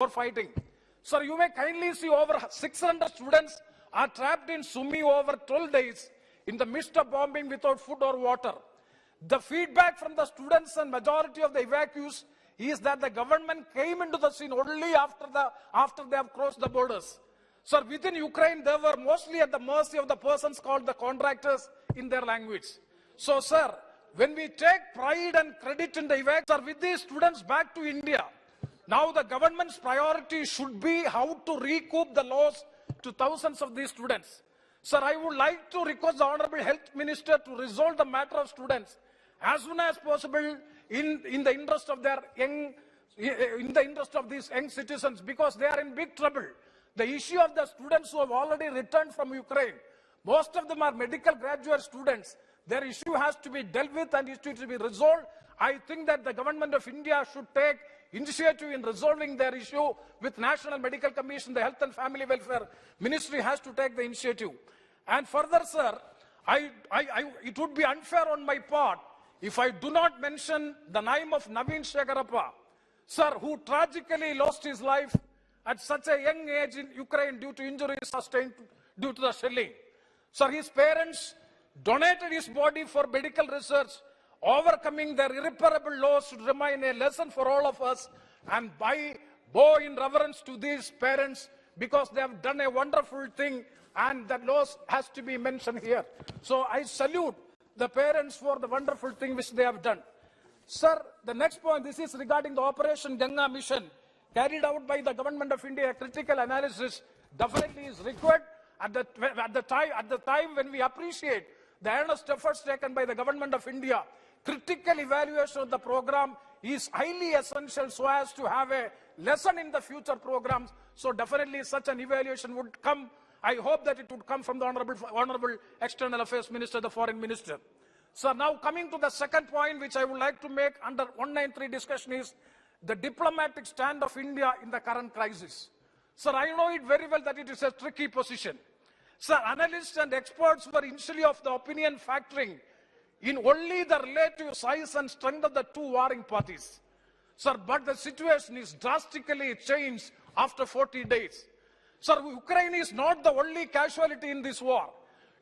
for fighting. Sir, you may kindly see over 600 students are trapped in Sumi over 12 days in the midst of bombing without food or water. The feedback from the students and majority of the evacuees is that the government came into the scene only after they have crossed the borders. Sir, within Ukraine, they were mostly at the mercy of the persons called the contractors in their language. So, sir, when we take pride and credit in the evacuees, sir, with these students back to India, now the government's priority should be how to recoup the loss to thousands of these students. Sir, I would like to request the Honorable Health Minister to resolve the matter of students as soon as possible in the interest of these young citizens, because they are in big trouble. The issue of the students who have already returned from Ukraine, most of them are medical graduate students. Their issue has to be dealt with and is to be resolved. I think that the government of India should take initiative in resolving their issue with National Medical Commission. The Health and Family Welfare Ministry has to take the initiative. And further, sir, it would be unfair on my part if I do not mention the name of Naveen Shekarappa, sir, who tragically lost his life at such a young age in Ukraine due to injuries sustained due to the shelling. Sir, his parents donated his body for medical research. Overcoming their irreparable loss should remain a lesson for all of us, and I bow in reverence to these parents because they have done a wonderful thing, and that loss has to be mentioned here. So I salute the parents for the wonderful thing which they have done. Sir, the next point, this is regarding the Operation Ganga mission carried out by the government of India. A critical analysis definitely is required at the time when we appreciate the earnest efforts taken by the government of India. Critical evaluation of the program is highly essential so as to have a lesson in the future programs. So definitely such an evaluation would come. I hope that it would come from the Honorable External Affairs Minister, the Foreign Minister. So now coming to the second point which I would like to make under 193 discussion is the diplomatic stand of India in the current crisis. Sir, I know it very well that it is a tricky position. Sir, analysts and experts were initially of the opinion factoring in only the relative size and strength of the two warring parties. Sir, but the situation is drastically changed after 40 days. Sir, Ukraine is not the only casualty in this war.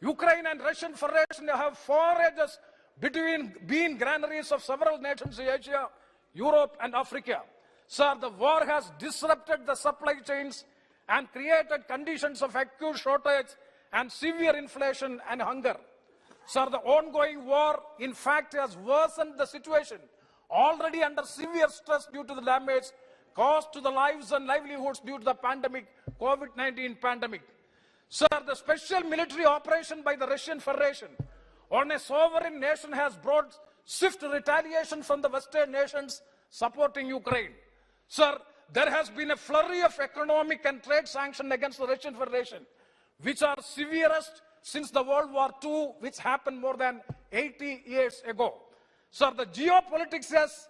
Ukraine and Russian Federation have 4 edges between being granaries of several nations in Asia, Europe and Africa. Sir, the war has disrupted the supply chains and created conditions of acute shortage and severe inflation and hunger. Sir, the ongoing war, in fact, has worsened the situation, already under severe stress due to the damage caused to the lives and livelihoods due to the pandemic, COVID-19 pandemic. Sir, the special military operation by the Russian Federation on a sovereign nation has brought swift retaliation from the Western nations supporting Ukraine. Sir, there has been a flurry of economic and trade sanctions against the Russian Federation, which are severest since the World War II, which happened more than 80 years ago. Sir, the geopolitics has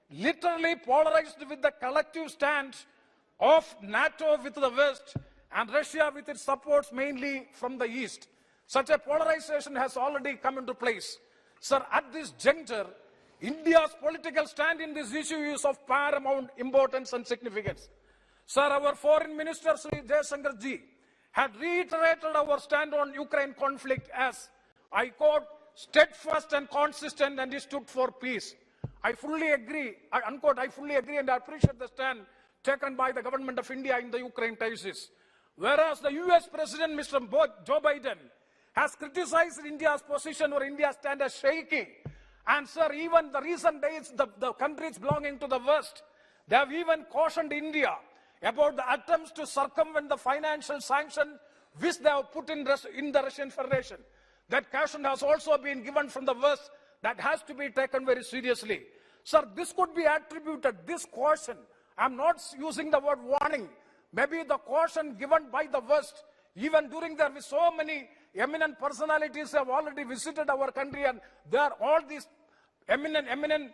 literally polarized with the collective stand of NATO with the West and Russia with its supports mainly from the East. Such a polarization has already come into place. Sir, at this juncture, India's political stand in this issue is of paramount importance and significance. Sir, our Foreign Minister, Sri Jaishankar ji, had reiterated our stand on Ukraine conflict as, I quote, steadfast and consistent, and he stood for peace. I fully agree, unquote, I fully agree and I appreciate the stand taken by the government of India in the Ukraine crisis. Whereas the US President, Mr. Joe Biden, has criticized India's position or India's stand as shaky. And sir, even the recent days, the countries belonging to the West, they have even cautioned India about the attempts to circumvent the financial sanction which they have put in the Russian Federation. That caution has also been given from the West. That has to be taken very seriously. Sir, this could be attributed, this caution, I'm not using the word warning, maybe the caution given by the West, even during there with so many eminent personalities have already visited our country, and there are all these eminent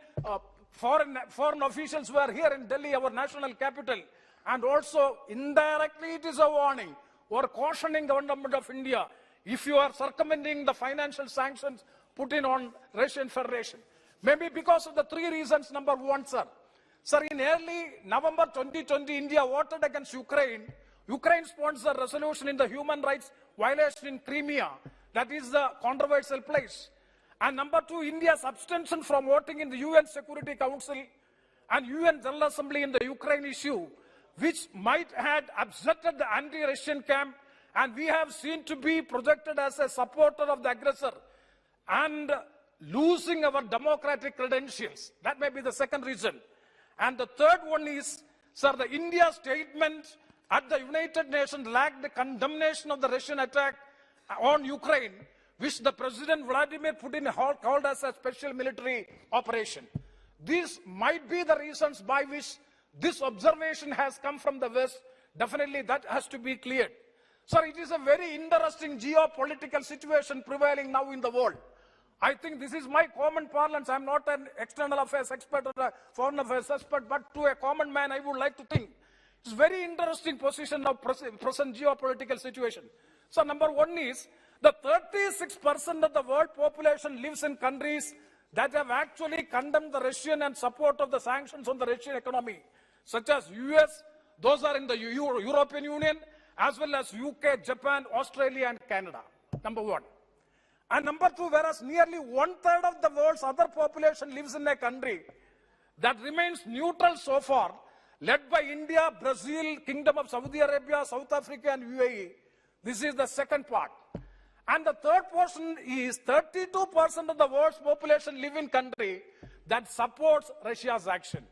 foreign officials were here in Delhi, our national capital, and also indirectly it is a warning or cautioning the government of India if you are circumventing the financial sanctions put in on Russian Federation. Maybe because of the 3 reasons. Number 1, sir, Sir, in early November 2020, India voted against Ukraine. Ukraine sponsored a resolution in the human rights violation in Crimea. That is the controversial place. And number two, India's abstention from voting in the UN Security Council and UN General Assembly in the Ukraine issue, which might have upsetted the anti-Russian camp, and we have seen to be projected as a supporter of the aggressor and losing our democratic credentials. That may be the second reason. And the third one is, sir, the India statement at the United Nations lacked the condemnation of the Russian attack on Ukraine, which the President Vladimir Putin called as a special military operation. These might be the reasons by which this observation has come from the West. Definitely that has to be cleared. Sir, it is a very interesting geopolitical situation prevailing now in the world. I think this is my common parlance. I'm not an external affairs expert or a foreign affairs expert, but to a common man, I would like to think it's a very interesting position of present geopolitical situation. So number one is the 36% of the world population lives in countries that have actually condemned the Russian and support of the sanctions on the Russian economy, such as US, those are in the European Union, as well as UK, Japan, Australia, and Canada, number one. And number two, whereas nearly 1/3 of the world's other population lives in a country that remains neutral so far, led by India, Brazil, Kingdom of Saudi Arabia, South Africa, and UAE. This is the second part. And the third portion is 32% of the world's population live in country that supports Russia's action.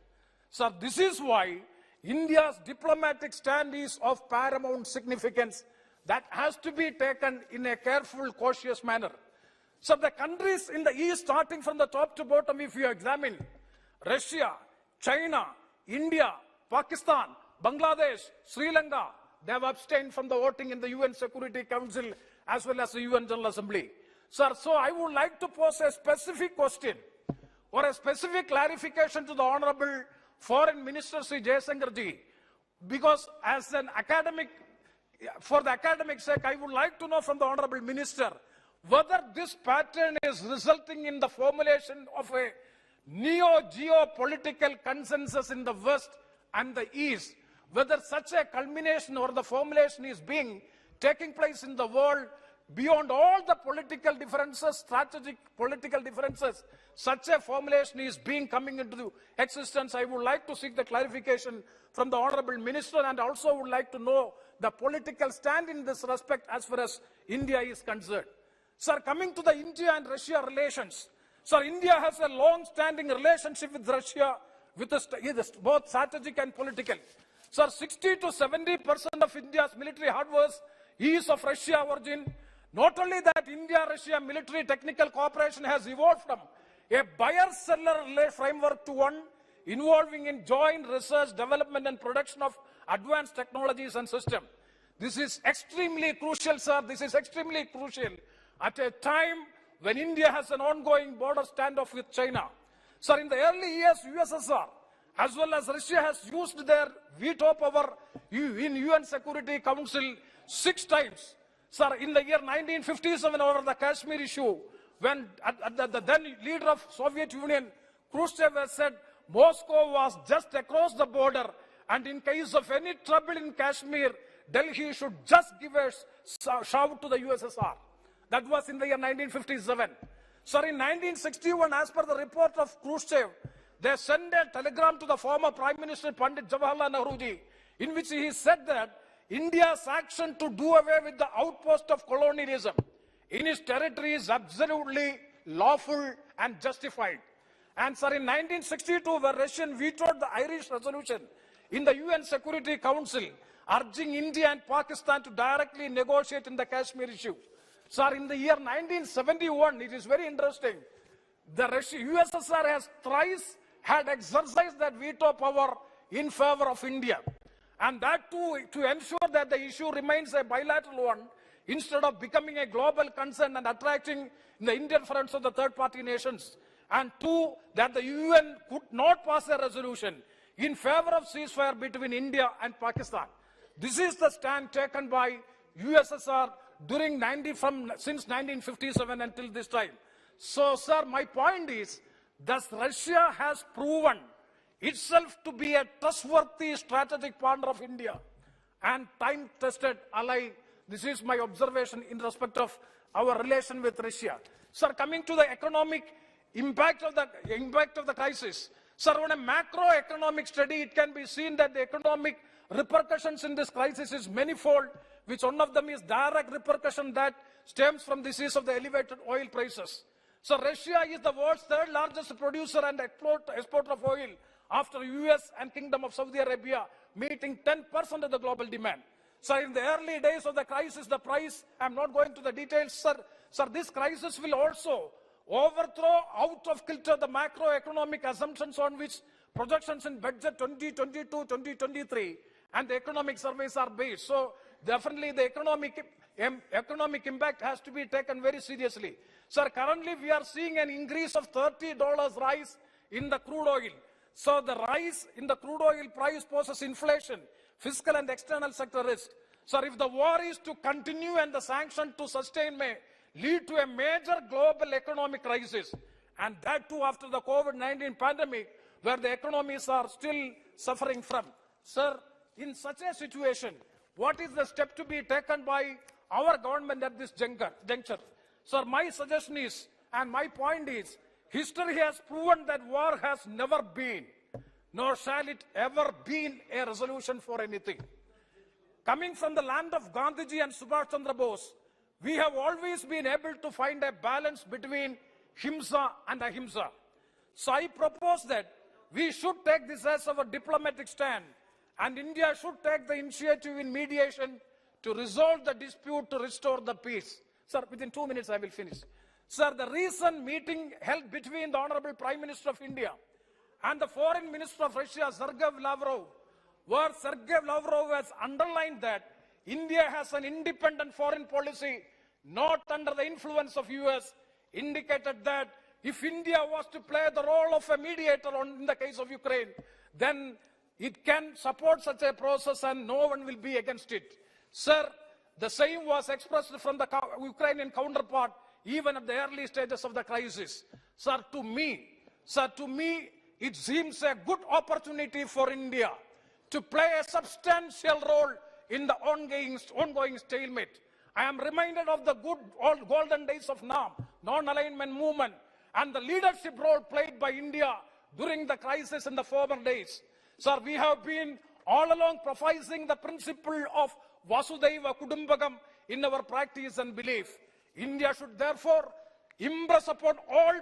So this is why India's diplomatic stand is of paramount significance that has to be taken in a careful, cautious manner. So the countries in the East, starting from the top to bottom, if you examine Russia, China, India, Pakistan, Bangladesh, Sri Lanka, they have abstained from the voting in the UN Security Council as well as the UN General Assembly. Sir, so I would like to pose a specific question or a specific clarification to the Honorable Foreign Minister Sri Jaishankar ji, because as an academic, for the academic sake, I would like to know from the Honorable Minister whether this pattern is resulting in the formulation of a neo-geopolitical consensus in the West and the East, whether such a culmination or the formulation is taking place in the world beyond all the political differences, strategic political differences, such a formulation is coming into existence. I would like to seek the clarification from the Honorable Minister, and also would like to know the political stand in this respect as far as India is concerned. Sir, coming to the India and Russia relations, sir, India has a long-standing relationship with Russia, with both strategic and political. Sir, 60 to 70% of India's military hardware is of Russia origin. Not only that, India-Russia military technical cooperation has evolved from a buyer-seller framework to one involving in joint research, development, and production of advanced technologies and systems. This is extremely crucial, sir. This is extremely crucial at a time when India has an ongoing border standoff with China. Sir, in the early years, USSR as well as Russia has used their veto power in UN Security Council 6 times. Sir, in the year 1957 over the Kashmir issue, when the then leader of Soviet Union, Khrushchev, has said Moscow was just across the border, and in case of any trouble in Kashmir, Delhi should just give a shout to the USSR. That was in the year 1957. Sir, in 1961, as per the report of Khrushchev, they sent a telegram to the former Prime Minister Pandit Jawaharlal Nehru, in which he said that India's action to do away with the outpost of colonialism in its territory is absolutely lawful and justified. And sir, in 1962, the Russian vetoed the Irish resolution in the UN Security Council, urging India and Pakistan to directly negotiate in the Kashmir issue. Sir, in the year 1971, it is very interesting, the USSR has thrice had exercised that veto power in favor of India. And that too, to ensure that the issue remains a bilateral one, instead of becoming a global concern and attracting the interference of the third-party nations. And two, that the UN could not pass a resolution in favor of ceasefire between India and Pakistan. This is the stand taken by USSR during since 1957 until this time. So, sir, my point is, thus Russia has proven itself to be a trustworthy strategic partner of India and time-tested ally. This is my observation in respect of our relation with Russia. Sir, coming to the economic impact of the crisis. Sir, on a macroeconomic study, it can be seen that the economic repercussions in this crisis is manifold, which one of them is direct repercussion that stems from the disease of the elevated oil prices. So Russia is the world's third largest producer and exporter of oil after US and Kingdom of Saudi Arabia, meeting 10% of the global demand. So in the early days of the crisis, the price, I'm not going to the details, sir. Sir, this crisis will also overthrow out of kilter the macroeconomic assumptions on which projections in budget 2022-2023 and the economic surveys are based. So definitely the economic impact has to be taken very seriously. Sir, currently we are seeing an increase of $30 rise in the crude oil. So the rise in the crude oil price poses inflation, fiscal and external sector risk. Sir, if the war is to continue and the sanction to sustain may lead to a major global economic crisis, and that too after the COVID-19 pandemic, where the economies are still suffering from. Sir, in such a situation, what is the step to be taken by our government at this juncture? Sir, my suggestion is, and my point is, history has proven that war has never been, nor shall it ever be a resolution for anything. Coming from the land of Gandhiji and Subhash Chandra Bose, we have always been able to find a balance between himsa and ahimsa. So I propose that we should take this as our diplomatic stand, and India should take the initiative in mediation to resolve the dispute to restore the peace. Sir, within 2 minutes I will finish. Sir, the recent meeting held between the Honorable Prime Minister of India and the Foreign Minister of Russia, Sergei Lavrov, where Sergei Lavrov has underlined that India has an independent foreign policy, not under the influence of US, indicated that if India was to play the role of a mediator in the case of Ukraine, then it can support such a process and no one will be against it. Sir, the same was expressed from the Ukrainian counterpart even at the early stages of the crisis. Sir, to me, it seems a good opportunity for India to play a substantial role in the ongoing stalemate. I am reminded of the good old golden days of NAM, non-alignment movement, and the leadership role played by India during the crisis in the former days. Sir, we have been all along professing the principle of Vasudhaiva Kudumbakam in our practice and belief. India should therefore impress upon all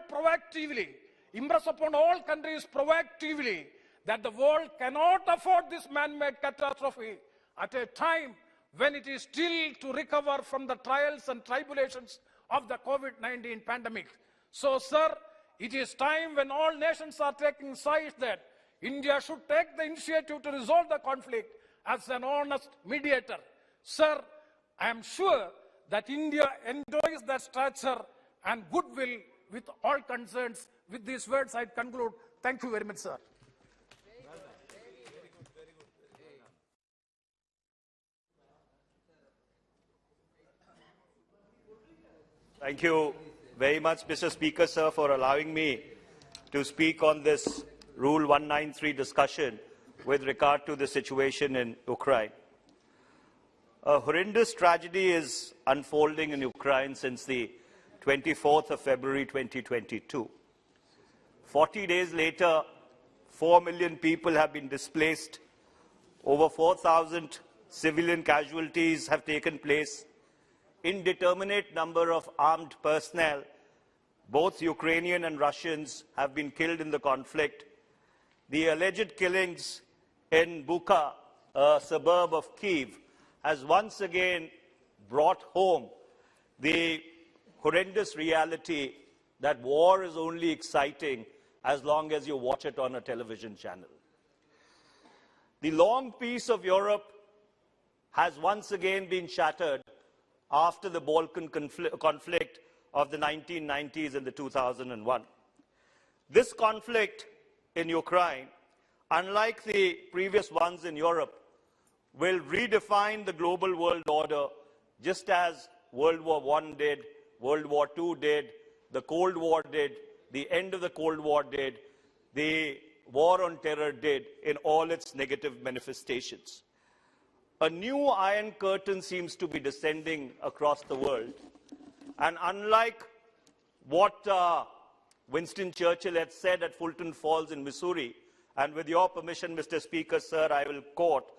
countries proactively that the world cannot afford this man-made catastrophe at a time when it is still to recover from the trials and tribulations of the COVID-19 pandemic. So, sir, it is time when all nations are taking sides that India should take the initiative to resolve the conflict as an honest mediator. Sir, I am sure that India enjoys that stature and goodwill with all concerns. With these words, I conclude. Thank you very much, sir. Thank you very much, Mr. Speaker, sir, for allowing me to speak on this Rule 193 discussion with regard to the situation in Ukraine. A horrendous tragedy is unfolding in Ukraine since the 24th of February 2022. 40 days later, 4 million people have been displaced. Over 4,000 civilian casualties have taken place. Indeterminate number of armed personnel, both Ukrainian and Russians, have been killed in the conflict. The alleged killings in Bucha, a suburb of Kyiv, has once again brought home the horrendous reality that war is only exciting as long as you watch it on a television channel. The long peace of Europe has once again been shattered after the Balkan conflict of the 1990s and the 2001. This conflict in Ukraine, unlike the previous ones in Europe, will redefine the global world order just as World War I did, World War II did, the Cold War did, the end of the Cold War did, the war on terror did in all its negative manifestations. A new Iron Curtain seems to be descending across the world. And unlike what Winston Churchill had said at Fulton Falls in Missouri, and with your permission, Mr. Speaker, sir, I will quote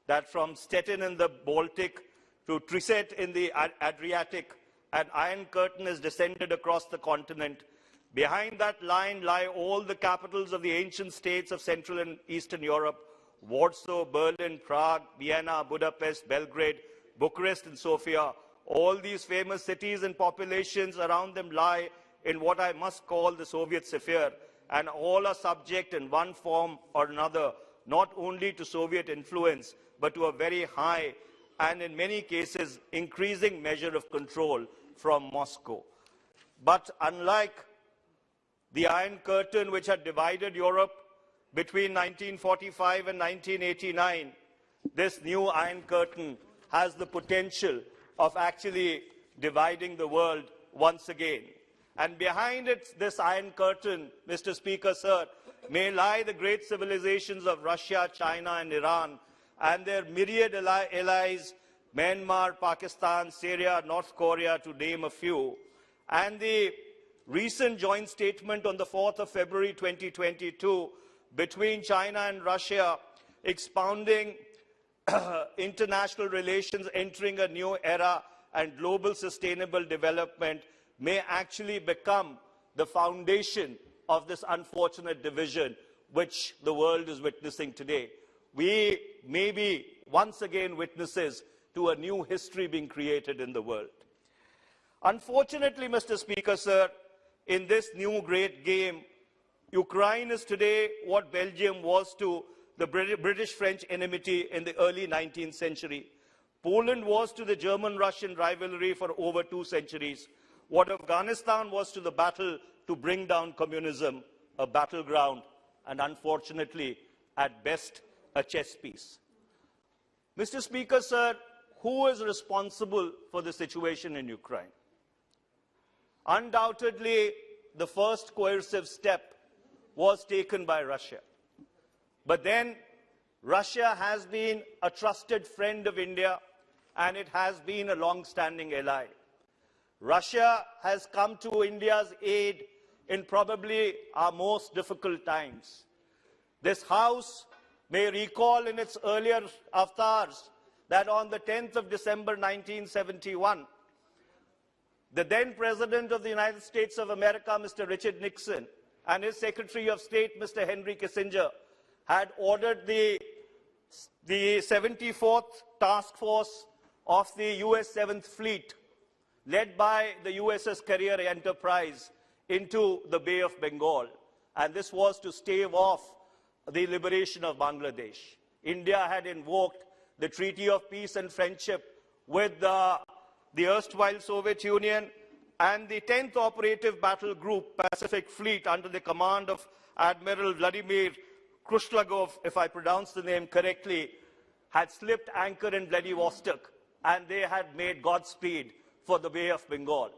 that from Stettin in the Baltic to Trieste in the Adriatic, an Iron Curtain has descended across the continent. Behind that line lie all the capitals of the ancient states of Central and Eastern Europe: Warsaw, Berlin, Prague, Vienna, Budapest, Belgrade, Bucharest, and Sofia. All these famous cities and populations around them lie in what I must call the Soviet sphere, and all are subject in one form or another, not only to Soviet influence, but to a very high and in many cases increasing measure of control from Moscow. But unlike the Iron Curtain, which had divided Europe between 1945 and 1989, this new Iron Curtain has the potential of actually dividing the world once again. And behind it, this Iron Curtain, Mr. Speaker, sir, may lie the great civilizations of Russia, China, and Iran, and their myriad allies, Myanmar, Pakistan, Syria, North Korea, to name a few. And the recent joint statement on the 4th of February 2022 between China and Russia, expounding international relations entering a new era and global sustainable development, may actually become the foundation of this unfortunate division which the world is witnessing today. We may be once again witnesses to a new history being created in the world. Unfortunately, Mr. Speaker, sir, in this new great game, Ukraine is today what Belgium was to the British-French enmity in the early 19th century. Poland was to the German-Russian rivalry for over 2 centuries. What Afghanistan was to the battle to bring down communism, a battleground, and unfortunately, at best, a chess piece. Mr. Speaker, sir, who is responsible for the situation in Ukraine? Undoubtedly, the first coercive step was taken by Russia. But then, Russia has been a trusted friend of India, and it has been a long-standing ally. Russia has come to India's aid in probably our most difficult times. This House may recall in its earlier avatars that on the 10th of December 1971, the then President of the United States of America, Mr. Richard Nixon, and his Secretary of State, Mr. Henry Kissinger, had ordered the 74th Task Force of the US 7th Fleet, led by the USS Carrier Enterprise, into the Bay of Bengal. And this was to stave off the liberation of Bangladesh. India had invoked the Treaty of Peace and Friendship with the erstwhile Soviet Union, and the 10th Operative Battle Group Pacific Fleet under the command of Admiral Vladimir Krushlagov, if I pronounce the name correctly, had slipped anchor in Vladivostok, and they had made Godspeed for the Bay of Bengal.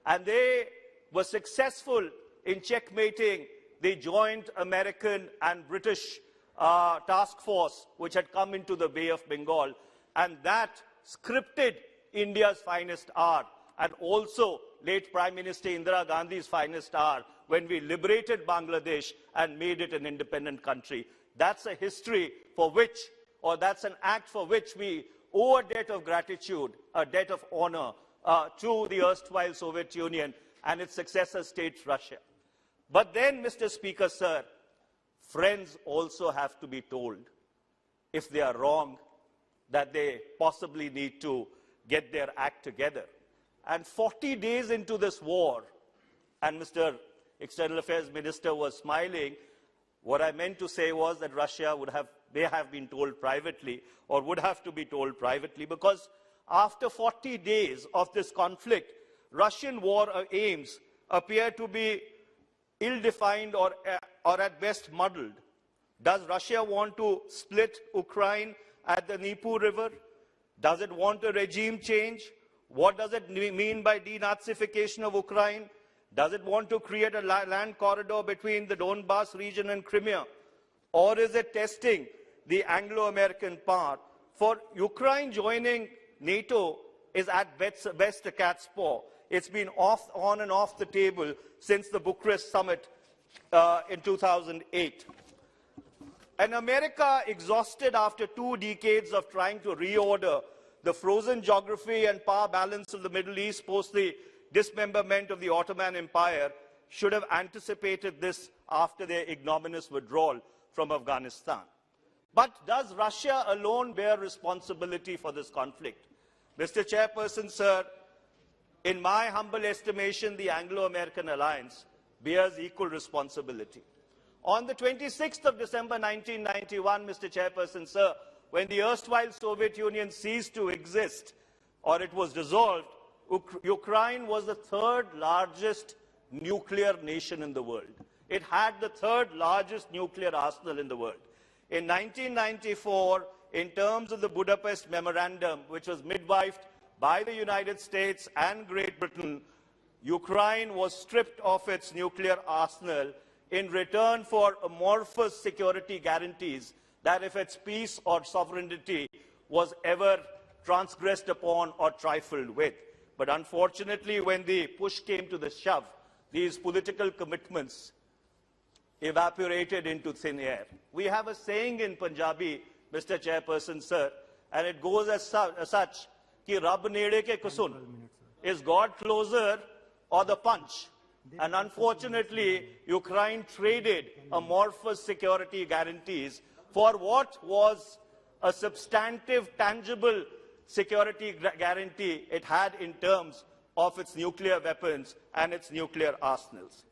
And they were successful in checkmating the joint American and British task force which had come into the Bay of Bengal, and that scripted India's finest hour, and also late Prime Minister Indira Gandhi's finest hour, when we liberated Bangladesh and made it an independent country. That's a history for which, or that's an act for which we owe a debt of gratitude, a debt of honor to the erstwhile Soviet Union and its successor state, Russia. But then, Mr. Speaker, sir, friends also have to be told, if they are wrong, that they possibly need to get their act together. And 40 days into this war, and Mr. External Affairs Minister was smiling, what I meant to say was that Russia may have been told privately, or would have to be told privately, because after 40 days of this conflict, Russian war aims appear to be ill-defined or at best muddled. Does Russia want to split Ukraine at the Dnieper River? Does it want a regime change? What does it mean by denazification of Ukraine? Does it want to create a land corridor between the Donbas region and Crimea? or is it testing the Anglo-American part? For Ukraine joining NATO is at best a cat's paw. It's been on and off the table since the Bucharest summit in 2008. And America, exhausted after 2 decades of trying to reorder the frozen geography and power balance of the Middle East post the dismemberment of the Ottoman Empire, should have anticipated this after their ignominious withdrawal from Afghanistan. But does Russia alone bear responsibility for this conflict? Mr. Chairperson, sir, in my humble estimation, the Anglo-American alliance bears equal responsibility. On the 26th of December 1991, Mr. Chairperson, sir, when the erstwhile Soviet Union ceased to exist, or it was dissolved, Ukraine was the 3rd largest nuclear nation in the world. It had the 3rd largest nuclear arsenal in the world. In 1994, in terms of the Budapest Memorandum, which was midwifed by the United States and Great Britain, Ukraine was stripped of its nuclear arsenal in return for amorphous security guarantees that if its peace or sovereignty was ever transgressed upon or trifled with. But unfortunately, when the push came to the shove, these political commitments evaporated into thin air. We have a saying in Punjabi, Mr. Chairperson, sir, and it goes as such, ki Rab nede ke kusun, is God closer or the punch? And unfortunately, Ukraine traded amorphous security guarantees for what was a substantive, tangible security guarantee it had in terms of its nuclear weapons and its nuclear arsenals.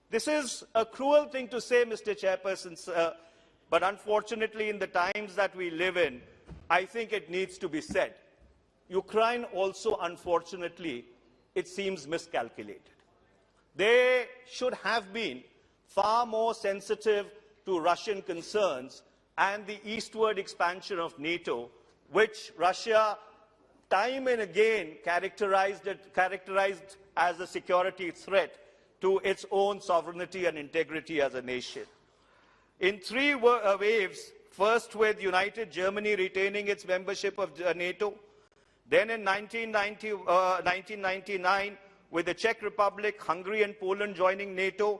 This is a cruel thing to say, Mr. Chairperson, sir, but unfortunately, in the times that we live in, I think it needs to be said. Ukraine also, unfortunately, it seems miscalculated. They should have been far more sensitive to Russian concerns and the eastward expansion of NATO, which Russia time and again characterized as a security threat to its own sovereignty and integrity as a nation. In 3 waves, first with United Germany retaining its membership of NATO, then in 1999 with the Czech Republic, Hungary and Poland joining NATO,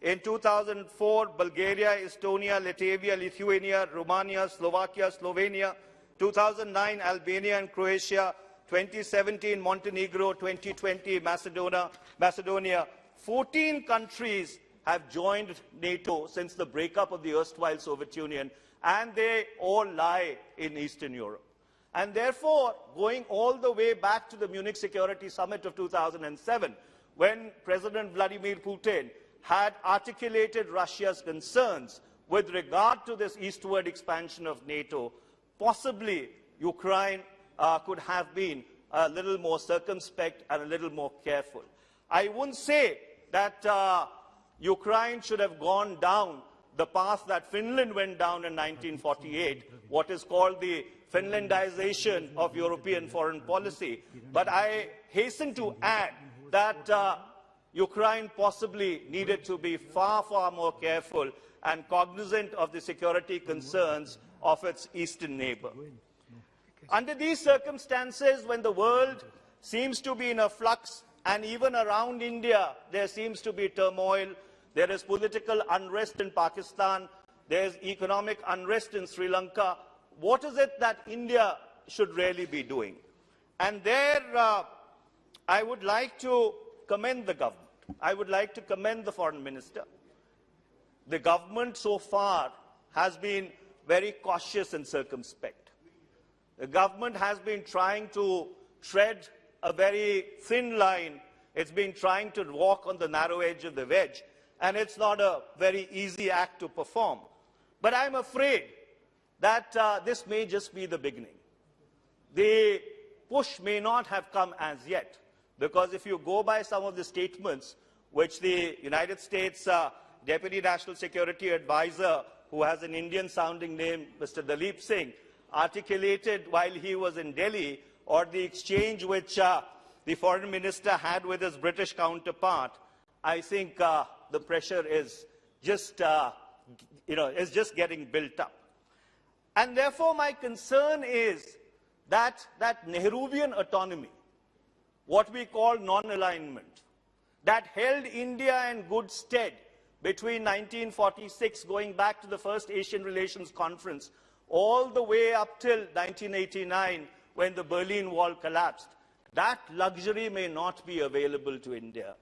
in 2004 Bulgaria, Estonia, Latvia, Lithuania, Romania, Slovakia, Slovenia, 2009 Albania and Croatia, 2017 Montenegro, 2020 Macedonia. 14 countries have joined NATO since the breakup of the erstwhile Soviet Union, and they all lie in Eastern Europe. And therefore, going all the way back to the Munich Security Summit of 2007, when President Vladimir Putin had articulated Russia's concerns with regard to this eastward expansion of NATO, possibly Ukraine could have been a little more circumspect and a little more careful. I wouldn't say that Ukraine should have gone down the path that Finland went down in 1948, what is called the Finlandization of European foreign policy. But I hasten to add that Ukraine possibly needed to be far, far more careful and cognizant of the security concerns of its eastern neighbor. Under these circumstances, when the world seems to be in a flux, and even around India, there seems to be turmoil, there is political unrest in Pakistan, there is economic unrest in Sri Lanka, what is it that India should really be doing? And there, I would like to commend the government. I would like to commend the foreign minister. The government so far has been very cautious and circumspect. The government has been trying to tread a very thin line. It's been trying to walk on the narrow edge of the wedge, and it's not a very easy act to perform. But I'm afraid that this may just be the beginning. The push may not have come as yet, because if you go by some of the statements which the United States Deputy National Security Advisor, who has an Indian-sounding name, Mr. Dalip Singh, articulated while he was in Delhi, or the exchange which the foreign minister had with his British counterpart, I think the pressure is just is just getting built up. And therefore, my concern is that Nehruvian autonomy, what we call non-alignment, that held India in good stead between 1946, going back to the first Asian Relations Conference, all the way up till 1989, when the Berlin Wall collapsed. That luxury may not be available to India.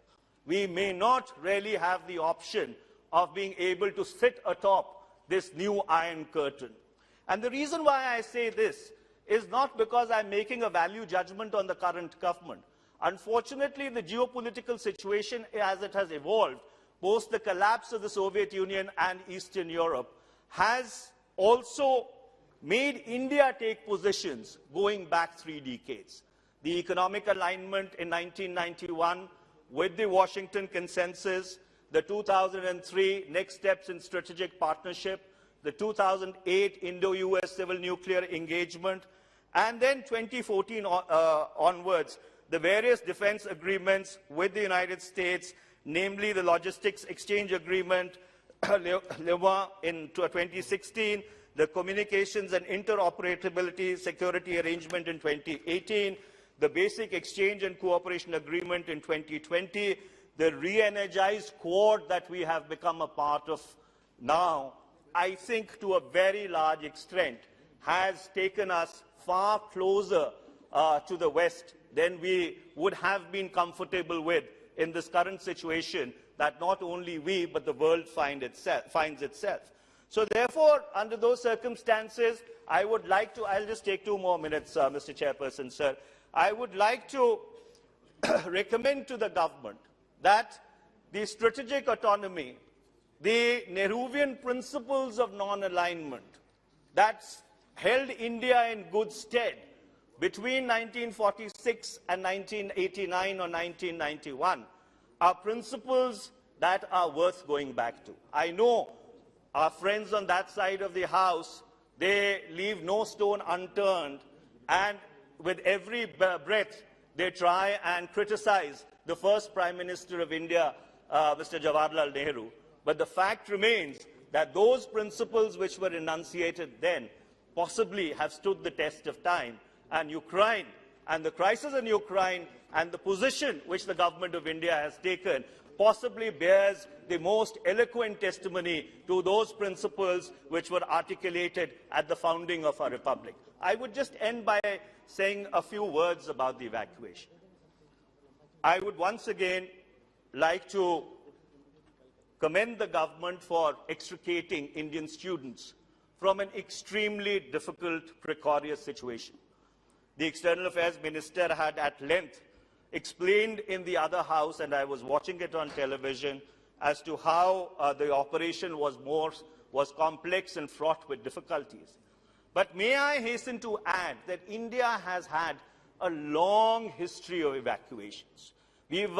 We may not really have the option of being able to sit atop this new Iron Curtain. And the reason why I say this is not because I'm making a value judgment on the current government. Unfortunately, the geopolitical situation as it has evolved post the collapse of the Soviet Union and Eastern Europe has also made India take positions going back 3 decades. The economic alignment in 1991 with the Washington Consensus, the 2003 next steps in strategic partnership, the 2008 Indo-US civil nuclear engagement, and then 2014 onwards, the various defense agreements with the United States, namely the Logistics Exchange Agreement, LEWA in 2016, the Communications and Interoperability Security Arrangement in 2018, the Basic Exchange and Cooperation Agreement in 2020, the re-energized Quad that we have become a part of now, I think to a very large extent has taken us far closer to the West than we would have been comfortable with in this current situation that not only we but the world finds itself. So therefore, under those circumstances, I would like to, I'll just take 2 more minutes, Mr. Chairperson, sir. I would like to recommend to the government that the strategic autonomy, the Nehruvian principles of non-alignment that held India in good stead between 1946 and 1989 or 1991 are principles that are worth going back to. I know our friends on that side of the House, they leave no stone unturned, and with every breath they try and criticize the first Prime Minister of India, Mr. Jawaharlal Nehru. But the fact remains that those principles which were enunciated then possibly have stood the test of time, and Ukraine and the crisis in Ukraine and the position which the government of India has taken possibly bears the most eloquent testimony to those principles which were articulated at the founding of our republic. I would just end by saying a few words about the evacuation. I would once again like to commend the government for extricating Indian students from an extremely difficult, precarious situation. The External Affairs Minister had at length explained in the other house, and I was watching it on television, as to how the operation was complex and fraught with difficulties. But may I hasten to add that India has had a long history of evacuations. We've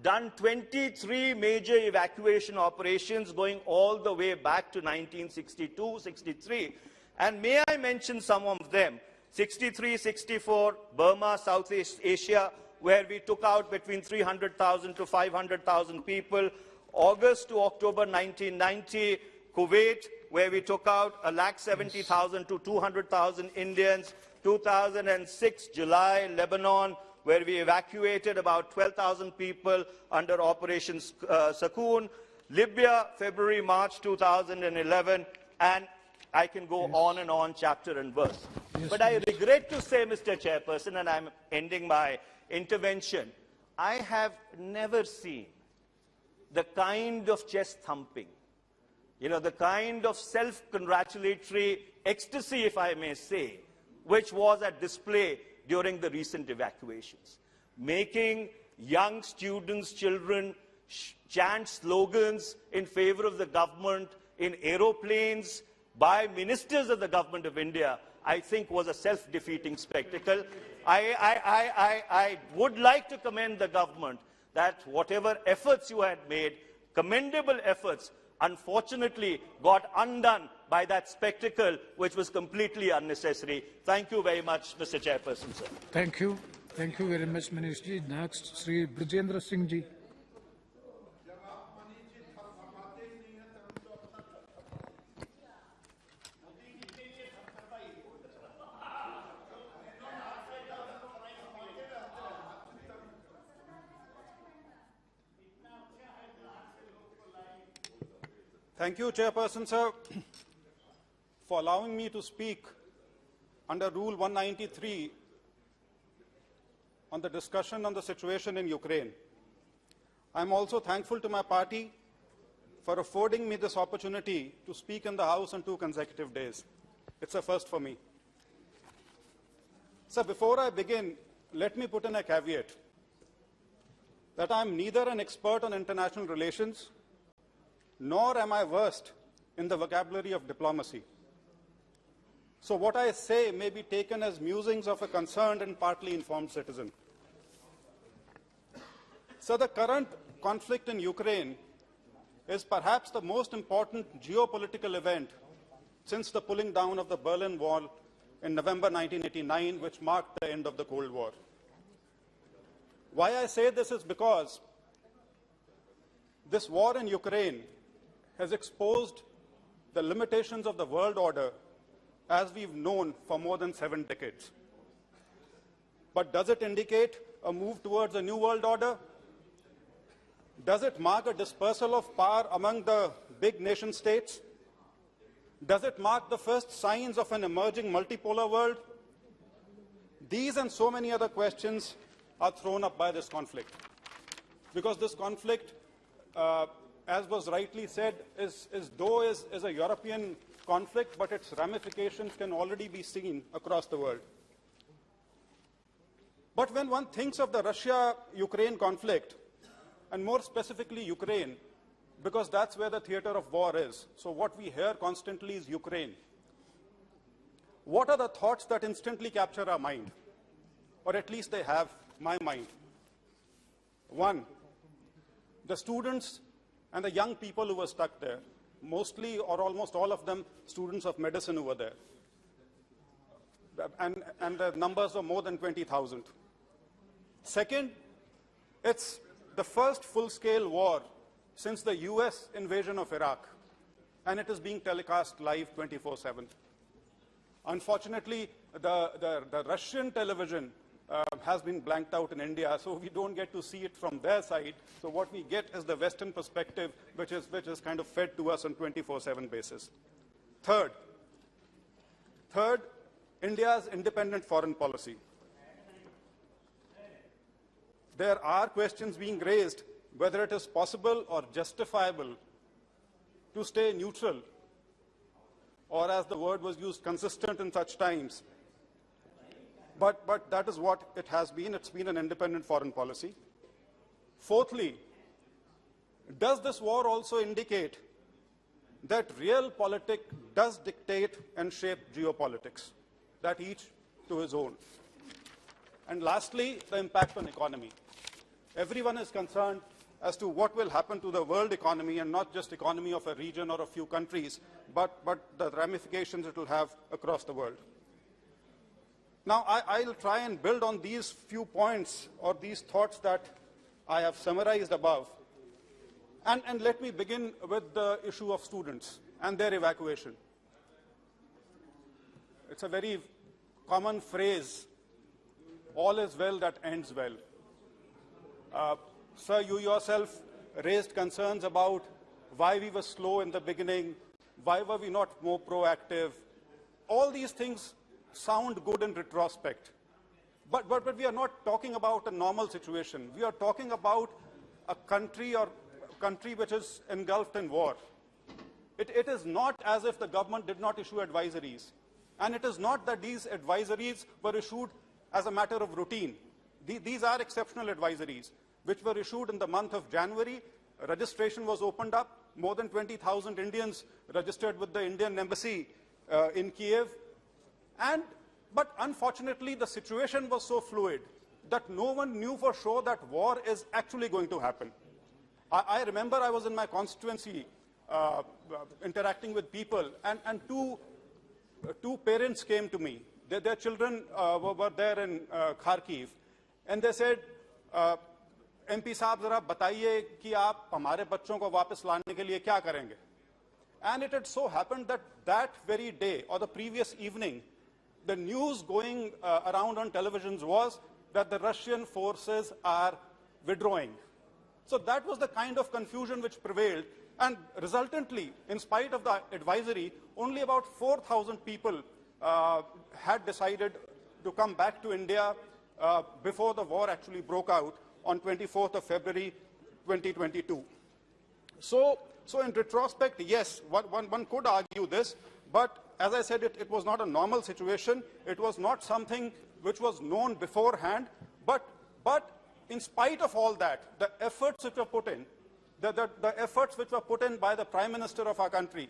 done 23 major evacuation operations going all the way back to 1962, 63. And may I mention some of them? 63, 64, Burma, Southeast Asia, where we took out between 300,000 to 500,000 people. August to October 1990, Kuwait, where we took out 170,000 to 200,000 Indians. 2006, July, Lebanon, where we evacuated about 12,000 people under Operation Sakoon. Libya, February, March 2011, and I can go on and on, chapter and verse. But I regret to say, Mr. Chairperson, and I'm ending my intervention, I have never seen the kind of chest thumping, the kind of self-congratulatory ecstasy, if I may say, which was at display during the recent evacuations. Making young students, children, chant slogans in favor of the government in aeroplanes by ministers of the government of India, I think was a self-defeating spectacle. I would like to commend the government that whatever efforts you had made, commendable efforts, unfortunately got undone by that spectacle which was completely unnecessary. Thank you very much, Mr. Chairperson, sir. Thank you. Thank you very much, Minister. Next, Sri Brijendra Singh ji. Thank you, Chairperson, sir, for allowing me to speak under Rule 193 on the discussion on the situation in Ukraine. I'm also thankful to my party for affording me this opportunity to speak in the House on 2 consecutive days. It's a first for me. Sir, before I begin, let me put in a caveat that I'm neither an expert on international relations, nor am I versed in the vocabulary of diplomacy. So what I say may be taken as musings of a concerned and partly informed citizen. So the current conflict in Ukraine is perhaps the most important geopolitical event since the pulling down of the Berlin Wall in November 1989, which marked the end of the Cold War. Why I say this is because this war in Ukraine has exposed the limitations of the world order as we've known for more than 7 decades. But does it indicate a move towards a new world order? Does it mark a dispersal of power among the big nation states? Does it mark the first signs of an emerging multipolar world? These and so many other questions are thrown up by this conflict. Because this conflict, as was rightly said, is a European conflict, but its ramifications can already be seen across the world. But when one thinks of the Russia-Ukraine conflict, and more specifically Ukraine, because that's where the theater of war is. So what we hear constantly is Ukraine. What are the thoughts that instantly capture our mind? Or at least they have my mind. One, the students and the young people who were stuck there, mostly or almost all of them students of medicine who were there. And the numbers were more than 20,000. Second, it's the first full-scale war since the US invasion of Iraq, and it is being telecast live 24/7. Unfortunately, the Russian television has been blanked out in India, so we don't get to see it from their side. So what we get is the Western perspective, which is kind of fed to us on 24/7 basis. Third, India's independent foreign policy. There are questions being raised whether it is possible or justifiable to stay neutral, or as the word was used, consistent in such times. But that is what it has been. It's been an independent foreign policy. Fourthly, does this war also indicate that realpolitik does dictate and shape geopolitics, that each to his own? And lastly, the impact on economy. Everyone is concerned as to what will happen to the world economy, and not just economy of a region or a few countries, but the ramifications it will have across the world. Now, I'll try and build on these few points or these thoughts that I have summarized above. And let me begin with the issue of students and their evacuation. It's a very common phrase, all is well that ends well. Sir, you yourself raised concerns about why we were slow in the beginning, why were we not more proactive. All these things sound good in retrospect. But we are not talking about a normal situation. We are talking about a country which is engulfed in war. It is not as if the government did not issue advisories. And it is not that these advisories were issued as a matter of routine. These are exceptional advisories, which were issued in the month of January. Registration was opened up. More than 20,000 Indians registered with the Indian embassy in Kiev. But unfortunately, the situation was so fluid that no one knew for sure that war is actually going to happen. I remember I was in my constituency interacting with people, and two parents came to me. Their children were there in Kharkiv, and they said, MP साहब जरा बताइए कि आप हमारे बच्चों को वापस लाने के लिए क्या करेंगे? And it had so happened that that very day or the previous evening, the news going around on televisions was that the Russian forces are withdrawing. So that was the kind of confusion which prevailed, And resultantly, in spite of the advisory, only about 4,000 people had decided to come back to India before the war actually broke out on 24th of February 2022. So in retrospect, yes, one could argue this, but as I said, it was not a normal situation. It was not something which was known beforehand, but in spite of all that, the efforts which were put in, the efforts which were put in by the Prime Minister of our country,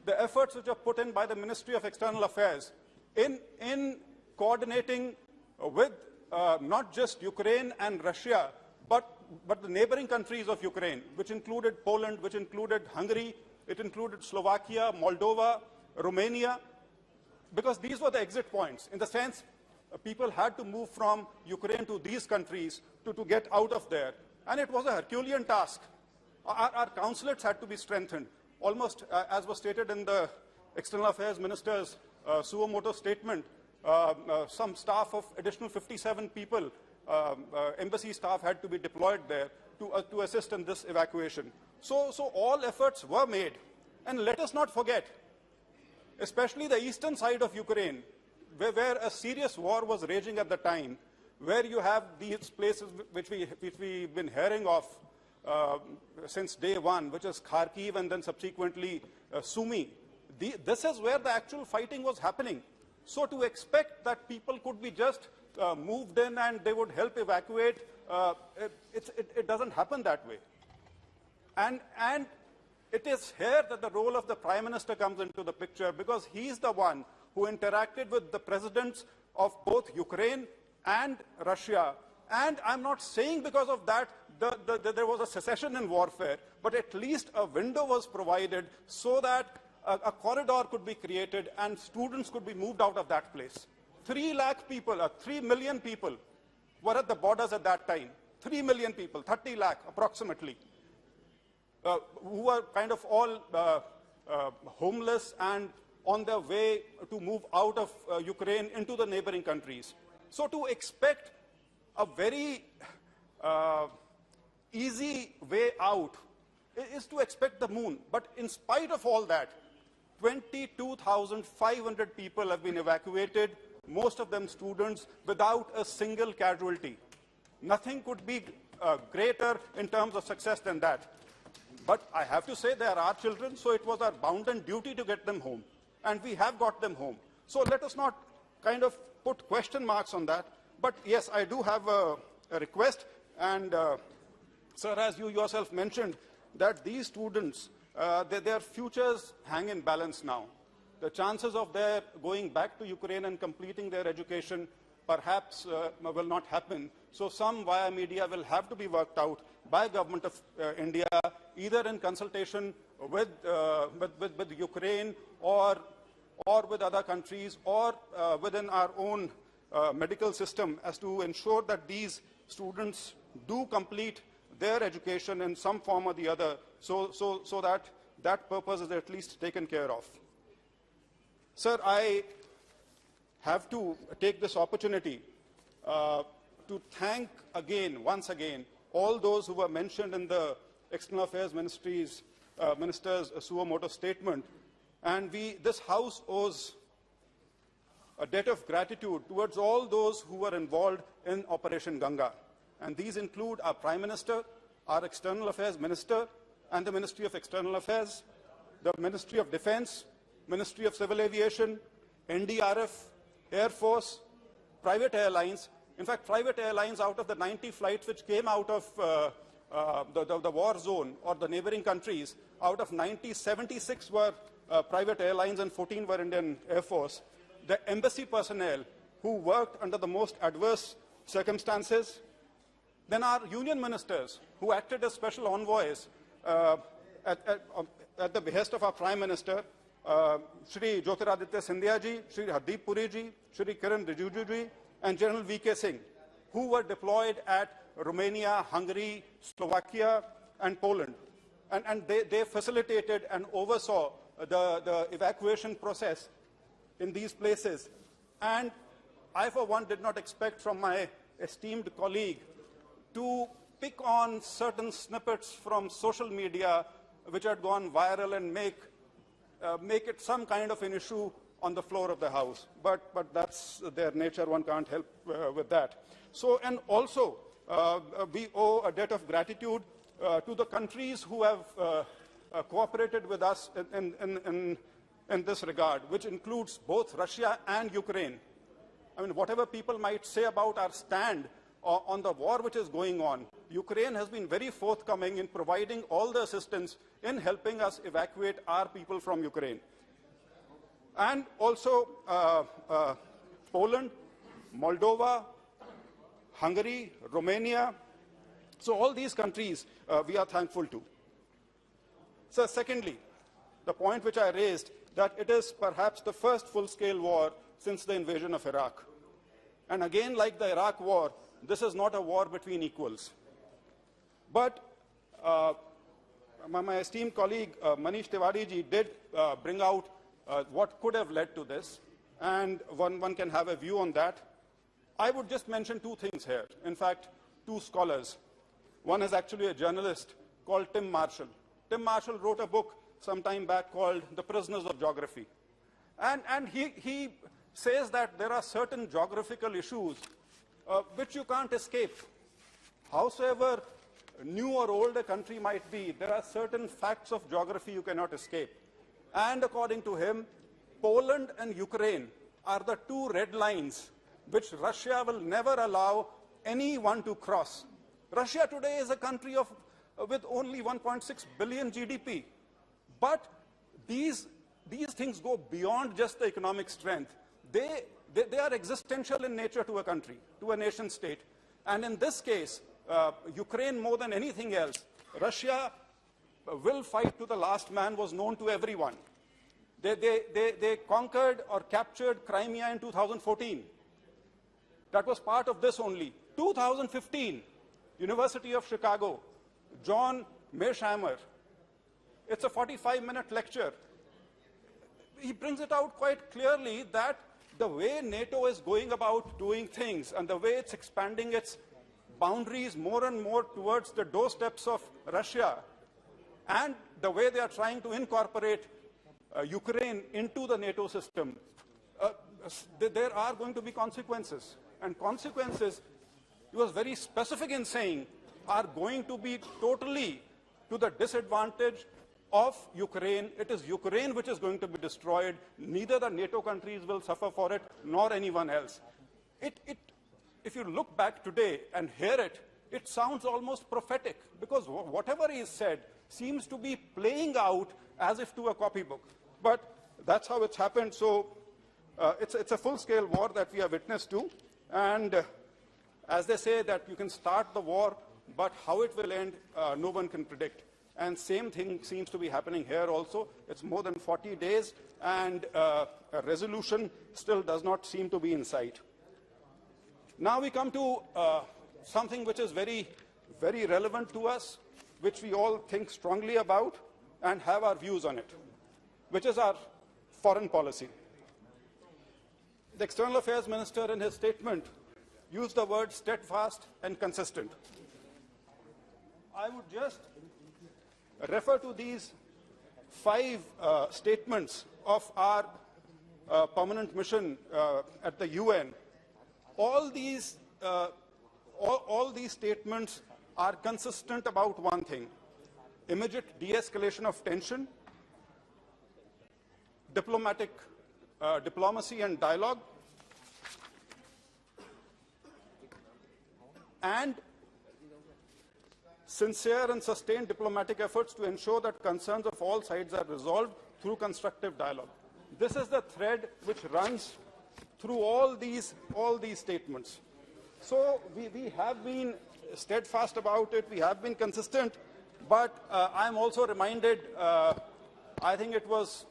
the efforts which were put in by the Ministry of External Affairs in coordinating with not just Ukraine and Russia, but the neighboring countries of Ukraine, which included Poland, which included Hungary, it included Slovakia, Moldova, Romania, because these were the exit points. In the sense, people had to move from Ukraine to these countries to get out of there. And it was a Herculean task. Our consulates had to be strengthened. Almost, as was stated in the External Affairs Minister's suo motu statement, some staff of additional 57 people, embassy staff had to be deployed there to assist in this evacuation. So all efforts were made. And let us not forget, especially the eastern side of Ukraine, where a serious war was raging at the time, where you have these places which we've been hearing of since day one, which is Kharkiv and then subsequently Sumy. This is where the actual fighting was happening. So to expect that people could be just moved in and they would help evacuate, it doesn't happen that way. And it is here that the role of the Prime Minister comes into the picture, because he's the one who interacted with the presidents of both Ukraine and Russia. And I'm not saying because of that there was a cessation in warfare, but at least a window was provided so that a corridor could be created and students could be moved out of that place. 3 lakh people, 3 million people were at the borders at that time. 3 million people, 30 lakh approximately, who were kind of all homeless and on their way to move out of Ukraine into the neighboring countries. So to expect a very easy way out is to expect the moon. But in spite of all that, 22,500 people have been evacuated, most of them students, without a single casualty. Nothing could be greater in terms of success than that. But I have to say, they are our children, so it was our bounden duty to get them home. And we have got them home. So let us not kind of put question marks on that. But yes, I do have a request. And sir, as you yourself mentioned, that these students, their futures hang in balance now. The chances of their going back to Ukraine and completing their education perhaps will not happen. So some via media will have to be worked out by Government of India, either in consultation with Ukraine or with other countries, or within our own medical system, as to ensure that these students do complete their education in some form or the other, so that that purpose is at least taken care of. Sir, I have to take this opportunity to thank once again, all those who were mentioned in the External Affairs Minister's suo motu statement. And this House owes a debt of gratitude towards all those who were involved in Operation Ganga. And these include our Prime Minister, our External Affairs Minister, and the Ministry of External Affairs, the Ministry of Defense, Ministry of Civil Aviation, NDRF, Air Force, private airlines. In fact, private airlines, out of the 90 flights which came out of the war zone or the neighboring countries, out of 90, 76 were private airlines and 14 were Indian Air Force. The embassy personnel who worked under the most adverse circumstances. Then our union ministers who acted as special envoys at the behest of our Prime Minister, Shri Jyotiraditya Scindia ji, Shri Hardeep Puri ji, Shri Kiran Rijiju ji, and General V.K. Singh, who were deployed at Romania, Hungary, Slovakia, and Poland. And they facilitated and oversaw the evacuation process in these places. And I, for one, did not expect from my esteemed colleague to pick on certain snippets from social media which had gone viral and make it some kind of an issue on the floor of the House. But that's their nature. One can't help with that. So, and also, we owe a debt of gratitude to the countries who have cooperated with us in this regard, which includes both Russia and Ukraine. I mean, whatever people might say about our stand on the war which is going on, Ukraine has been very forthcoming in providing all the assistance in helping us evacuate our people from Ukraine. And also Poland, Moldova, Hungary, Romania. So all these countries we are thankful to. So secondly, the point which I raised, that it is perhaps the first full-scale war since the invasion of Iraq. And again, like the Iraq war, this is not a war between equals. But my esteemed colleague Manish Tiwari ji did bring out what could have led to this, and one can have a view on that. I would just mention two things here. In fact, two scholars. One is actually a journalist called Tim Marshall. Tim Marshall wrote a book some time back called The Prisoners of Geography. And he says that there are certain geographical issues which you can't escape. Howsoever new or old a country might be, there are certain facts of geography you cannot escape. And according to him, Poland and Ukraine are the two red lines which Russia will never allow anyone to cross. Russia today is a country with only 1.6 billion GDP. But these things go beyond just the economic strength. They are existential in nature to a country, to a nation state. And in this case, Ukraine more than anything else, Russia will fight to the last man was known to everyone. They conquered or captured Crimea in 2014. That was part of this only. 2015, University of Chicago, John Mearsheimer. It's a 45-minute lecture. He brings it out quite clearly that the way NATO is going about doing things and the way it's expanding its boundaries more and more towards the doorsteps of Russia, and the way they are trying to incorporate Ukraine into the NATO system, there are going to be consequences. And consequences, he was very specific in saying, are going to be totally to the disadvantage of Ukraine. It is Ukraine which is going to be destroyed. Neither the NATO countries will suffer for it, nor anyone else. If you look back today and hear it, it sounds almost prophetic, because whatever is said seems to be playing out as if to a copybook. But that's how it's happened. So it's a full-scale war that we are witness to. And as they say that you can start the war, but how it will end, no one can predict. And same thing seems to be happening here also. It's more than 40 days, and a resolution still does not seem to be in sight. Now we come to something which is very, very relevant to us, which we all think strongly about and have our views on it, which is our foreign policy. The External Affairs Minister in his statement used the word steadfast and consistent. I would just refer to these 5 statements of our permanent mission at the UN. All these statements are consistent about one thing: immediate de-escalation of tension, diplomacy and dialogue, and sincere and sustained diplomatic efforts to ensure that concerns of all sides are resolved through constructive dialogue. This is the thread which runs through all these statements. So we have been steadfast about it, we have been consistent, but I'm also reminded, I think it was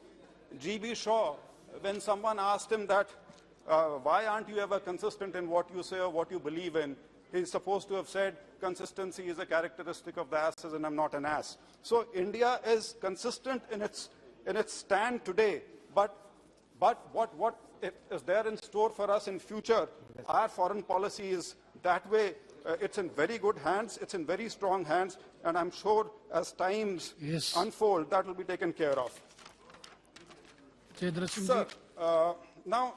G.B. Shaw, when someone asked him that, why aren't you ever consistent in what you say or what you believe in? He's supposed to have said, consistency is a characteristic of the asses and I'm not an ass. So India is consistent in its stand today, but what is there in store for us in future? Our foreign policy is that way, it's in very good hands, it's in very strong hands, and I'm sure as times unfold, that will be taken care of. Sir, now,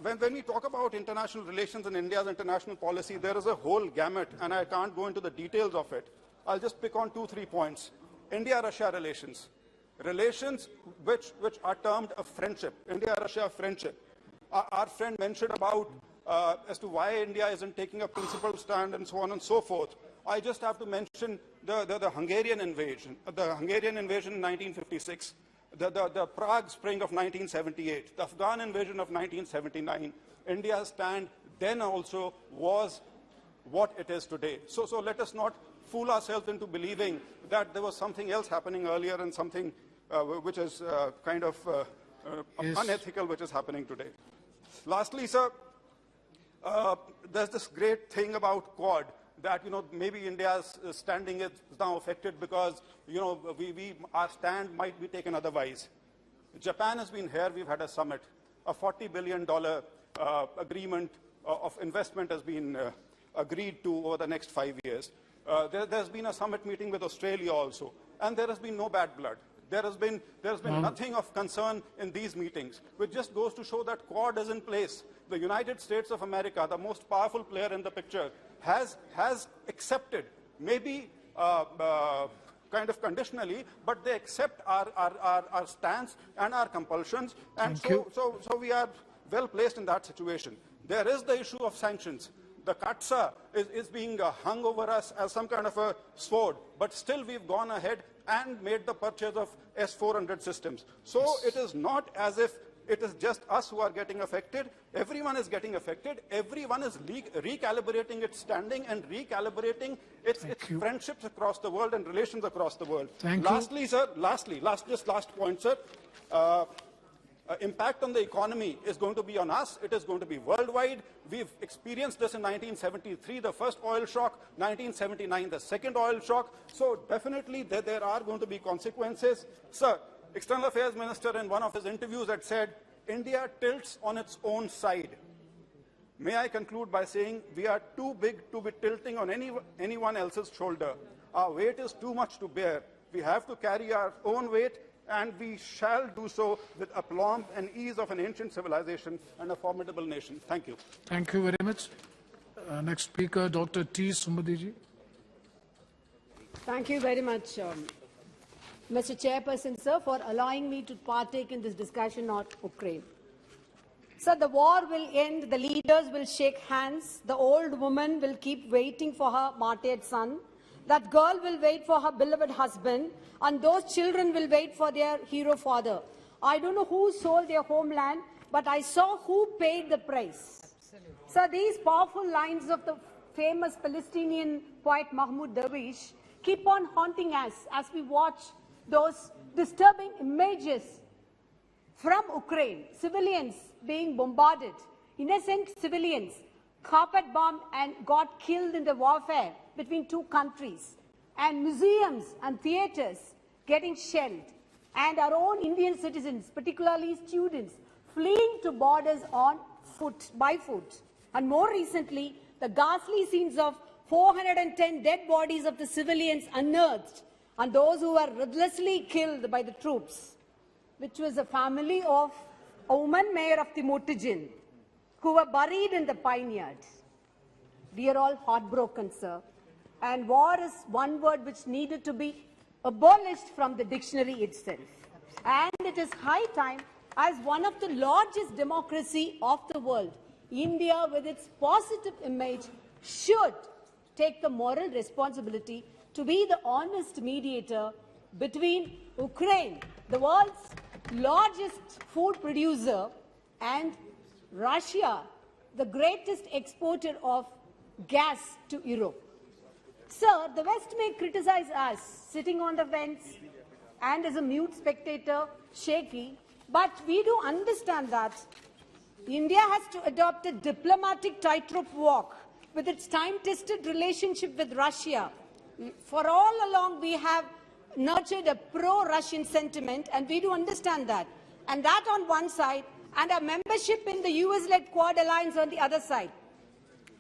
when we talk about international relations and India's international policy, there is a whole gamut, and I can't go into the details of it. I'll just pick on 2-3 points. India-Russia relations. Relations which are termed a friendship. India-Russia friendship. Our friend mentioned about as to why India isn't taking a principled stand and so on and so forth. I just have to mention the Hungarian invasion. The Hungarian invasion in 1956. The Prague Spring of 1978, the Afghan invasion of 1979, India's stand then also was what it is today. So let us not fool ourselves into believing that there was something else happening earlier and something which is kind of unethical which is happening today. Lastly, sir, there's this great thing about Quad, that, maybe India's standing is now affected because, our stand might be taken otherwise. Japan has been here, we've had a summit. A $40 billion agreement of investment has been agreed to over the next 5 years. There's been a summit meeting with Australia also, and there has been no bad blood. There has been nothing of concern in these meetings, which just goes to show that Quad is in place. The United States of America, the most powerful player in the picture, has accepted, maybe kind of conditionally, but they accept our stance and our compulsions, and so we are well placed in that situation. There is the issue of sanctions. The Katsa is being hung over us as some kind of a sword, but still we've gone ahead and made the purchase of S-400 systems. So it is not as if it is just us who are getting affected. Everyone is getting affected. Everyone is recalibrating its standing and recalibrating its friendships across the world and relations across the world. Lastly, sir, last point, sir. Impact on the economy is going to be on us. It is going to be worldwide. We've experienced this in 1973, the first oil shock, 1979, the second oil shock. So definitely there are going to be consequences. Sir, External Affairs Minister in one of his interviews had said, India tilts on its own side. May I conclude by saying we are too big to be tilting on anyone else's shoulder. Our weight is too much to bear. We have to carry our own weight, and we shall do so with aplomb and ease of an ancient civilization and a formidable nation. Thank you. Thank you very much. Next speaker, Dr. T. Sumadiji. Thank you very much, Mr. Chairperson, sir, for allowing me to partake in this discussion on Ukraine. Sir, the war will end, the leaders will shake hands, the old woman will keep waiting for her martyred son, that girl will wait for her beloved husband, and those children will wait for their hero father. I don't know who sold their homeland, but I saw who paid the price. Absolutely. So these powerful lines of the famous Palestinian poet Mahmoud Darwish keep on haunting us as we watch those disturbing images from Ukraine, civilians being bombarded, innocent civilians carpet bombed and got killed in the warfare between two countries, and museums and theaters getting shelled, and our own Indian citizens, particularly students, fleeing to borders on foot, by foot. And more recently, the ghastly scenes of 410 dead bodies of the civilians unearthed, and those who were ruthlessly killed by the troops, which was a family of a woman mayor of Timotijin, who were buried in the pine yards. We are all heartbroken, sir. And war is one word which needed to be abolished from the dictionary itself. And it is high time, as one of the largest democracies of the world, India, with its positive image, should take the moral responsibility to be the honest mediator between Ukraine, the world's largest food producer, and Russia, the greatest exporter of gas to Europe. Sir, the West may criticize us, sitting on the fence and as a mute spectator, shaky, but we do understand that India has to adopt a diplomatic tightrope walk with its time-tested relationship with Russia. For all along, we have nurtured a pro-Russian sentiment, and we do understand that. And that on one side, and our membership in the US-led Quad alliance on the other side.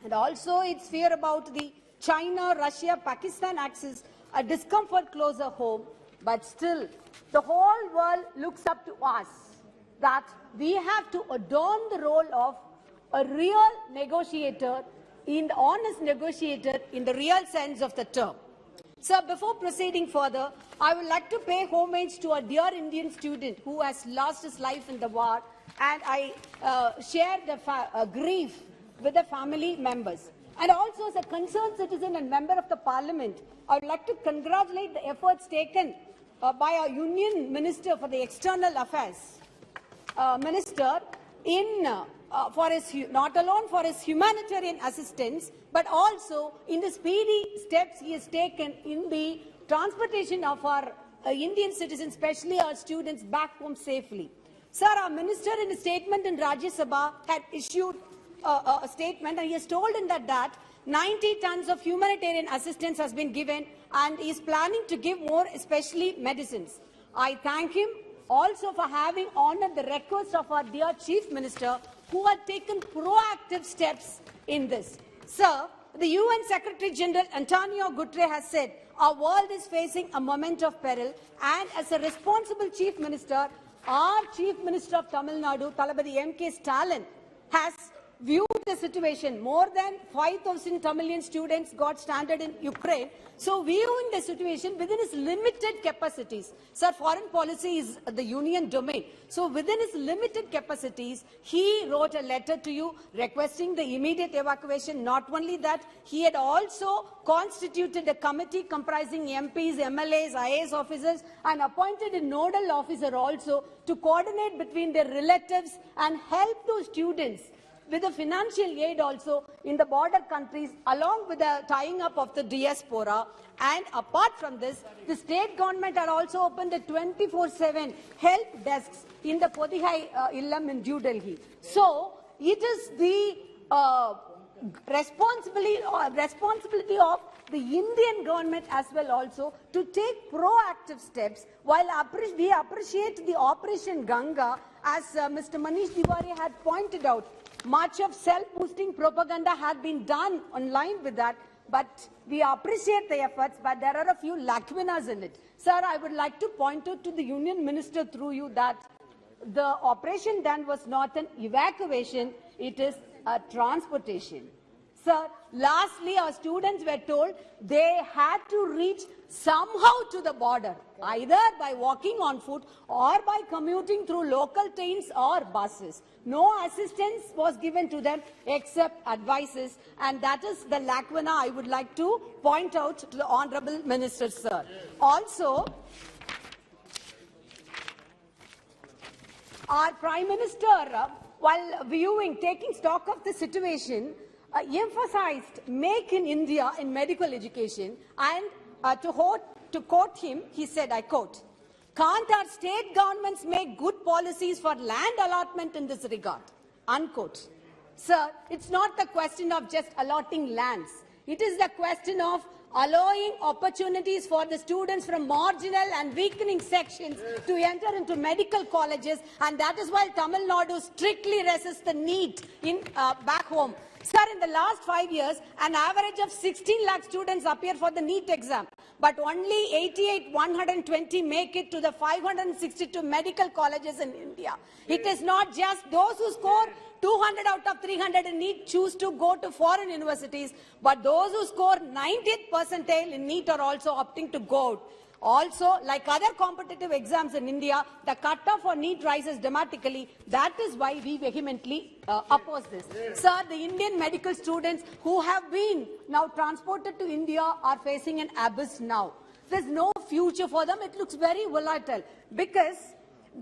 And also its fear about the China, Russia, Pakistan axis, a discomfort closer home. But still, the whole world looks up to us that we have to adorn the role of a real negotiator, honest negotiator in the real sense of the term. Sir, before proceeding further, I would like to pay homage to a dear Indian student who has lost his life in the war, and I share the grief with the family members. And also, as a concerned citizen and member of the Parliament, I would like to congratulate the efforts taken by our Union Minister for the External Affairs, Minister, not alone for his humanitarian assistance, but also in the speedy steps he has taken in the transportation of our Indian citizens, especially our students, back home safely. Sir, our minister in a statement in Rajya Sabha had issued a statement, and he has told in that 90 tons of humanitarian assistance has been given, and he is planning to give more, especially medicines. I thank him also for having honored the request of our dear Chief Minister, who had taken proactive steps in this. Sir, the UN Secretary General Antonio Guterres has said our world is facing a moment of peril, and as a responsible Chief Minister, our Chief Minister of Tamil Nadu, Thalapathy M.K. Stalin, has viewed the situation. More than 5,000 Tamilian students got stranded in Ukraine. So viewing the situation within his limited capacities. Sir, foreign policy is the union domain. So within his limited capacities, he wrote a letter to you requesting the immediate evacuation. Not only that, he had also constituted a committee comprising MPs, MLAs, IAS officers, and appointed a nodal officer also to coordinate between their relatives and help those students with the financial aid also in the border countries, along with the tying up of the diaspora. And apart from this, the state government had also opened the 24/7 help desks in the Podihai Illam in New Delhi. So it is the responsibility of the Indian government as well also to take proactive steps. While we appreciate the Operation Ganga, as Mr. Manish Tiwari had pointed out, much of self-boosting propaganda had been done online with that, but we appreciate the efforts, but there are a few lacunas in it. Sir, I would like to point out to the Union Minister through you that the operation done was not an evacuation, it is a transportation. Sir, lastly, our students were told they had to reach somehow to the border, either by walking on foot or by commuting through local trains or buses. No assistance was given to them except advices, and that is the lacuna I would like to point out to the Honourable Minister, sir. Also, our Prime Minister, while taking stock of the situation, emphasized Make in India in medical education, and to quote him, he said, I quote, "Can't our state governments make good policies for land allotment in this regard?" Unquote. Sir, it's not the question of just allotting lands. It is the question of allowing opportunities for the students from marginal and weakening sections to enter into medical colleges, and that is why Tamil Nadu strictly resists the NEET back home. Sir, in the last 5 years, an average of 16 lakh students appear for the NEET exam, but only 120 make it to the 562 medical colleges in India. It is not just those who score 200 out of 300 in NEET choose to go to foreign universities, but those who score 90th percentile in NEET are also opting to go out. Also, like other competitive exams in India, the cutoff for NEET rises dramatically. That is why we vehemently oppose this. Sir, the Indian medical students who have been now transported to India are facing an abyss now. There's no future for them. It looks very volatile because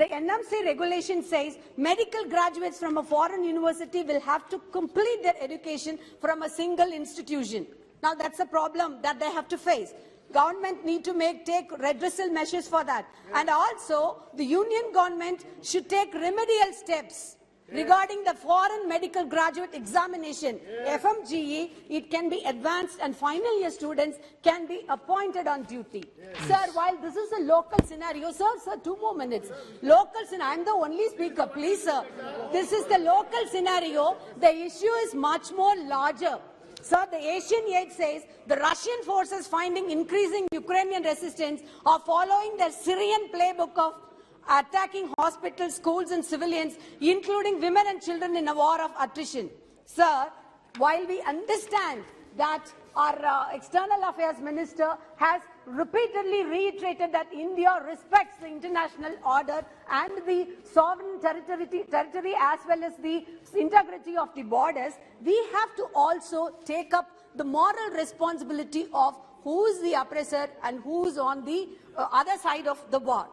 the NMC regulation says medical graduates from a foreign university will have to complete their education from a single institution. Now, that's a problem that they have to face. Government need to take redressal measures for that. And also, the union government should take remedial steps regarding the foreign medical graduate examination, FMGE. It can be advanced and final year students can be appointed on duty. Sir, while this is a local scenario, sir, 2 more minutes. Local scenario, I'm the only speaker, please, sir. This is the local scenario. The issue is much more larger. Sir, the Asian Aid says the Russian forces finding increasing Ukrainian resistance are following their Syrian playbook of attacking hospitals, schools and civilians, including women and children in a war of attrition. Sir, while we understand that our External Affairs Minister has repeatedly reiterated that India respects the international order and the sovereign territory as well as the integrity of the borders, we have to also take up the moral responsibility of who is the oppressor and who is on the other side of the war.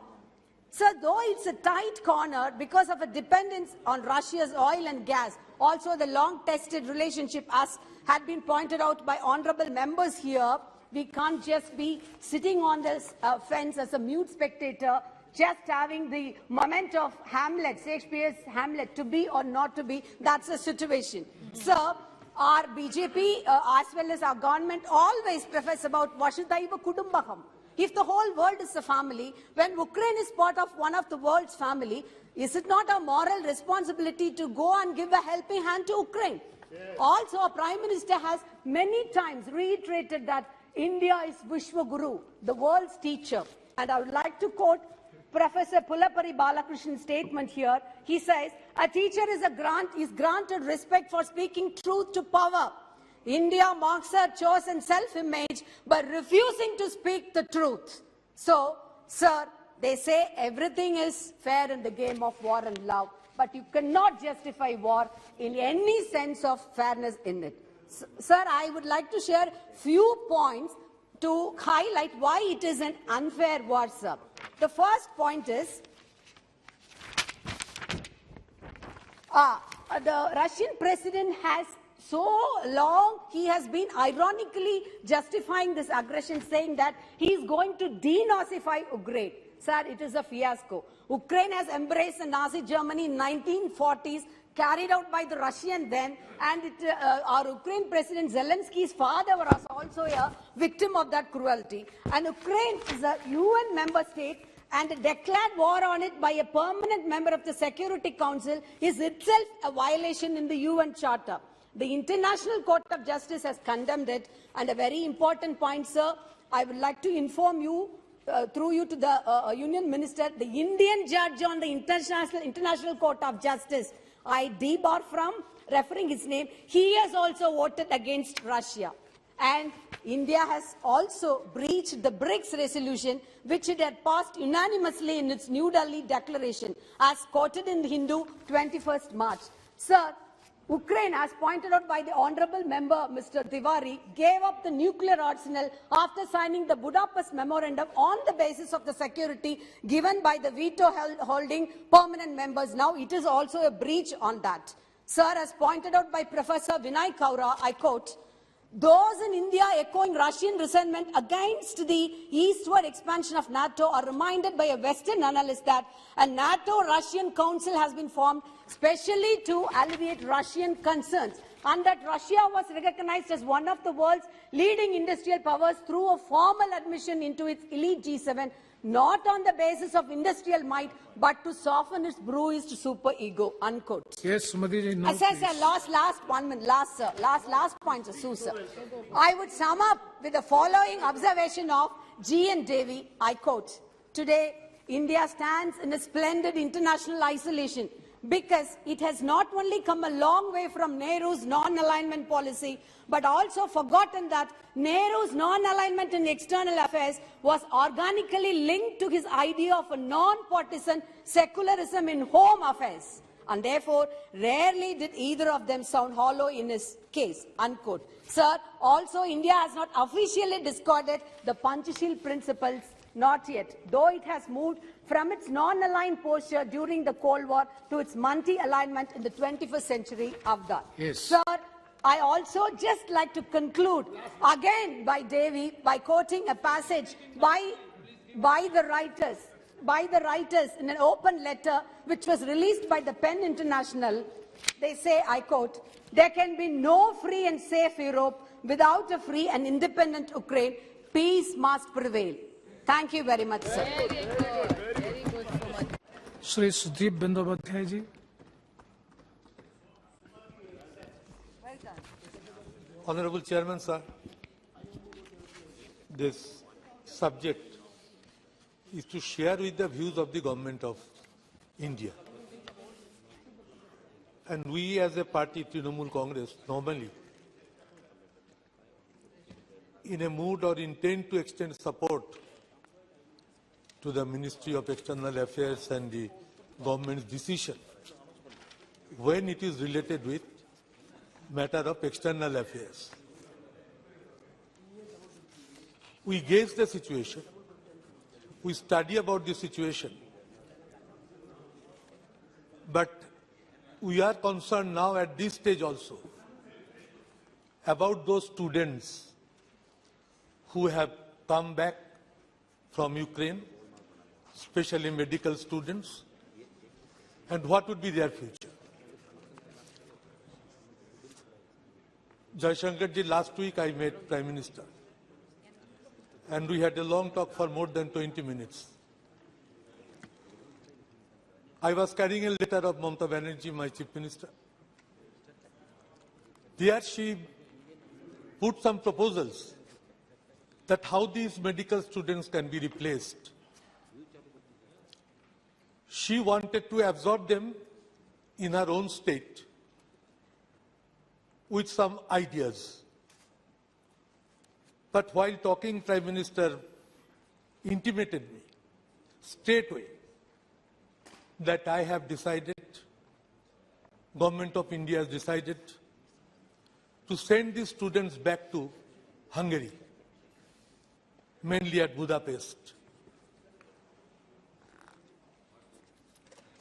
So though it's a tight corner because of a dependence on Russia's oil and gas, also the long-tested relationship as had been pointed out by honorable members here, we can't just be sitting on this fence as a mute spectator, just having the moment of Hamlet, Shakespeare's Hamlet, to be or not to be. That's the situation. So our BJP as well as our government always profess about Vasudhaiva Kudumbakam. If the whole world is a family, when Ukraine is part of one of the world's family, is it not a moral responsibility to go and give a helping hand to Ukraine? Yes. Also, our Prime Minister has many times reiterated that India is Vishwa Guru, the world's teacher. And I would like to quote Professor Pullappari Balakrishnan's statement here. He says, a teacher is granted respect for speaking truth to power. India marks her chosen self-image by refusing to speak the truth. So, sir, they say everything is fair in the game of war and love, but you cannot justify war in any sense of fairness in it. Sir, I would like to share few points to highlight why it is an unfair war, sir. The first point is, the Russian president has so long, he has been ironically justifying this aggression, saying that he is going to denazify Ukraine. Sir, it is a fiasco. Ukraine has embraced the Nazi Germany in 1940s, carried out by the Russian then, and our Ukraine President Zelensky's father was also a victim of that cruelty. And Ukraine is a UN member state, and a declared war on it by a permanent member of the Security Council is itself a violation in the UN Charter. The International Court of Justice has condemned it, and a very important point, sir, I would like to inform you, through you to the Union Minister, the Indian judge on the International Court of Justice, I debar from referring his name, he has also voted against Russia. And India has also breached the BRICS resolution, which it had passed unanimously in its New Delhi declaration, as quoted in the Hindu 21st March. Sir, Ukraine, as pointed out by the honourable member, Mr. Tiwari, gave up the nuclear arsenal after signing the Budapest Memorandum on the basis of the security given by the veto-holding permanent members. Now, it is also a breach on that. Sir, as pointed out by Professor Vinay Kaura, I quote, those in India echoing Russian resentment against the eastward expansion of NATO are reminded by a Western analyst that a NATO-Russian Council has been formed specially to alleviate Russian concerns, and that Russia was recognized as one of the world's leading industrial powers through a formal admission into its elite G7, not on the basis of industrial might, but to soften its bruised super ego, unquote. Yes, Sumati ji, no, last point, sir. I would sum up with the following observation of G. N. Devi, I quote, today, India stands in a splendid international isolation because it has not only come a long way from Nehru's non-alignment policy, but also forgotten that Nehru's non-alignment in external affairs was organically linked to his idea of a non-partisan secularism in home affairs. And therefore, rarely did either of them sound hollow in his case, unquote. Sir, also India has not officially discarded the Panchashil principles, not yet, though it has moved from its non-aligned posture during the Cold War to its multi-alignment in the 21st century of that. Yes. Sir, I also just like to conclude again by Devi by quoting a passage by the writers in an open letter which was released by the PEN International. They say, I quote, there can be no free and safe Europe without a free and independent Ukraine. Peace must prevail. Thank you very much, sir. Very good so much. Shri Sudip Bandyopadhyay ji. Honorable Chairman, sir, this subject is to share with the views of the government of India. And we as a party, Trinamool Congress, normally in a mood or intent to extend support to the Ministry of External Affairs and the government's decision when it is related with matter of external affairs. We gauge the situation, we study about the situation, but we are concerned now at this stage also about those students who have come back from Ukraine, especially medical students, and what would be their future. Jaishankarji, last week I met Prime Minister and we had a long talk for more than 20 minutes. I was carrying a letter of Mamata Banerjee, my Chief Minister. There she put some proposals that how these medical students can be replaced. She wanted to absorb them in her own state with some ideas. But while talking, Prime Minister intimated me straightway that I have decided, Government of India has decided to send these students back to Hungary, mainly at Budapest.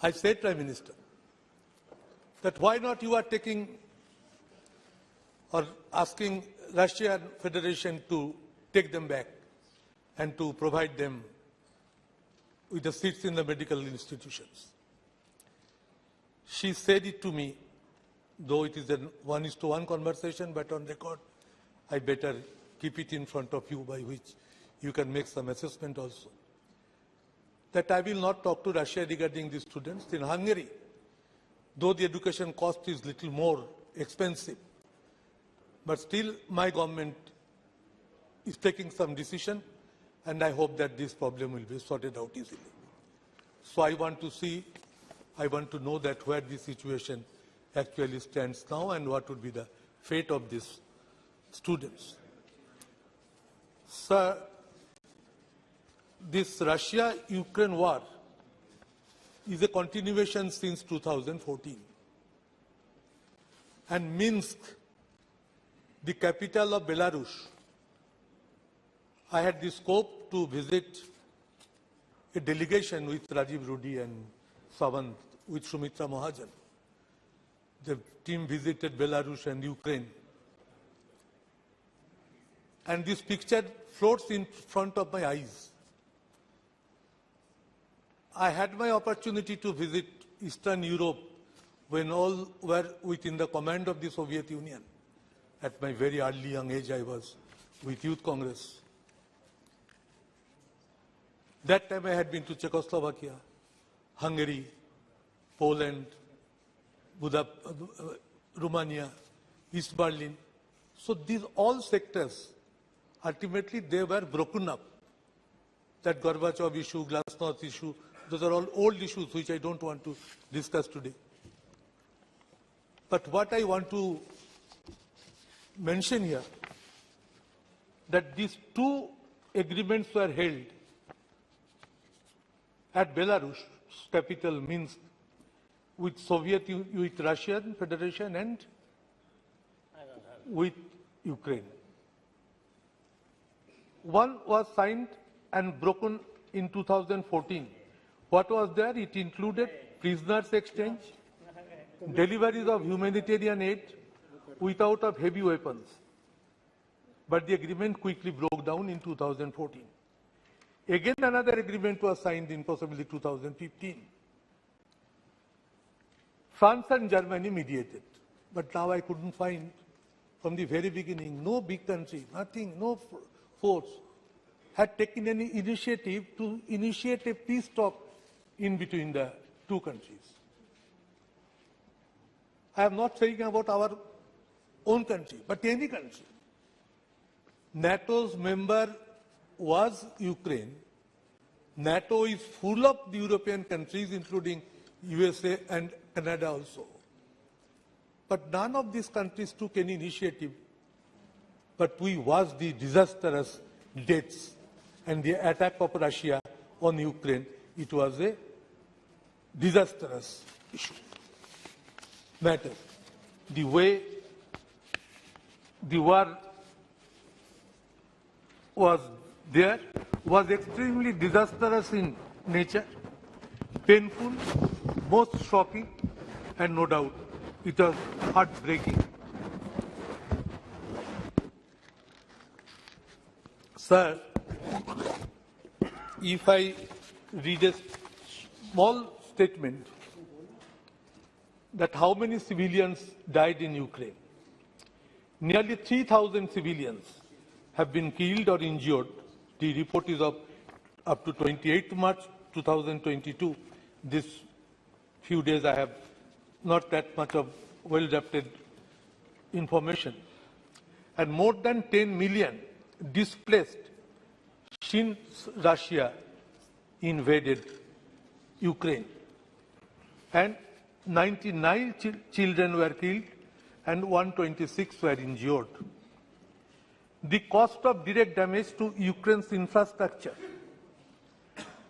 I said, Prime Minister, that why not you are taking or asking Russian Federation to take them back and to provide them with the seats in the medical institutions. She said it to me, though it is a 1:1 conversation, but on record, I better keep it in front of you by which you can make some assessment also. That I will not talk to Russia regarding the students in Hungary, though the education cost is little more expensive. But still, my government is taking some decision, and I hope that this problem will be sorted out easily. So I want to know that where the situation actually stands now and what would be the fate of these students. Sir, this Russia-Ukraine war is a continuation since 2014. And Minsk, the capital of Belarus, I had the scope to visit a delegation with Rajiv Rudi and Savant, with Sumitra Mahajan. The team visited Belarus and Ukraine. And this picture floats in front of my eyes. I had my opportunity to visit Eastern Europe when all were within the command of the Soviet Union. At my very early young age, I was with Youth Congress. That time I had been to Czechoslovakia, Hungary, Poland, Romania, East Berlin. So these all sectors, ultimately they were broken up. That Gorbachev issue, Glasnost issue, those are all old issues which I don't want to discuss today. But what I want to mention here, that these two agreements were held at Belarus, capital Minsk, with with Russian Federation and with Ukraine. One was signed and broken in 2014. What was there? It included prisoners exchange, deliveries of humanitarian aid without of heavy weapons. But the agreement quickly broke down in 2014. Again, another agreement was signed in possibly 2015. France and Germany mediated. But now I couldn't find, from the very beginning, no big country, nothing, no force had taken any initiative to initiate a peace talk in between the two countries. I am not saying about our own country, but any country. NATO's member was Ukraine. NATO is full of the European countries, including USA and Canada also. But none of these countries took any initiative. But we watched the disastrous deaths and the attack of Russia on Ukraine. It was a disastrous issue. Matter. The way the war was there was extremely disastrous in nature, painful, most shocking, and no doubt it was heartbreaking. Sir, if I read a small statement that how many civilians died in Ukraine. Nearly 3,000 civilians have been killed or injured. The report is of up to 28th March 2022. This few days I have not that much of well-drafted information. And more than 10 million displaced since Russia invaded Ukraine. And 99 children were killed and 126 were injured. The cost of direct damage to Ukraine's infrastructure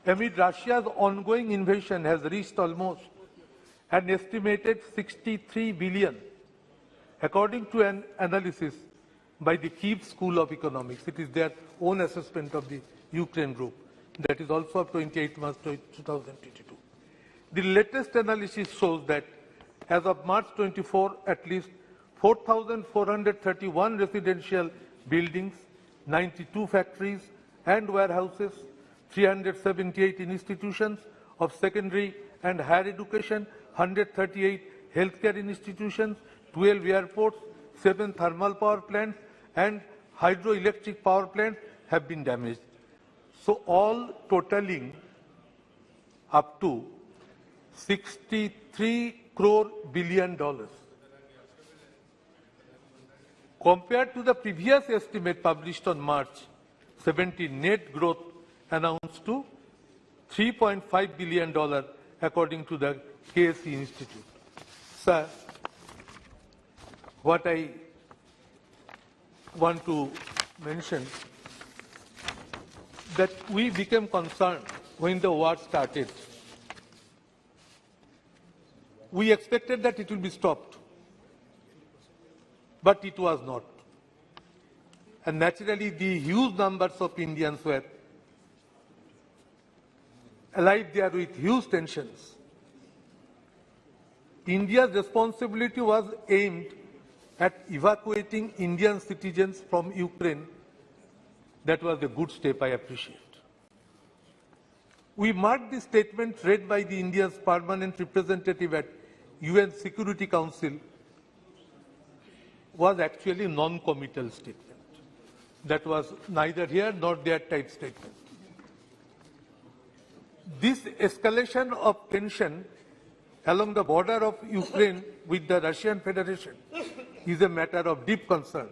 amid Russia's ongoing invasion has reached almost an estimated 63 billion, according to an analysis by the Kyiv School of Economics. It is their own assessment of the Ukraine group. That is also of 28 March 2022. The latest analysis shows that as of March 24, at least 4,431 residential buildings, 92 factories and warehouses, 378 institutions of secondary and higher education, 138 healthcare institutions, 12 airports, 7 thermal power plants and hydroelectric power plants have been damaged. So all totaling up to $63 crore billion. Compared to the previous estimate published on March 17, net growth announced to $3.5 billion according to the KSE Institute. Sir, what I want to mention that we became concerned when the war started. We expected that it will be stopped, but it was not. And naturally, the huge numbers of Indians were alive there with huge tensions. India's responsibility was aimed at evacuating Indian citizens from Ukraine. That was a good step, I appreciate. We marked the statement read by the India's permanent representative at UN Security Council was actually a non-committal statement. That was neither here nor there type statement. This escalation of tension along the border of Ukraine with the Russian Federation is a matter of deep concern.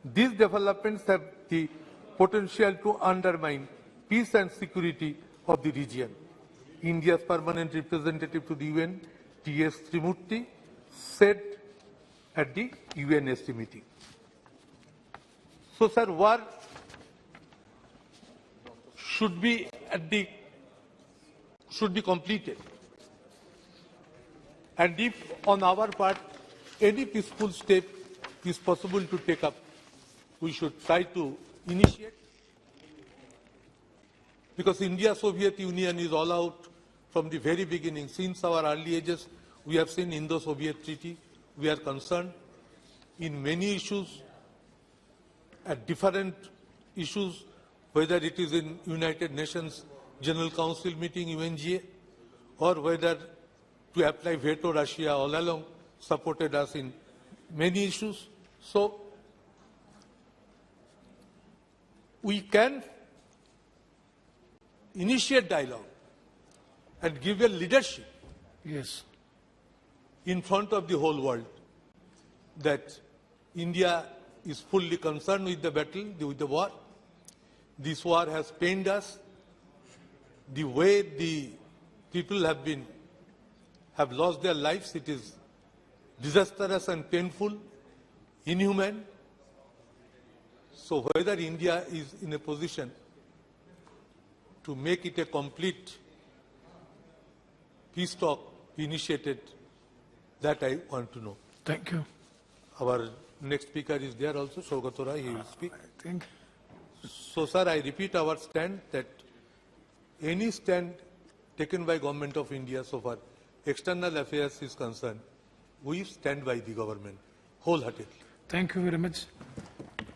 These developments have the potential to undermine peace and security of the region. India's permanent representative to the UN, T.S. Trimurti, said at the UNSC meeting. So, sir, war should be completed. And if on our part any peaceful step is possible to take up, we should try to initiate. Because India, Soviet Union is all out from the very beginning. Since our early ages, we have seen Indo-Soviet Treaty. We are concerned in many issues, at different issues, whether it is in United Nations General Council meeting, UNGA, or whether to apply veto, Russia all along supported us in many issues. So we can initiate dialogue and give a leadership in front of the whole world that India is fully concerned with the battle, with the war. This war has pained us. The way the people have lost their lives, it is disastrous and painful, inhuman. So whether India is in a position to make it a complete peace talk initiated, that I want to know. Thank you. Our next speaker is there also, Shaukat Rai, he will speak. I think. So, sir, I repeat our stand that any stand taken by Government of India so far, external affairs is concerned, we stand by the government wholeheartedly. Thank you very much.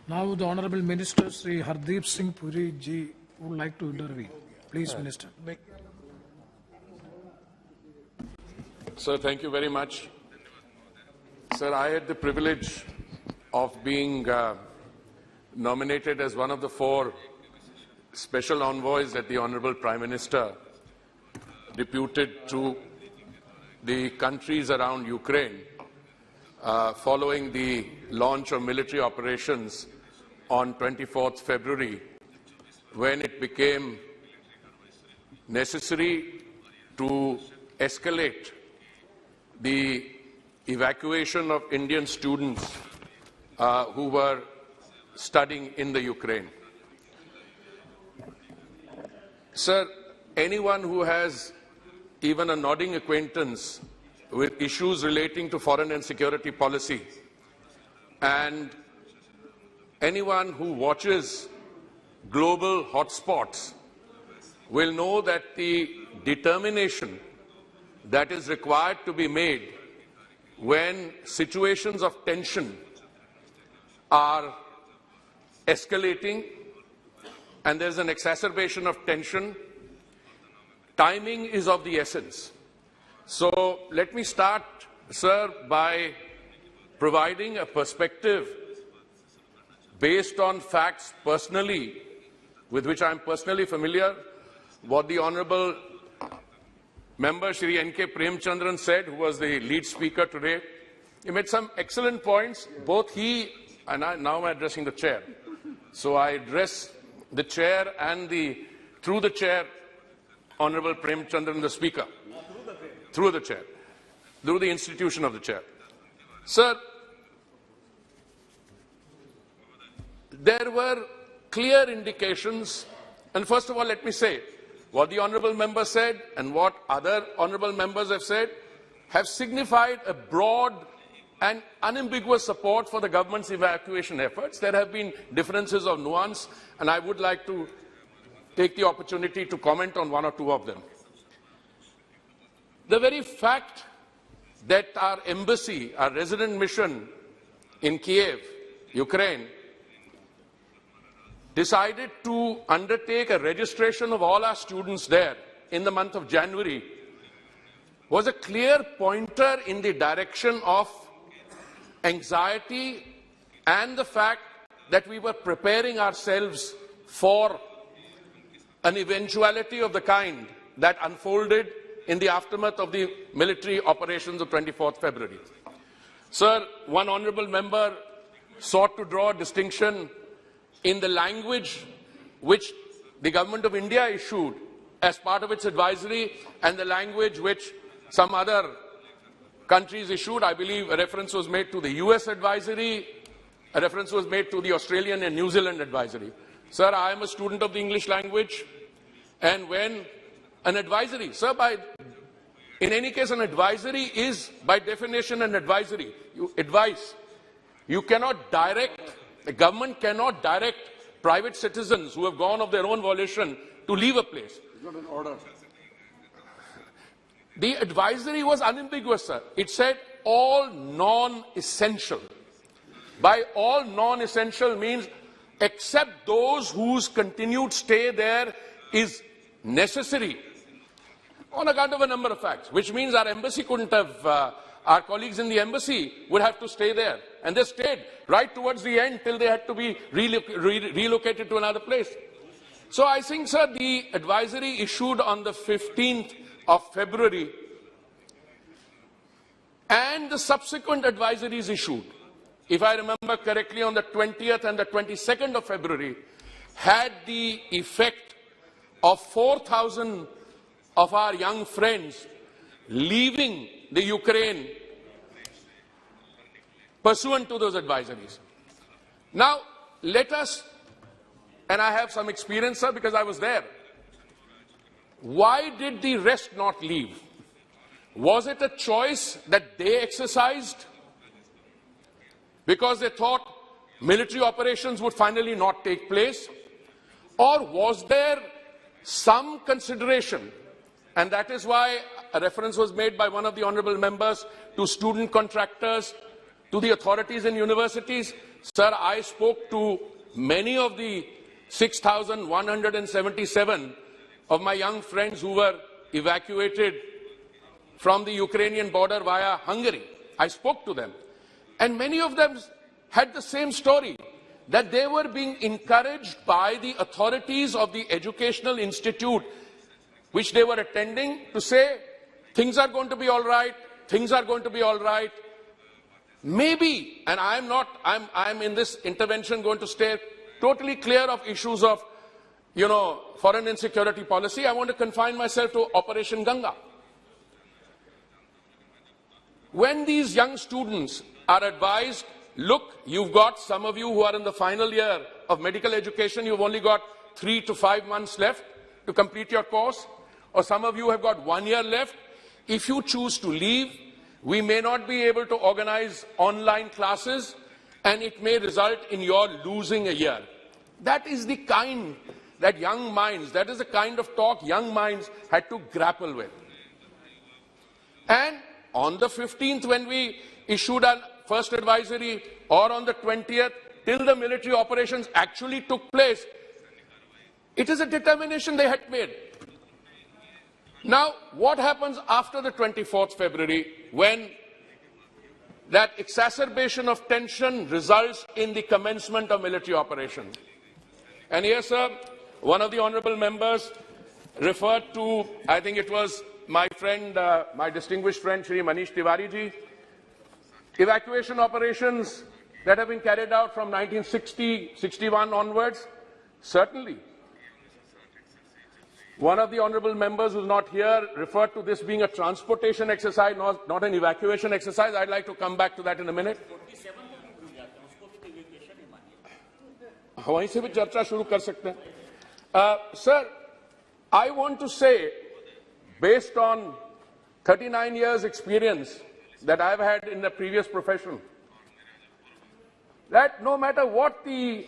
Now the Honorable Minister, Sri Hardeep Singh Puri ji, would like to intervene. Please, Minister. Sir, thank you very much. Sir, I had the privilege of being nominated as one of the 4 special envoys that the Honorable Prime Minister deputed to the countries around Ukraine following the launch of military operations on 24th February, when it became necessary to escalate the evacuation of Indian students who were studying in the Ukraine. Sir, anyone who has even a nodding acquaintance with issues relating to foreign and security policy, and anyone who watches global hotspots will know that the determination that is required to be made when situations of tension are escalating and there's an exacerbation of tension, timing is of the essence. So let me start, sir, by providing a perspective based on facts personally, with which I am personally familiar, what the Honourable Member Shri N.K. Premchandran said, who was the lead speaker today. He made some excellent points, both he, and now I'm addressing the chair. So I address the chair and through the chair, Honourable Premchandran, the speaker. Through the chair. Through the institution of the chair. Sir, there were clear indications, and first of all, let me say, what the Honourable Member said and what other Honourable Members have said have signified a broad and unambiguous support for the government's evacuation efforts. There have been differences of nuance, and I would like to take the opportunity to comment on 1 or 2 of them. The very fact that our embassy, our resident mission in Kiev, Ukraine, decided to undertake a registration of all our students there in the month of January was a clear pointer in the direction of anxiety and the fact that we were preparing ourselves for an eventuality of the kind that unfolded in the aftermath of the military operations of 24th February. Sir, one honourable member sought to draw a distinction in the language which the Government of India issued as part of its advisory and the language which some other countries issued. I believe a reference was made to the US advisory, a reference was made to the Australian and New Zealand advisory. Sir, I am a student of the English language, and when an advisory, sir, in any case an advisory is by definition an advisory. You advise. You cannot direct, the government cannot direct private citizens who have gone of their own volition to leave a place. It's not an order. The advisory was unambiguous, sir. It said all non-essential. By all non-essential means except those whose continued stay there is necessary on account of a number of facts, which means our embassy couldn't have, our colleagues in the embassy would have to stay there. And they stayed right towards the end till they had to be relocated to another place. So I think, sir, the advisory issued on the 15th of February and the subsequent advisories issued if I remember correctly, on the 20th and the 22nd of February, had the effect of 4,000 of our young friends leaving the Ukraine pursuant to those advisories. Now, let us, and I have some experience, sir, because I was there. Why did the rest not leave? Was it a choice that they exercised because they thought military operations would finally not take place? Or was there some consideration, and that is why a reference was made by one of the honourable members to student contractors, to the authorities in universities? Sir, I spoke to many of the 6,177 of my young friends who were evacuated from the Ukrainian border via Hungary. I spoke to them, and many of them had the same story, that they were being encouraged by the authorities of the educational institute which they were attending to say, things are going to be all right, things are going to be all right. Maybe, and I'm in this intervention going to stay totally clear of issues of, foreign and security policy. I want to confine myself to Operation Ganga. When these young students are advised, look, you've got, some of you who are in the final year of medical education, you've only got 3 to 5 months left to complete your course, or some of you have got 1 year left. If you choose to leave, we may not be able to organize online classes, and it may result in your losing a year. That is the kind that young minds, that is the kind of talk young minds had to grapple with. And on the 15th, when we issued our first advisory, or on the 20th, till the military operations actually took place, it is a determination they had made. Now, what happens after the 24th February, when that exacerbation of tension results in the commencement of military operations? And here, sir, one of the honourable members referred to, I think it was my friend, my distinguished friend, Shri Manish Tiwari ji, evacuation operations that have been carried out from 1960-61 onwards. Certainly. One of the honourable members who is not here referred to this being a transportation exercise, not an evacuation exercise. I'd like to come back to that in a minute. वहीं से भी चर्चा शुरू कर सकते हैं. Sir, I want to say, based on 39 years experience that I've had in the previous profession, that no matter what the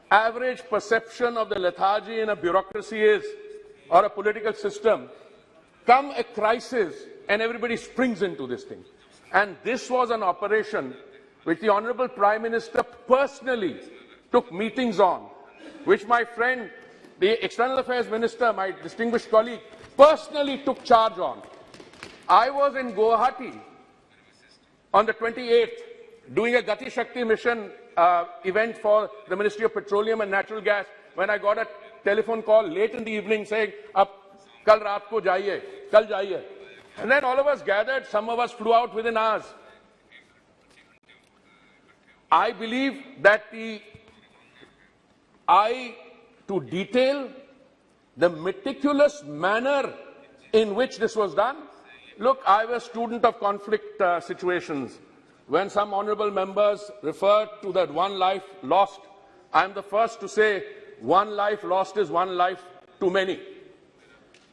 average perception of the lethargy in a bureaucracy is, or a political system, come a crisis and everybody springs into this thing. And this was an operation which the Honourable Prime Minister personally took meetings on, which my friend, the External Affairs Minister, my distinguished colleague, personally took charge on. I was in Guwahati on the 28th doing a Gati Shakti mission event for the Ministry of Petroleum and Natural Gas, when I got a telephone call late in the evening saying, "Ab kal raat ko jaiye, kal jaiye." And then all of us gathered, some of us flew out within hours. I believe that to detail the meticulous manner in which this was done. Look, I was a student of conflict situations. When some honourable members referred to that one life lost, I am the first to say one life lost is one life too many.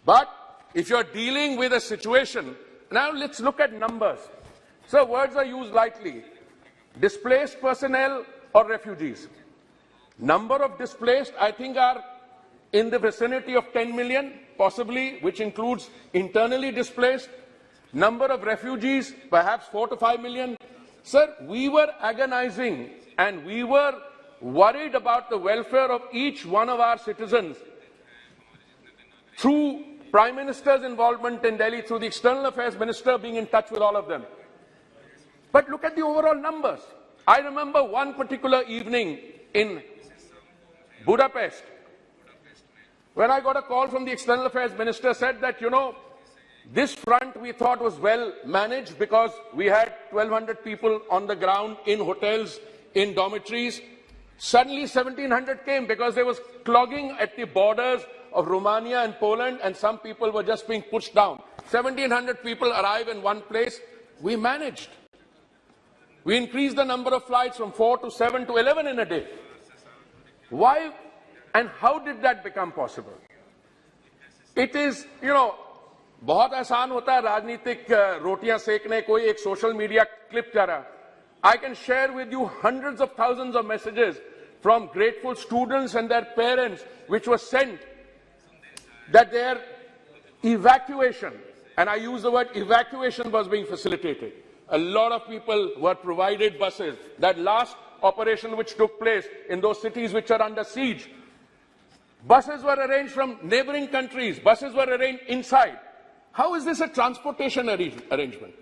But if you're dealing with a situation, now let's look at numbers. So words are used lightly. Displaced personnel or refugees. Number of displaced, I think, are in the vicinity of 10 million, possibly, which includes internally displaced. Number of refugees, perhaps 4 to 5 million. Sir, we were agonizing and we were worried about the welfare of each one of our citizens through Prime Minister's involvement in Delhi, through the External Affairs Minister being in touch with all of them. But look at the overall numbers. I remember one particular evening in Budapest, when I got a call from the External Affairs Minister, said that, This front we thought was well managed because we had 1,200 people on the ground in hotels, in dormitories. Suddenly 1,700 came because there was clogging at the borders of Romania and Poland, and some people were just being pushed down. 1,700 people arrive in one place. We managed. We increased the number of flights from 4 to 7 to 11 in a day. Why and how did that become possible? It is, बहुत आसान होता है राजनीतिक रोटियां सेकने कोई एक social media clip जा रहा. I can share with you hundreds of thousands of messages from grateful students and their parents which were sent that their evacuation, and I use the word evacuation, was being facilitated. A lot of people were provided buses. That last operation which took place in those cities which are under siege, buses were arranged from neighboring countries. Buses were arranged inside. How is this a transportation arrangement?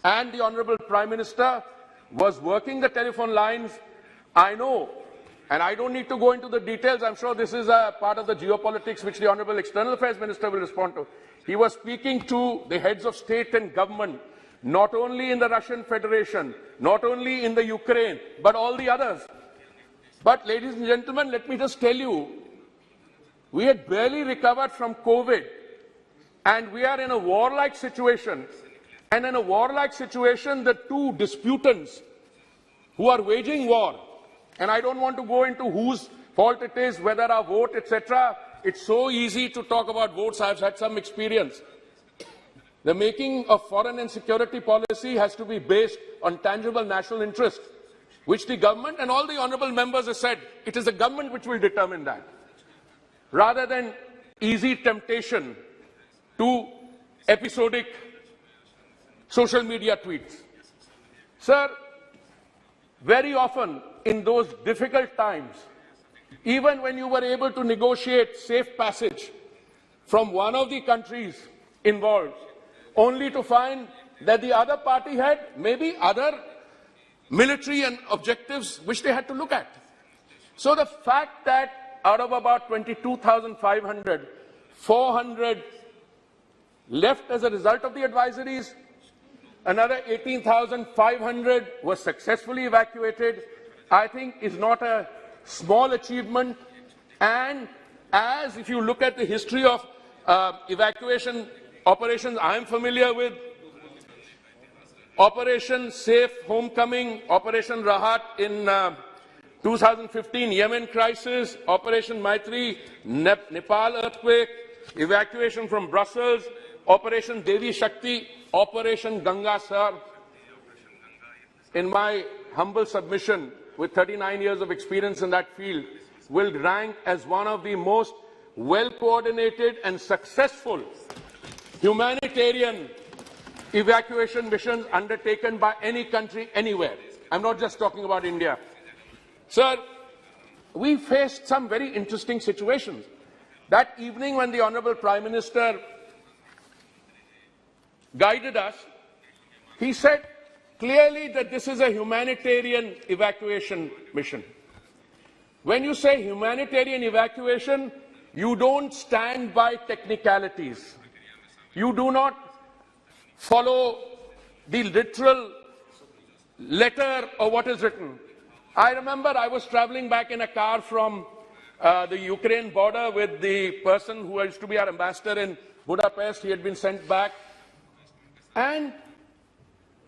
And the Honorable Prime Minister was working the telephone lines. I know, and I don't need to go into the details. I'm sure this is a part of the geopolitics which the Honorable External Affairs Minister will respond to. He was speaking to the heads of state and government, not only in the Russian Federation, not only in the Ukraine, but all the others. But ladies and gentlemen, let me just tell you, we had barely recovered from COVID, and we are in a warlike situation. And in a warlike situation, the two disputants who are waging war, and I don't want to go into whose fault it is, whether our vote, etc. It's so easy to talk about votes. I've had some experience. The making of foreign and security policy has to be based on tangible national interest, which the government and all the honourable members have said, it is the government which will determine that, rather than easy temptation to episodic social media tweets. Sir, very often in those difficult times, even when you were able to negotiate safe passage from one of the countries involved, only to find that the other party had maybe other military and objectives which they had to look at. So the fact that out of about 22,500, 400 left as a result of the advisories, another 18,500 were successfully evacuated, I think is not a small achievement. And as if you look at the history of evacuation operations I am familiar with, Operation Safe Homecoming, Operation Rahat in 2015 Yemen crisis, Operation Maitri, Nepal earthquake, evacuation from Brussels, Operation Devi Shakti, Operation Ganga, sir. In my humble submission, with 39 years of experience in that field, will rank as one of the most well-coordinated and successful humanitarian evacuation missions undertaken by any country anywhere. I'm not just talking about India. Sir, we faced some very interesting situations. That evening when the Honorable Prime Minister guided us, he said clearly that this is a humanitarian evacuation mission. When you say humanitarian evacuation, you don't stand by technicalities. You do not follow the literal letter of what is written. I remember I was traveling back in a car from the Ukraine border with the person who used to be our ambassador in Budapest. He had been sent back. And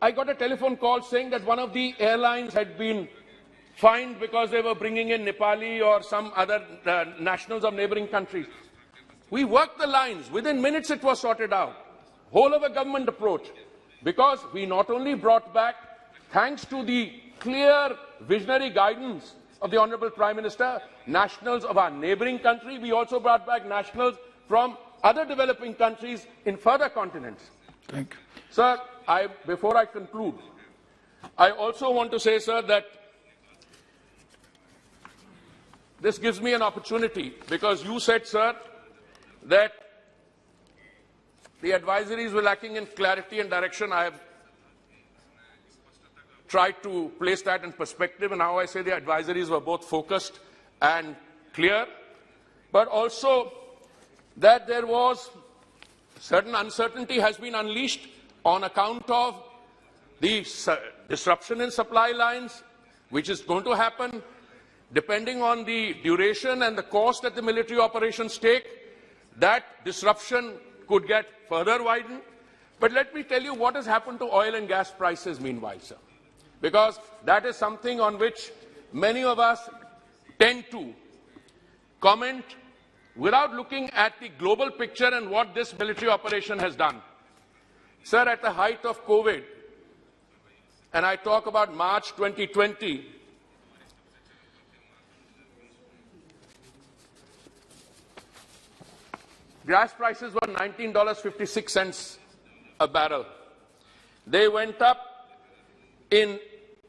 I got a telephone call saying that one of the airlines had been fined because they were bringing in Nepali or some other nationals of neighboring countries. We worked the lines. Within minutes it was sorted out. Whole of a government approach. Because we not only brought back, thanks to the clear visionary guidance of the Honorable Prime Minister, nationals of our neighboring country, we also brought back nationals from other developing countries in further continents. Thank you. Sir, before I conclude, I also want to say, sir, that this gives me an opportunity, because you said, sir, that the advisories were lacking in clarity and direction. I have tried to place that in perspective, and now I say the advisories were both focused and clear, but also that there was certain uncertainty has been unleashed on account of the disruption in supply lines, which is going to happen depending on the duration and the cost that the military operations take. That disruption could get further widened. But let me tell you what has happened to oil and gas prices meanwhile, sir, because that is something on which many of us tend to comment without looking at the global picture and what this military operation has done. Sir, at the height of COVID, and I talk about March 2020, gas prices were $19.56 a barrel. They went up in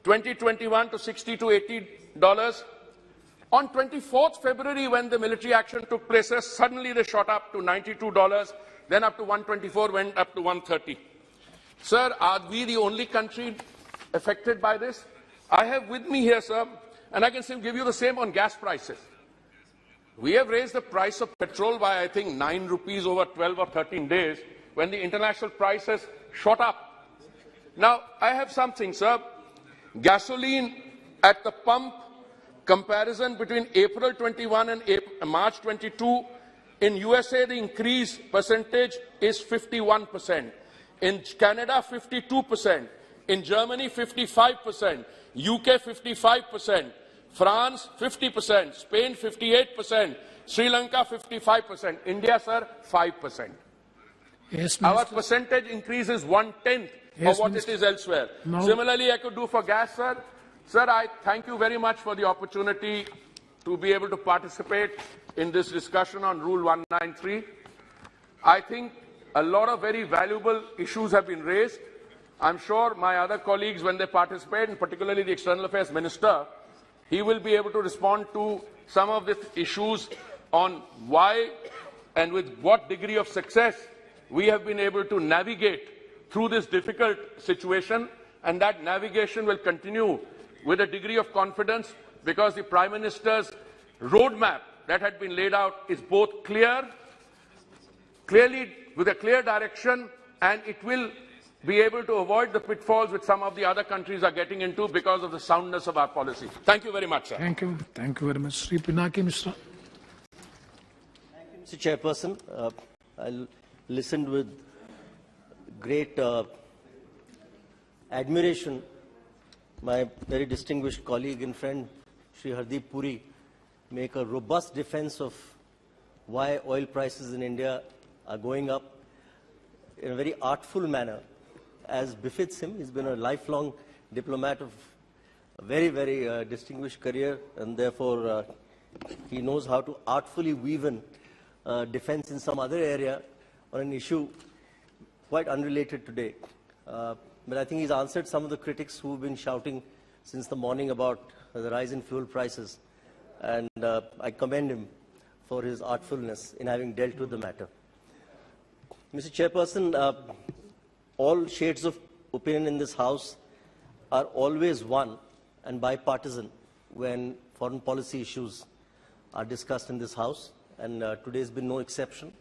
2021 to $60 to $80. On 24th February, when the military action took place, suddenly they shot up to $92, then up to $124, went up to $130. Sir, are we the only country affected by this? I have with me here, sir, and I can give you the same on gas prices. We have raised the price of petrol by, I think, 9 rupees over 12 or 13 days, when the international prices shot up. Now, I have something, sir. Gasoline at the pump, comparison between April 21 and March 22, in USA the increase percentage is 51%, in Canada 52%, in Germany 55%, UK 55%, France 50%, Spain 58%, Sri Lanka 55%, India, sir, 5%. Yes, Our percentage increase is 1/10 of what it is elsewhere. No. Similarly, I could do for gas, sir. Sir, I thank you very much for the opportunity to be able to participate in this discussion on Rule 193. I think a lot of very valuable issues have been raised. I'm sure my other colleagues, when they participate, and particularly the External Affairs Minister, he will be able to respond to some of the issues on why and with what degree of success we have been able to navigate through this difficult situation, and that navigation will continue with a degree of confidence, because the Prime Minister's roadmap that had been laid out is both clearly with a clear direction, and it will be able to avoid the pitfalls which some of the other countries are getting into because of the soundness of our policy. Thank you very much, sir. Thank you. Thank you very much. Sri Pinaki Mishra. Thank you, Mr. Chairperson. I listened with great admiration my very distinguished colleague and friend, Shri Hardeep Puri, make a robust defense of why oil prices in India are going up in a very artful manner, as befits him. He's been a lifelong diplomat of a very, very distinguished career, and therefore he knows how to artfully weave in defense in some other area on an issue quite unrelated today. But I think he's answered some of the critics who've been shouting since the morning about the rise in fuel prices, and I commend him for his artfulness in having dealt with the matter. Mr. Chairperson, all shades of opinion in this House are always one and bipartisan when foreign policy issues are discussed in this House, and today has been no exception.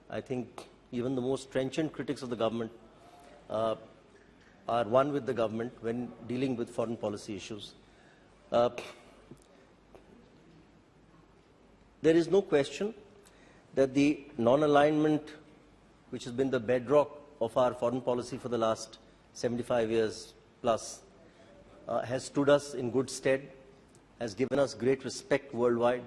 I think even the most trenchant critics of the government are one with the government when dealing with foreign policy issues. There is no question that the non-alignment, which has been the bedrock of our foreign policy for the last 75 years plus, has stood us in good stead, has given us great respect worldwide,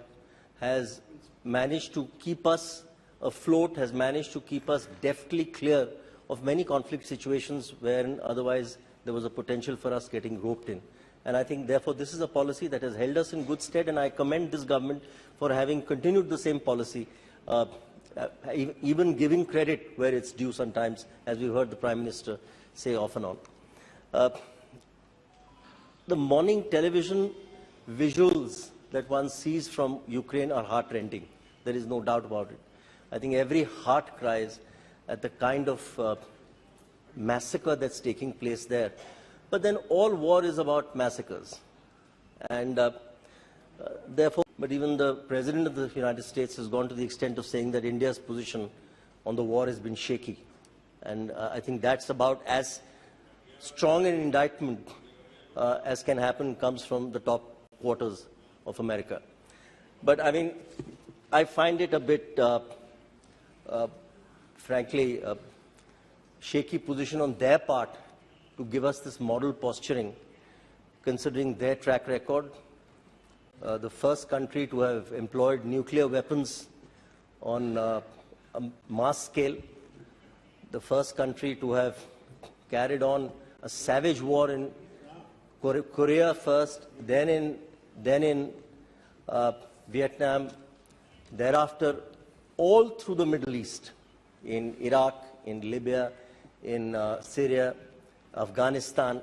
has managed to keep us afloat, has managed to keep us deftly clear of many conflict situations wherein otherwise there was a potential for us getting roped in. And I think, therefore, this is a policy that has held us in good stead, and I commend this government for having continued the same policy, even giving credit where it's due sometimes, as we heard the Prime Minister say off and on. The morning television visuals that one sees from Ukraine are heart-rending. There is no doubt about it. I think every heart cries at the kind of massacre that's taking place there. But then all war is about massacres. And therefore, but even the President of the United States has gone to the extent of saying that India's position on the war has been shaky. And I think that's about as strong an indictment as can happen comes from the top quarters of America. But I mean, I find it a bit, frankly, shaky position on their part to give us this model posturing, considering their track record. The first country to have employed nuclear weapons on a mass scale, the first country to have carried on a savage war in Korea first, then in Vietnam, thereafter all through the Middle East, in Iraq, in Libya, in Syria, Afghanistan,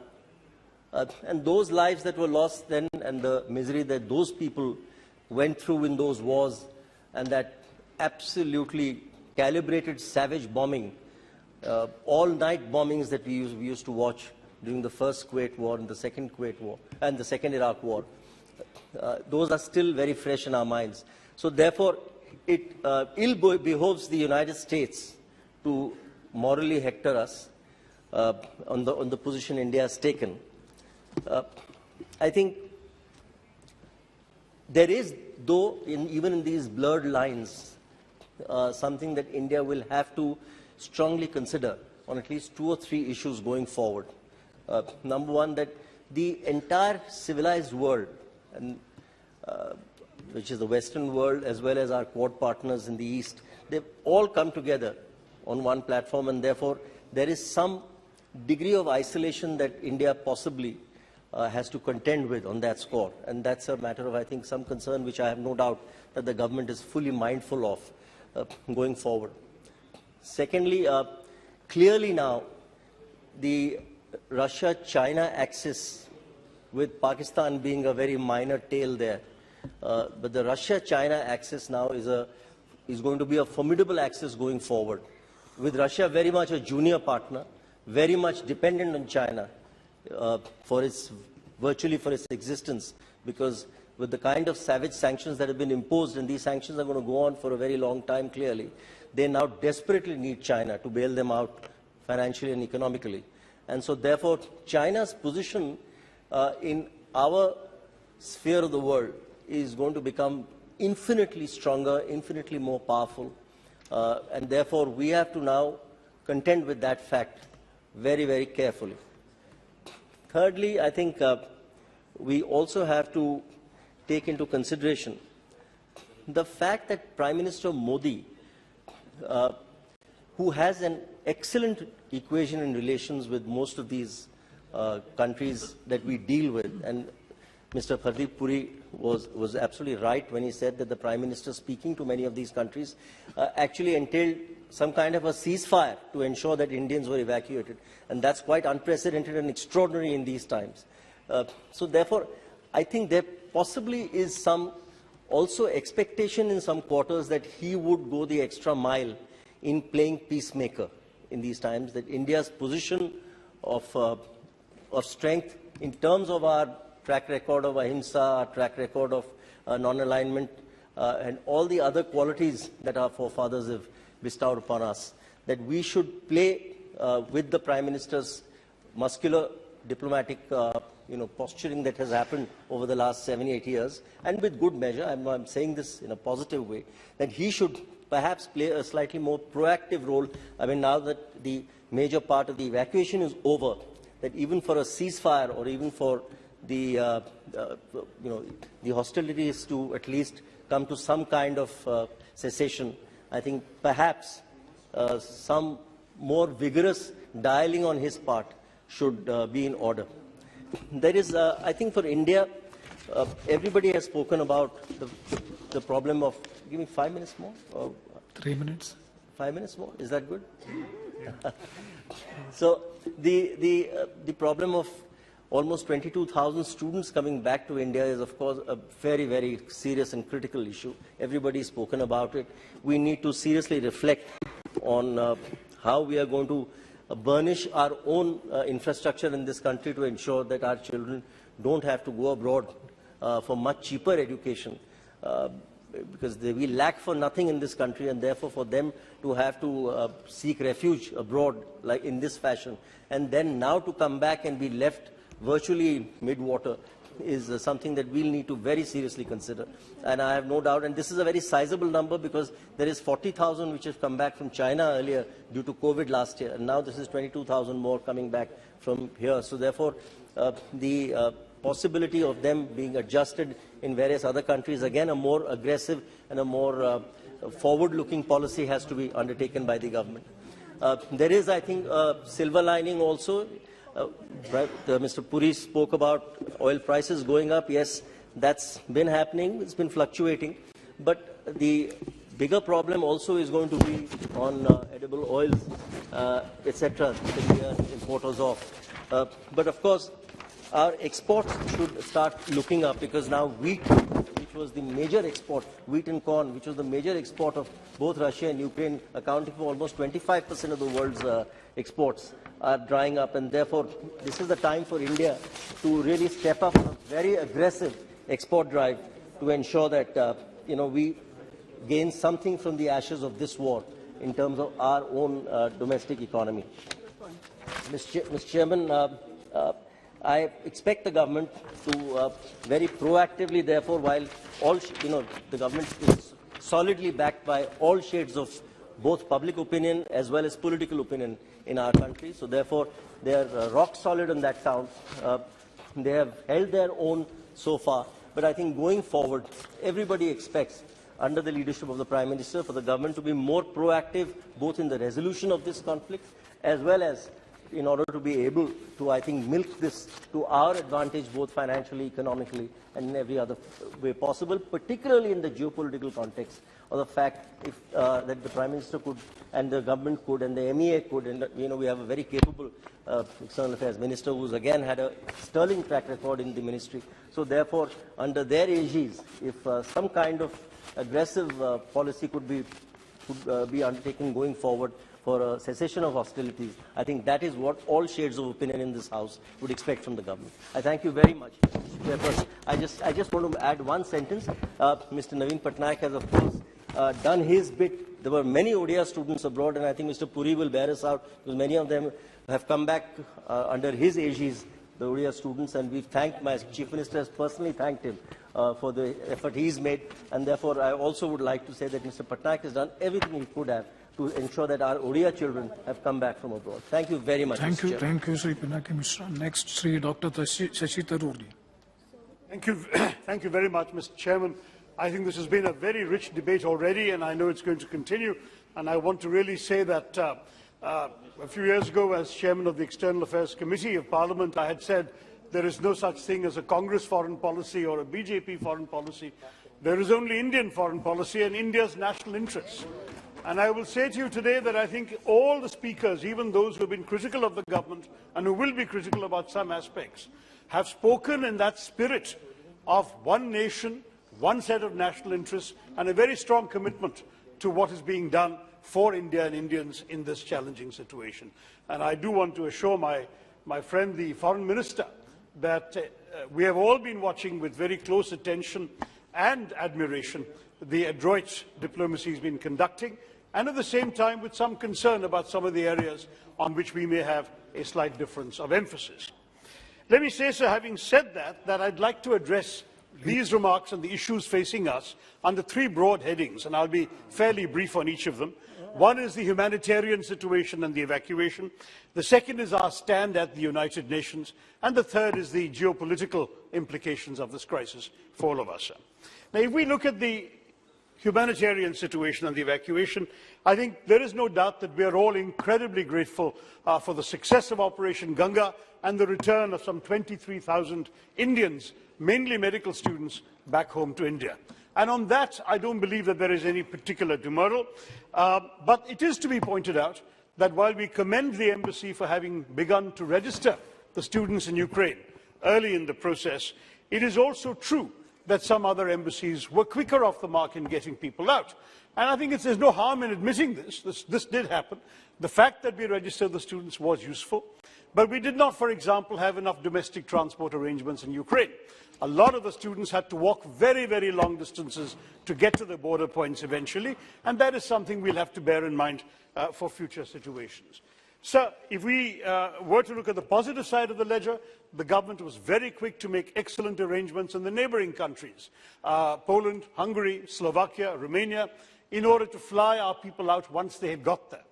and those lives that were lost then and the misery that those people went through in those wars and that absolutely calibrated savage bombing, all-night bombings that we used to watch during the first Kuwait War and the second Kuwait War and the second Iraq War. Those are still very fresh in our minds. So therefore, it ill behoves the United States to morally hector us on the position India has taken. I think there is, though, even in these blurred lines, something that India will have to strongly consider on at least 2 or 3 issues going forward. Number one, that the entire civilized world, and, which is the Western world as well as our Quad partners in the East, they've all come together on one platform, and therefore there is some degree of isolation that India possibly has to contend with on that score. And that's a matter of, I think, some concern which I have no doubt that the government is fully mindful of going forward. Secondly, clearly now, the Russia-China axis, with Pakistan being a very minor tail there, but the Russia-China axis now is going to be a formidable axis going forward, with Russia very much a junior partner, very much dependent on China virtually for its existence, because with the kind of savage sanctions that have been imposed, and these sanctions are going to go on for a very long time clearly, they now desperately need China to bail them out financially and economically. And so therefore, China's position in our sphere of the world is going to become infinitely stronger, infinitely more powerful, and therefore we have to now contend with that fact very, very carefully. Thirdly, I think we also have to take into consideration the fact that Prime Minister Modi, who has an excellent equation in relations with most of these countries that we deal with, and Mr. Hardeep Puri was absolutely right when he said that the Prime Minister speaking to many of these countries actually entailed some kind of a ceasefire to ensure that Indians were evacuated. And that's quite unprecedented and extraordinary in these times. So therefore, I think there possibly is some also expectation in some quarters that he would go the extra mile in playing peacemaker in these times, that India's position of strength in terms of our track record of ahimsa, our track record of non-alignment, and all the other qualities that our forefathers have bestowed upon us, that we should play with the Prime Minister's muscular diplomatic posturing that has happened over the last 7-8 years, and with good measure, I'm saying this in a positive way, that he should perhaps play a slightly more proactive role. I mean, now that the major part of the evacuation is over, that even for a ceasefire or even for the hostilities to at least come to some kind of cessation, I think perhaps some more vigorous dialing on his part should be in order. There is, I think for India, everybody has spoken about the problem of, give me 5 minutes more? 3 minutes. 5 minutes more? Is that good? So the problem of almost 22,000 students coming back to India is, of course, a very, very serious and critical issue. Everybody's spoken about it. We need to seriously reflect on how we are going to burnish our own infrastructure in this country to ensure that our children don't have to go abroad for much cheaper education. because we lack for nothing in this country, and therefore for them to have to seek refuge abroad like in this fashion, and then now to come back and be left virtually mid-water is something that we'll need to very seriously consider. And I have no doubt, and this is a very sizable number because there is 40,000 which have come back from China earlier due to COVID last year, and now this is 22,000 more coming back from here. So therefore, the possibility of them being adjusted in various other countries, again, a more aggressive and a more forward-looking policy has to be undertaken by the government. There is, I think, a silver lining also. Mr. Puri spoke about oil prices going up. Yes, that's been happening. It's been fluctuating. But the bigger problem also is going to be on edible oils, etc., that we are importers of. But of course, our exports should start looking up, because now wheat, which was the major export, wheat and corn, which was the major export of both Russia and Ukraine, accounting for almost 25% of the world's exports, are drying up, and therefore this is the time for India to really step up a very aggressive export drive to ensure that we gain something from the ashes of this war in terms of our own domestic economy. Mr. Chairman, I expect the government to very proactively, therefore, while all the government is solidly backed by all shades of both public opinion as well as political opinion in our country. So therefore, they are rock solid on that count. They have held their own so far. But I think going forward, everybody expects, under the leadership of the Prime Minister, for the government to be more proactive, both in the resolution of this conflict, as well as in order to be able to, I think, milk this to our advantage, both financially, economically, and in every other way possible, particularly in the geopolitical context of the fact that the Prime Minister could, and the government could, and the MEA could, and we have a very capable External Affairs Minister who's again had a sterling track record in the ministry. So therefore, under their aegis, if some kind of aggressive policy could be undertaken going forward for a cessation of hostilities, I think that is what all shades of opinion in this House would expect from the government. I thank you very much, Mr. Chairperson. I just want to add one sentence. Mr. Naveen Patnaik has, of course, done his bit. There were many ODIA students abroad, and I think Mr. Puri will bear us out, because many of them have come back under his aegis, the ODIA students, and we've thanked, my Chief Minister has personally thanked him for the effort he's made, and therefore I also would like to say that Mr. Patnaik has done everything he could have to ensure that our ODIA children have come back from abroad. Thank you very much, Thank Mr. you, Chairman. thank you, Sri Pinaki Mishra. Next, Sri Dr. Shashi Tharoor. Thank you. Thank you very much, Mr. Chairman. I think this has been a very rich debate already, and I know it's going to continue. And I want to really say that a few years ago, as Chairman of the External Affairs Committee of Parliament, I had said there is no such thing as a Congress foreign policy or a BJP foreign policy. There is only Indian foreign policy and India's national interests. And I will say to you today that I think all the speakers, even those who have been critical of the government and who will be critical about some aspects, have spoken in that spirit of one nation, one set of national interests, and a very strong commitment to what is being done for India and Indians in this challenging situation. And I do want to assure my friend, the Foreign Minister, that we have all been watching with very close attention and admiration the adroit diplomacy he's been conducting, and at the same time with some concern about some of the areas on which we may have a slight difference of emphasis. Let me say, so having said that I'd like to address these remarks and the issues facing us under three broad headings, and I'll be fairly brief on each of them. One is the humanitarian situation and the evacuation. The second is our stand at the United Nations. And the third is the geopolitical implications of this crisis for all of us. Now, if we look at the humanitarian situation and the evacuation, I think there is no doubt that we are all incredibly grateful for the success of Operation Ganga and the return of some 23,000 Indians, mainly medical students, back home to India. And on that, I don't believe that there is any particular demurral. But it is to be pointed out that while we commend the embassy for having begun to register the students in Ukraine early in the process, it is also true that some other embassies were quicker off the mark in getting people out. And I think there's no harm in admitting this. This did happen. The fact that we registered the students was useful. But we did not, for example, have enough domestic transport arrangements in Ukraine. A lot of the students had to walk very, very long distances to get to the border points eventually, and that is something we'll have to bear in mind for future situations. So, if we were to look at the positive side of the ledger, the government was very quick to make excellent arrangements in the neighbouring countries, Poland, Hungary, Slovakia, Romania, in order to fly our people out once they had got there.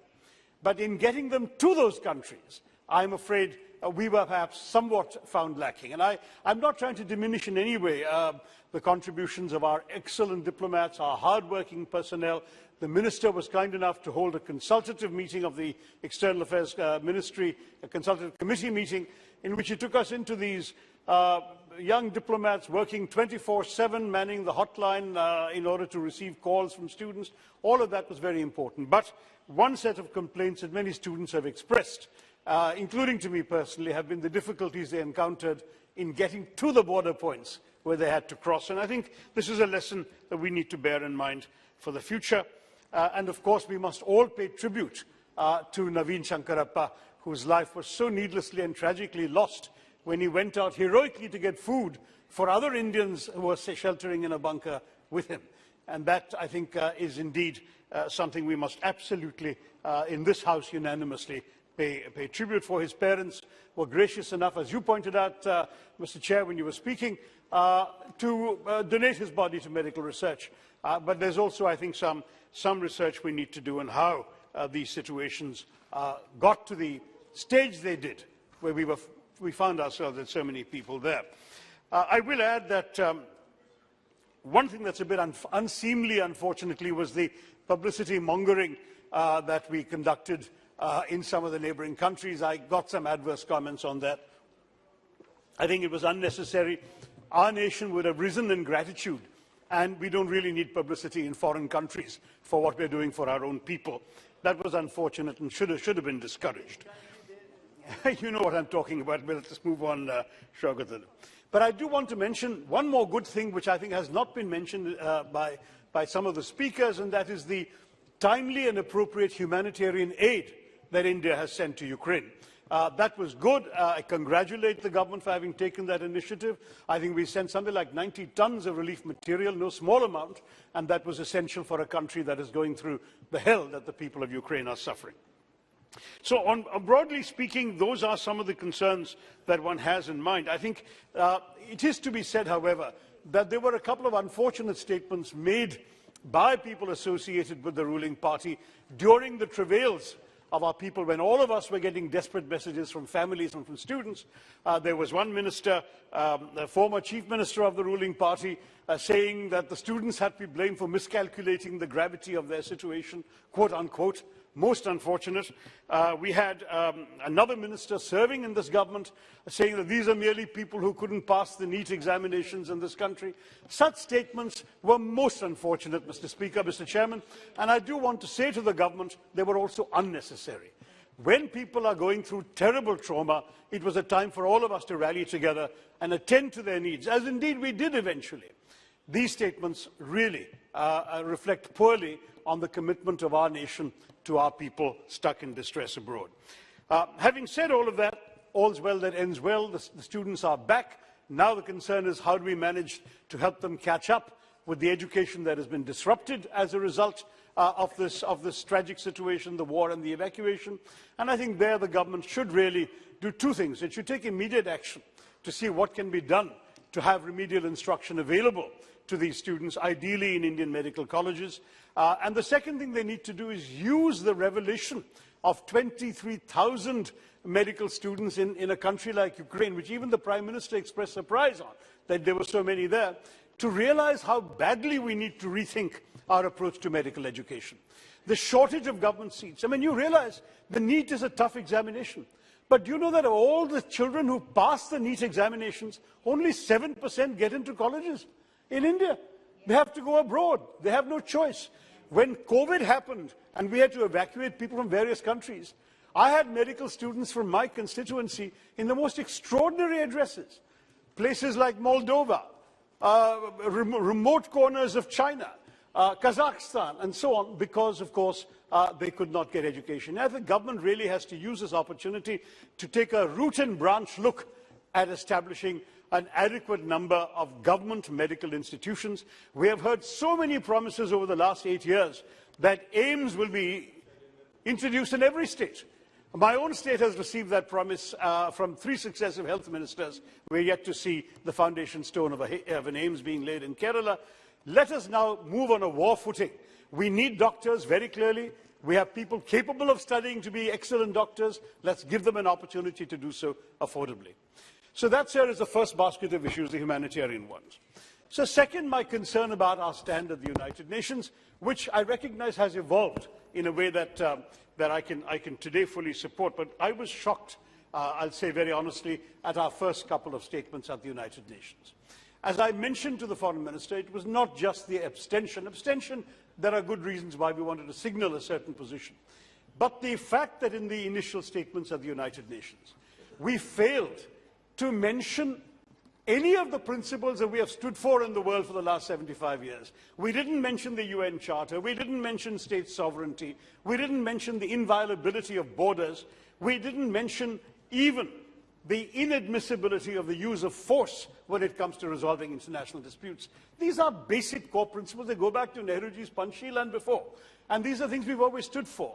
But in getting them to those countries, I'm afraid we were perhaps somewhat found lacking. And I'm not trying to diminish in any way the contributions of our excellent diplomats, our hard-working personnel. The Minister was kind enough to hold a consultative meeting of the External Affairs Ministry, a consultative committee meeting, in which he took us into these young diplomats working 24/7, manning the hotline in order to receive calls from students. All of that was very important. But one set of complaints that many students have expressed, including to me personally, have been the difficulties they encountered in getting to the border points where they had to cross. And I think this is a lesson that we need to bear in mind for the future. And of course, we must all pay tribute to Naveen Shankarappa, whose life was so needlessly and tragically lost when he went out heroically to get food for other Indians who were sheltering in a bunker with him. And that, I think, is indeed something we must absolutely, in this House, unanimously pay tribute for. His parents were gracious enough, as you pointed out, Mr. Chair, when you were speaking, to donate his body to medical research. But there's also, I think, some research we need to do on how these situations got to the stage they did, where we found ourselves with so many people there. I will add that one thing that's a bit unseemly, unfortunately, was the publicity mongering that we conducted in some of the neighbouring countries. I got some adverse comments on that. I think it was unnecessary. Our nation would have risen in gratitude, and we don't really need publicity in foreign countries for what we're doing for our own people. That was unfortunate and should have been discouraged. You know what I'm talking about, but let's move on, Shaukat. But I do want to mention one more good thing, which I think has not been mentioned by some of the speakers, and that is the timely and appropriate humanitarian aid that India has sent to Ukraine. That was good. I congratulate the government for having taken that initiative. I think we sent something like 90 tons of relief material, no small amount, and that was essential for a country that is going through the hell that the people of Ukraine are suffering. So, broadly speaking, those are some of the concerns that one has in mind. I think it is to be said, however, that there were a couple of unfortunate statements made by people associated with the ruling party during the travails of our people, when all of us were getting desperate messages from families and from students. There was one minister, the former chief minister of the ruling party, saying that the students had to be blamed for miscalculating the gravity of their situation, quote unquote. Most unfortunate. We had another minister serving in this government saying that these are merely people who couldn't pass the NEET examinations in this country. Such statements were most unfortunate, Mr. Speaker, Mr. Chairman, and I do want to say to the government they were also unnecessary. When people are going through terrible trauma, it was a time for all of us to rally together and attend to their needs, as indeed we did eventually. These statements really reflect poorly on the commitment of our nation to our people stuck in distress abroad. Having said all of that, all's well that ends well. The students are back. Now the concern is how do we manage to help them catch up with the education that has been disrupted as a result of this tragic situation, the war and the evacuation. And I think there the government should really do two things. It should take immediate action to see what can be done to have remedial instruction available to these students, ideally in Indian medical colleges. And the second thing they need to do is use the revelation of 23,000 medical students in a country like Ukraine, which even the Prime Minister expressed surprise on, that there were so many there, to realize how badly we need to rethink our approach to medical education. The shortage of government seats. I mean, you realize the NEET is a tough examination. But do you know that of all the children who pass the NEET examinations, only 7% get into colleges in India? They have to go abroad. They have no choice. When COVID happened and we had to evacuate people from various countries, I had medical students from my constituency in the most extraordinary addresses. Places like Moldova, remote corners of China, Kazakhstan, and so on, because, of course, they could not get education. I think the government really has to use this opportunity to take a root and branch look at establishing an adequate number of government medical institutions. We have heard so many promises over the last 8 years that AIIMS will be introduced in every state. My own state has received that promise from 3 successive health ministers. We're yet to see the foundation stone of an AIIMS being laid in Kerala. Let us now move on a war footing. We need doctors, very clearly. We have people capable of studying to be excellent doctors. Let's give them an opportunity to do so affordably. So that, sir, is the first basket of issues, the humanitarian ones. So second, my concern about our stand at the United Nations, which I recognize has evolved in a way that, I can today fully support. But I was shocked, I'll say very honestly, at our first couple of statements at the United Nations. As I mentioned to the Foreign Minister, it was not just the abstention. Abstention, there are good reasons why we wanted to signal a certain position. But the fact that in the initial statements at the United Nations, we failed to mention any of the principles that we have stood for in the world for the last 75 years. We didn't mention the UN Charter. We didn't mention state sovereignty. We didn't mention the inviolability of borders. We didn't mention even the inadmissibility of the use of force when it comes to resolving international disputes. These are basic core principles. They go back to Nehruji's Panchsheel and before. And these are things we've always stood for.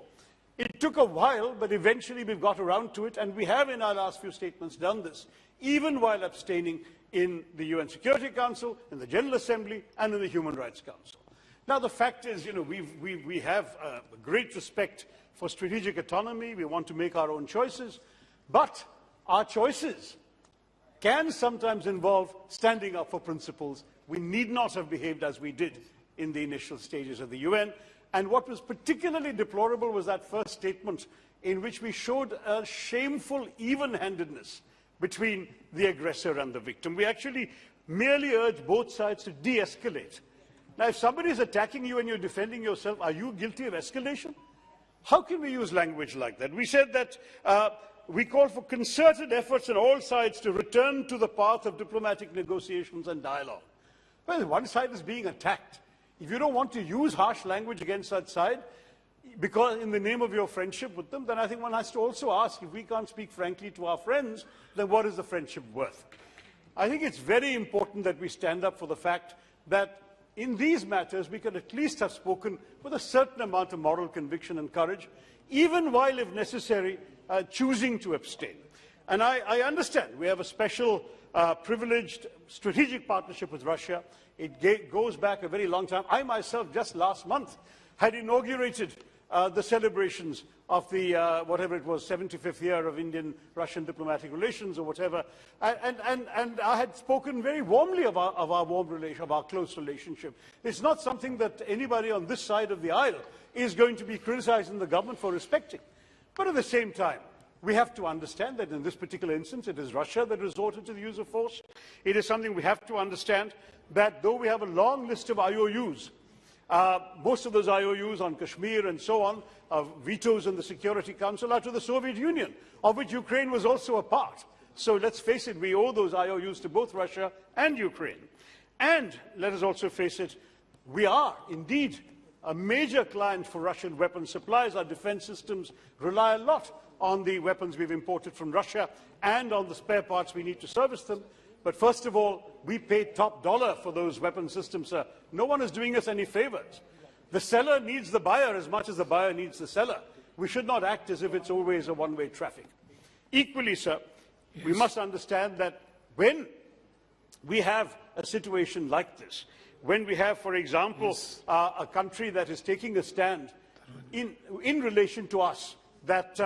It took a while, but eventually we've got around to it, and we have in our last few statements done this, even while abstaining in the UN Security Council, in the General Assembly, and in the Human Rights Council. Now, the fact is, we have great respect for strategic autonomy. We want to make our own choices, but our choices can sometimes involve standing up for principles. We need not have behaved as we did in the initial stages of the UN. And what was particularly deplorable was that first statement in which we showed a shameful even-handedness between the aggressor and the victim. We actually merely urged both sides to de-escalate. Now, if somebody is attacking you and you're defending yourself, are you guilty of escalation? How can we use language like that? We said that we call for concerted efforts on all sides to return to the path of diplomatic negotiations and dialogue. Well, one side is being attacked. If you don't want to use harsh language against that side, because in the name of your friendship with them, then I think one has to also ask, if we can't speak frankly to our friends, then what is the friendship worth? I think it's very important that we stand up for the fact that in these matters, we could at least have spoken with a certain amount of moral conviction and courage, even while, if necessary, choosing to abstain. And I understand we have a special, privileged strategic partnership with Russia. It goes back a very long time. I myself, just last month, had inaugurated the celebrations of the, whatever it was, 75th year of Indian-Russian diplomatic relations or whatever. And I had spoken very warmly of our warm relation, of our close relationship. It's not something that anybody on this side of the aisle is going to be criticizing the government for respecting. But at the same time, we have to understand that in this particular instance, it is Russia that resorted to the use of force. It is something we have to understand that though we have a long list of IOUs, most of those IOUs on Kashmir and so on, vetoes in the Security Council, are to the Soviet Union, of which Ukraine was also a part. So let's face it, we owe those IOUs to both Russia and Ukraine. And let us also face it, we are indeed a major client for Russian weapons supplies. Our defense systems rely a lot on the weapons we've imported from Russia and on the spare parts we need to service them. But first of all, we pay top dollar for those weapon systems, sir. No one is doing us any favors. The seller needs the buyer as much as the buyer needs the seller. We should not act as if it's always a one-way traffic. Equally, sir, we must understand that when we have a situation like this, when we have, for example, a country that is taking a stand in relation to us, that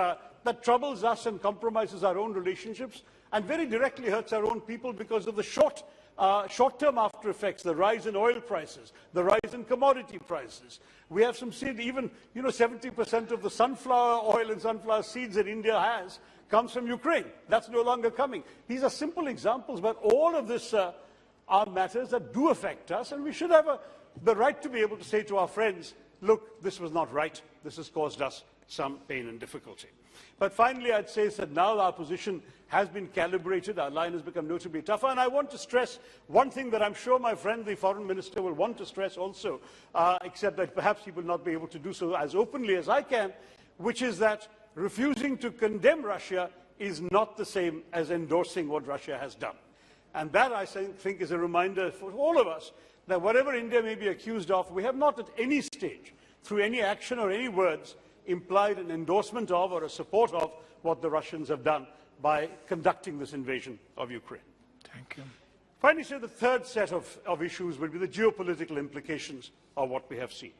troubles us and compromises our own relationships, and very directly hurts our own people because of the short-term after effects, the rise in oil prices, the rise in commodity prices. We have some seed, even 70% of the sunflower oil and sunflower seeds that India has comes from Ukraine. That's no longer coming. These are simple examples, but all of this are matters that do affect us, and we should have the right to be able to say to our friends, look, this was not right. This has caused us some pain and difficulty. But finally, I'd say that now our position has been calibrated, our line has become notably tougher, and I want to stress one thing that I'm sure my friend, the Foreign Minister, will want to stress also, except that perhaps he will not be able to do so as openly as I can, which is that refusing to condemn Russia is not the same as endorsing what Russia has done. And that, I think, is a reminder for all of us that whatever India may be accused of, we have not at any stage, through any action or any words, implied an endorsement of or a support of what the Russians have done by conducting this invasion of Ukraine. Thank you. Finally, sir, the third set of issues will be the geopolitical implications of what we have seen.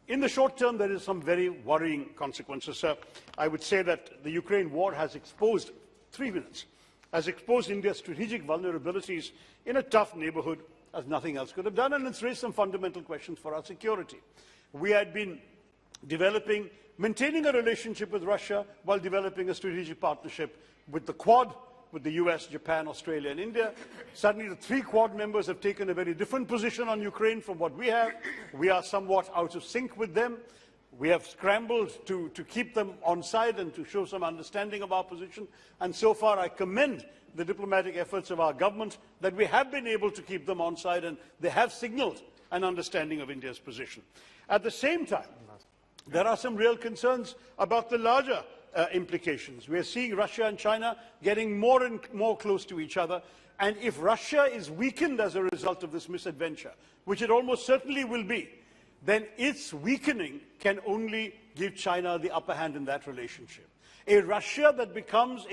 In the short term, there is some very worrying consequences, sir. I would say that the Ukraine war has exposed, 3 minutes, has exposed India's strategic vulnerabilities in a tough neighborhood as nothing else could have done, and it's raised some fundamental questions for our security. We had been maintaining a relationship with Russia while developing a strategic partnership with the Quad, with the US, Japan, Australia and India. Suddenly the 3 Quad members have taken a very different position on Ukraine from what we have. We are somewhat out of sync with them. We have scrambled to keep them on side and to show some understanding of our position. And so far I commend the diplomatic efforts of our government that we have been able to keep them on side, and they have signalled an understanding of India's position. At the same time, there are some real concerns about the larger implications. We are seeing Russia and China getting more and more close to each other, and if Russia is weakened as a result of this misadventure, which it almost certainly will be, then its weakening can only give China the upper hand in that relationship. A Russia that becomes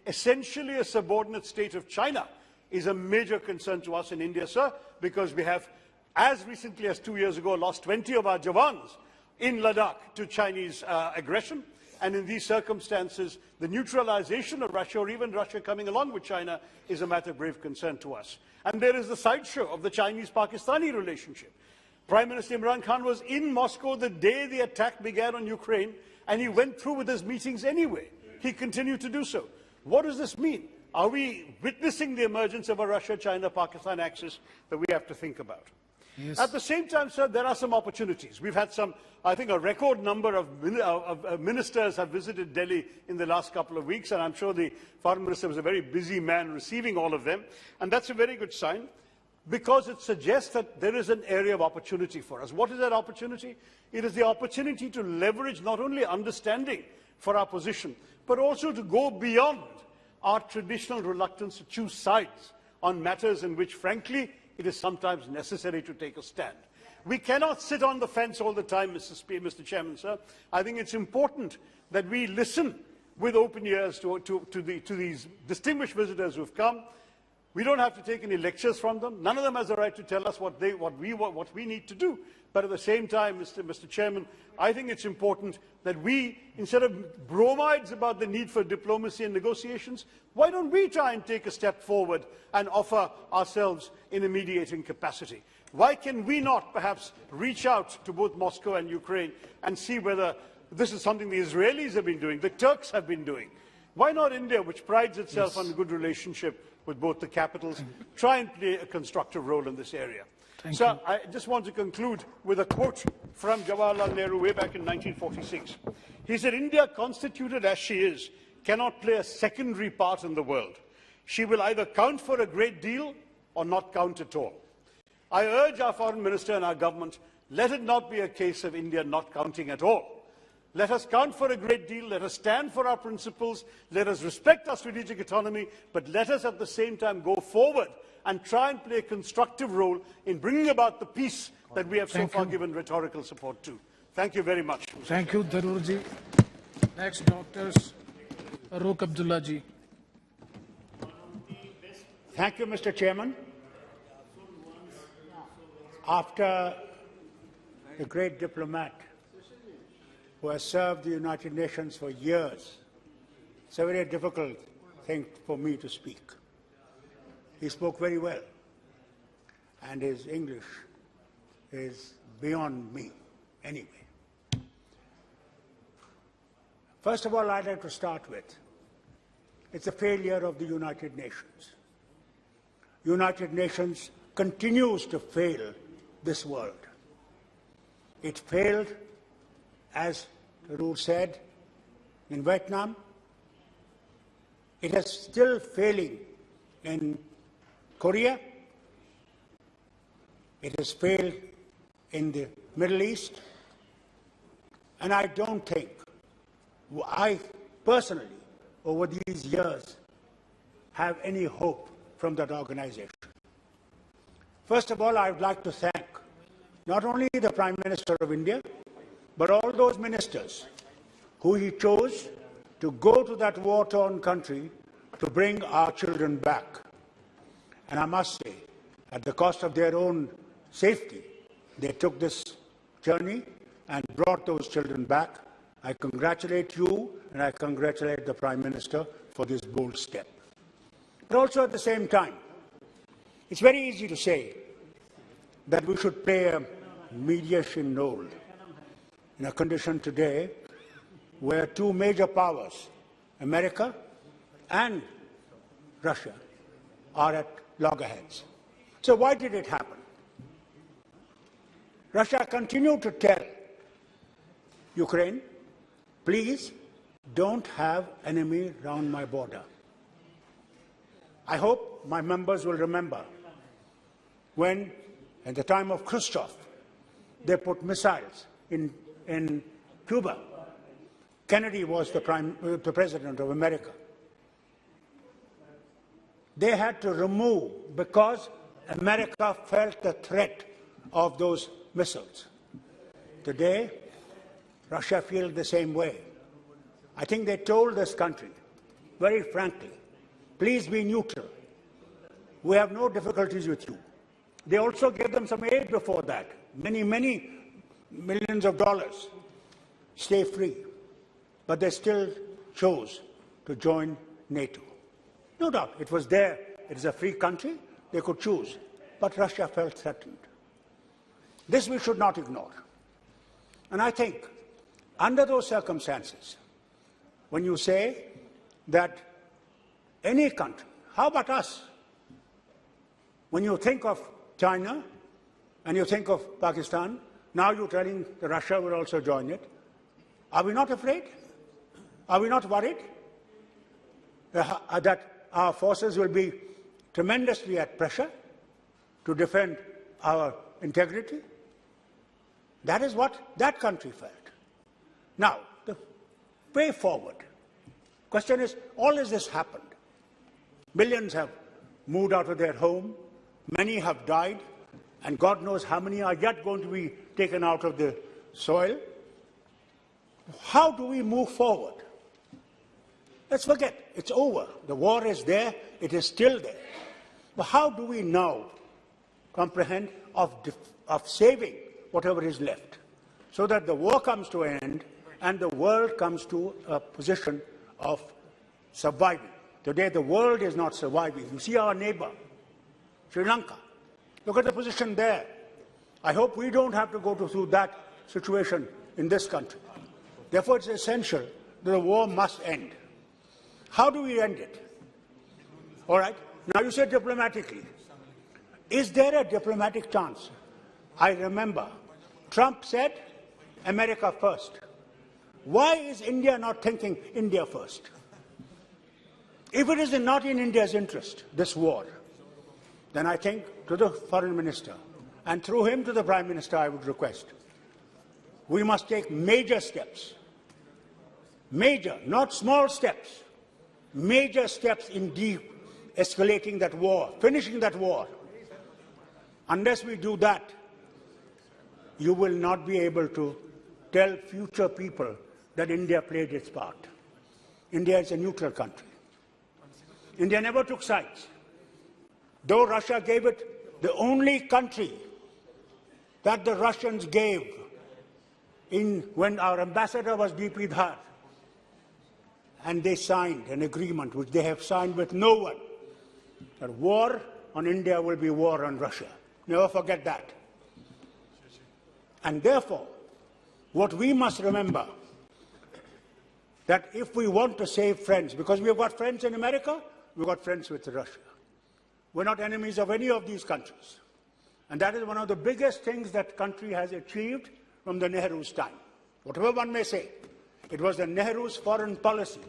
essentially a subordinate state of China is a major concern to us in India, sir, because we have, as recently as 2 years ago, lost 20 of our Jawans in Ladakh to Chinese aggression. And in these circumstances, the neutralization of Russia, or even Russia coming along with China, is a matter of grave concern to us. And there is the sideshow of the Chinese-Pakistani relationship. Prime Minister Imran Khan was in Moscow the day the attack began on Ukraine, and he went through with his meetings anyway. He continued to do so. What does this mean? Are we witnessing the emergence of a Russia-China-Pakistan axis that we have to think about? Yes. At the same time, sir, there are some opportunities. We've had some, I think, a record number of ministers have visited Delhi in the last couple of weeks, and I'm sure the Foreign Minister was a very busy man receiving all of them. And that's a very good sign, because it suggests that there is an area of opportunity for us. What is that opportunity? It is the opportunity to leverage not only understanding for our position, but also to go beyond our traditional reluctance to choose sides on matters in which, frankly, it is sometimes necessary to take a stand. We cannot sit on the fence all the time, Mr. Chairman, sir. I think it's important that we listen with open ears to these distinguished visitors who have come. We don't have to take any lectures from them. None of them has the right to tell us what we need to do. But at the same time, Mr. Chairman, I think it's important that we, instead of bromides about the need for diplomacy and negotiations, why don't we try and take a step forward and offer ourselves in a mediating capacity? Why can we not perhaps reach out to both Moscow and Ukraine and see whether this is something the Israelis have been doing, the Turks have been doing? Why not India, which prides itself on a good relationship with both the capitals, try and play a constructive role in this area? Sir, I just want to conclude with a quote from Jawaharlal Nehru way back in 1946. He said, "India, constituted as she is, cannot play a secondary part in the world. She will either count for a great deal or not count at all." I urge our Foreign Minister and our government, let it not be a case of India not counting at all. Let us count for a great deal, let us stand for our principles, let us respect our strategic autonomy, but let us at the same time go forward and try and play a constructive role in bringing about the peace that we have so far given rhetorical support to. Thank you very much. Thank you, Darurji. Next, Doctors Farooq Abdullah ji. Thank you, Mr. Chairman. After the great diplomat who has served the United Nations for years, it's a very difficult thing for me to speak. He spoke very well, and his English is beyond me anyway. First of all, I'd like to start with, it's a failure of the United Nations. United Nations continues to fail this world. It failed, as Tarur said, in Vietnam. It is still failing in Korea. It has failed in the Middle East. And I don't think, I personally, over these years, have any hope from that organization. First of all, I would like to thank not only the Prime Minister of India, but all those ministers who he chose to go to that war-torn country to bring our children back. And I must say, at the cost of their own safety, they took this journey and brought those children back. I congratulate you and I congratulate the Prime Minister for this bold step. But also at the same time, it's very easy to say that we should play a mediation role in a condition today where two major powers, America and Russia, are at loggerheads. So why did it happen? Russia continued to tell Ukraine, please don't have enemy round my border. I hope my members will remember when, at the time of Khrushchev, they put missiles in Cuba. Kennedy was the president of America. They had to remove because America felt the threat of those missiles. Today, Russia feels the same way. I think they told this country, very frankly, please be neutral. We have no difficulties with you. They also gave them some aid before that, many millions of dollars. Stay free. But they still chose to join NATO. No doubt, it was there. It is a free country. They could choose. But Russia felt threatened. This we should not ignore. And I think, under those circumstances, when you say that any country, how about us? When you think of China and you think of Pakistan, now you're telling that Russia will also join it. Are we not afraid? Are we not worried that our forces will be tremendously at pressure to defend our integrity? That is what that country felt. Now, the way forward. Question is, all of this happened. Millions have moved out of their home, many have died, and God knows how many are yet going to be taken out of the soil. How do we move forward? Let's forget, it's over. The war is there, it is still there. But how do we now comprehend of saving whatever is left, so that the war comes to an end and the world comes to a position of surviving? Today the world is not surviving. You see our neighbor, Sri Lanka. Look at the position there. I hope we don't have to go through that situation in this country. Therefore, it's essential that the war must end. How do we end it? All right. Now you say diplomatically. Is there a diplomatic chance? I remember Trump said, America first. Why is India not thinking India first? If it is not in India's interest, this war, then I think to the Foreign Minister and through him to the Prime Minister I would request, we must take major steps. Major, not small steps. Major steps in de-escalating that war, finishing that war. Unless we do that, you will not be able to tell future people that India played its part. India is a neutral country. India never took sides. Though Russia gave it, the only country that the Russians gave when our ambassador was D.P. Dhar, and they signed an agreement which they have signed with no one, that war on India will be war on Russia. Never forget that. And therefore, what we must remember, that if we want to save friends, because we have got friends in America, we've got friends with Russia. We're not enemies of any of these countries. And that is one of the biggest things that country has achieved from the Nehru's time. Whatever one may say, it was the Nehru's foreign policy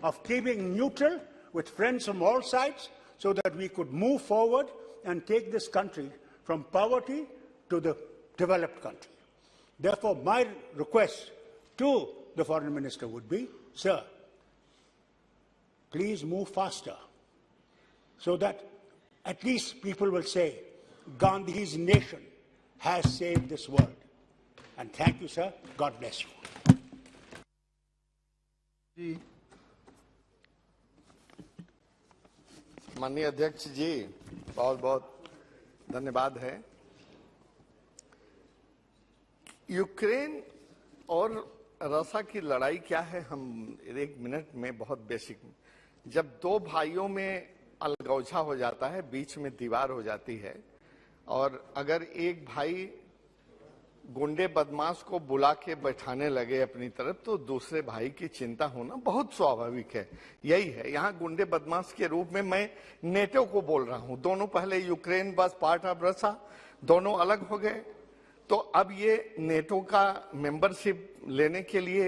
of keeping neutral with friends from all sides so that we could move forward and take this country from poverty to the developed country. Therefore, my request to the Foreign Minister would be, sir, please move faster. so that at least people will say, Gandhi's nation has saved this world. And thank you, sir. God bless you. माननीय अध्यक्ष जी, बहुत बहुत धन्यवाद है। Ukraine और रसा की लड़ाई क्या है, हम एक मिनट में बहुत बेसिक। जब दो भाइयों में अलगौझा हो जाता है, बीच में दीवार हो जाती है, और अगर एक भाई गुंडे बदमाश को बुला के बैठाने लगे अपनी तरफ, तो दूसरे भाई की चिंता होना बहुत स्वाभाविक है। यही है यहाँ गुंडे बदमाश के रूप में मैं नेटो को बोल रहा हूँ। दोनों पहले यूक्रेन वाज पार्ट ऑफ रसा, दोनों अलग हो गए, तो अब ये नेटो का मेंबरशिप लेने के लिए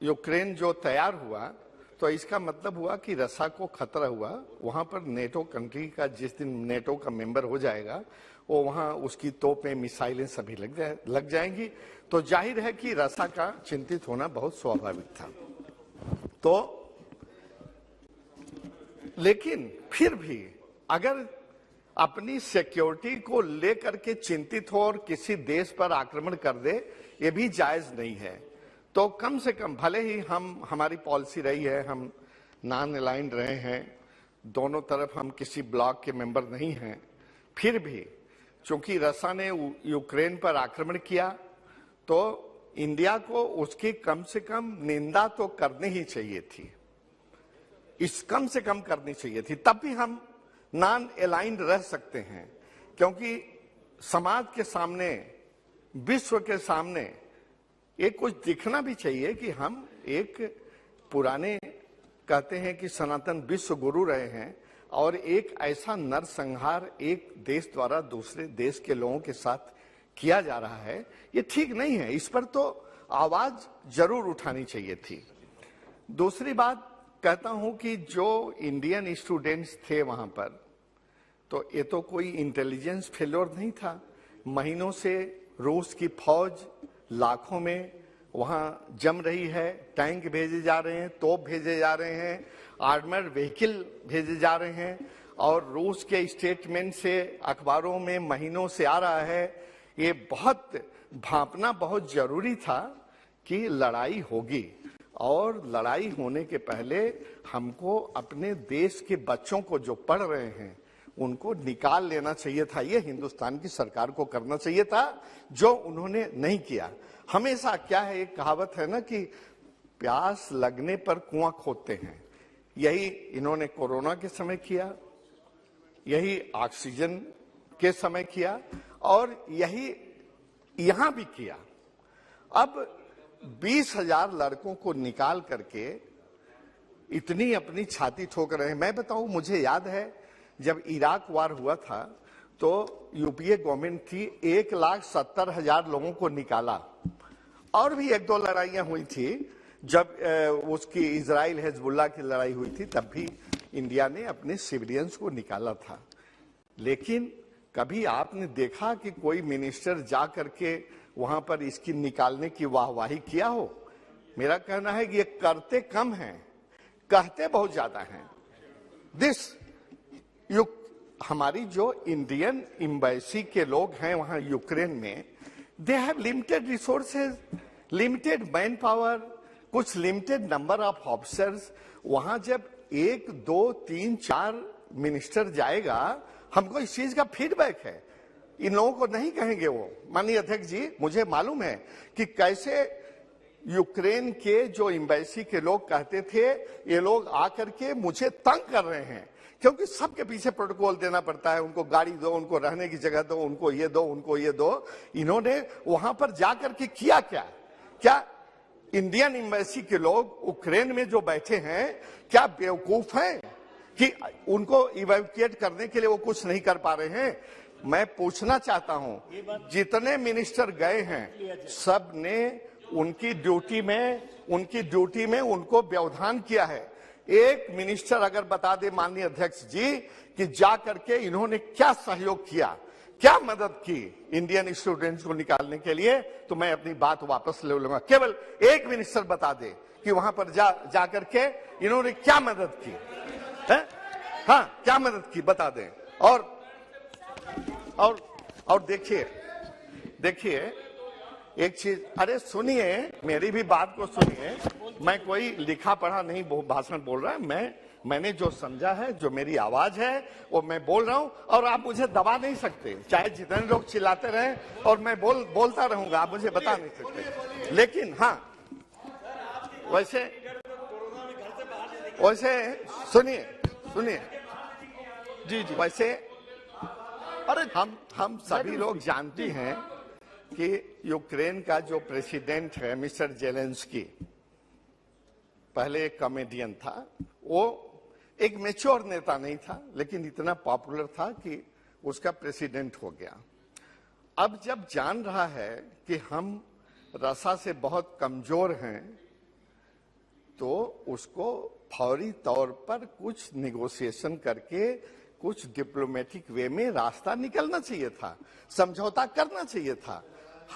यूक्रेन जो तैयार हुआ, तो इसका मतलब हुआ कि रसा को खतरा हुआ। वहां पर नेटो कंट्री का जिस दिन नेटो का मेंबर हो जाएगा, वो वहां उसकी तोपें, मिसाइलें सभी लग जाएंगी, तो जाहिर है कि रसा का चिंतित होना बहुत स्वाभाविक था। तो लेकिन फिर भी अगर अपनी सिक्योरिटी को लेकर के चिंतित हो और किसी देश पर आक्रमण कर दे, ये भी जायज नहीं है। तो कम से कम, भले ही हमारी पॉलिसी रही है, हम नॉन अलाइंड रहे हैं, दोनों तरफ हम किसी ब्लॉक के मेंबर नहीं हैं, फिर भी चूंकि रसा ने यूक्रेन पर आक्रमण किया, तो इंडिया को उसकी कम से कम निंदा तो करनी ही चाहिए थी, कम से कम करनी चाहिए थी। तब भी हम नॉन अलाइंड रह सकते हैं, क्योंकि समाज के सामने, विश्व के सामने एक कुछ दिखना भी चाहिए कि हम एक पुराने, कहते हैं कि सनातन विश्व गुरु रहे हैं, और एक ऐसा नरसंहार एक देश द्वारा दूसरे देश के लोगों के साथ किया जा रहा है, ये ठीक नहीं है। इस पर तो आवाज जरूर उठानी चाहिए थी। दूसरी बात कहता हूं कि जो इंडियन स्टूडेंट्स थे वहां पर, तो ये तो कोई इंटेलिजेंस फेल्योर नहीं था। महीनों से रूस की फौज लाखों में वहां जम रही है, टैंक भेजे जा रहे हैं, तोप भेजे जा रहे हैं, आर्मर्ड व्हीकल भेजे जा रहे हैं, और रूस के स्टेटमेंट से अखबारों में महीनों से आ रहा है। ये बहुत भांपना बहुत जरूरी था कि लड़ाई होगी, और लड़ाई होने के पहले हमको अपने देश के बच्चों को जो पढ़ रहे हैं उनको निकाल लेना चाहिए था। ये हिंदुस्तान की सरकार को करना चाहिए था, जो उन्होंने नहीं किया। हमेशा क्या है, एक कहावत है ना कि प्यास लगने पर कुआं खोदते हैं। यही इन्होंने कोरोना के समय किया, यही ऑक्सीजन के समय किया, और यही यहां भी किया। अब 20,000 लड़कों को निकाल करके इतनी अपनी छाती ठोक रहे हैं। मैं बताऊं, मुझे याद है जब इराक वार हुआ था, तो यूपीए गवर्नमेंट थी, 1,70,000 लोगों को निकाला। और भी एक दो लड़ाइयां हुई थी, जब उसकी इजराइल हिजबुल्लाह की लड़ाई हुई थी, तब भी इंडिया ने अपने सिविलियंस को निकाला था। लेकिन कभी आपने देखा कि कोई मिनिस्टर जा करके वहां पर इसकी निकालने की वाहवाही किया हो? मेरा कहना है कि ये करते कम हैं, कहते बहुत ज्यादा हैं। हमारी जो इंडियन एम्बेसी के लोग हैं वहां यूक्रेन में, they have limited resources, limited man power, कुछ लिमिटेड नंबर ऑफ ऑफिसर्स। वहां जब 1, 2, 3, 4 मिनिस्टर जाएगा, हमको इस चीज का फीडबैक है। इन लोगों को नहीं कहेंगे वो। माननीय अध्यक्ष जी, मुझे मालूम है कि कैसे यूक्रेन के जो एम्बेसी के लोग कहते थे, ये लोग आकर के मुझे तंग कर रहे हैं, क्योंकि सबके पीछे प्रोटोकॉल देना पड़ता है। उनको गाड़ी दो, उनको रहने की जगह दो, उनको ये दो, उनको ये दो। इन्होंने वहां पर जाकर के किया क्या इंडियन एम्बेसी के लोग यूक्रेन में जो बैठे हैं, क्या बेवकूफ हैं कि उनको इवैक्यूएट करने के लिए वो कुछ नहीं कर पा रहे हैं? मैं पूछना चाहता हूं, जितने मिनिस्टर गए हैं, सब ने उनकी ड्यूटी में उनको व्यवधान किया है। एक मिनिस्टर अगर बता दे माननीय अध्यक्ष जी कि जा करके इन्होंने क्या सहयोग किया, क्या मदद की इंडियन स्टूडेंट्स को निकालने के लिए, तो मैं अपनी बात वापस ले लूंगा। केवल एक मिनिस्टर बता दे कि वहां पर जा करके इन्होंने क्या मदद की है? हाँ, क्या मदद की बता दें। और देखिए एक चीज, अरे सुनिए, मेरी भी बात को सुनिए। मैं कोई लिखा पढ़ा नहीं भाषण बोल रहा है, मैंने जो समझा है, जो मेरी आवाज है वो मैं बोल रहा हूं, और आप मुझे दबा नहीं सकते, चाहे जितने लोग चिल्लाते रहें, और मैं बोलता रहूंगा, आप मुझे बता नहीं सकते। लेकिन हाँ, वैसे सुनिए जी, वैसे अरे हम सभी लोग जानते हैं कि यूक्रेन का जो प्रेसिडेंट है मिस्टर जेलेंस्की, पहले एक कॉमेडियन था, वो एक मैच्योर नेता नहीं था, लेकिन इतना पॉपुलर था कि उसका प्रेसिडेंट हो गया। अब जब जान रहा है कि हम रसा से बहुत कमजोर हैं, तो उसको फौरी तौर पर कुछ निगोशिएशन करके कुछ डिप्लोमेटिक वे में रास्ता निकलना चाहिए था, समझौता करना चाहिए था।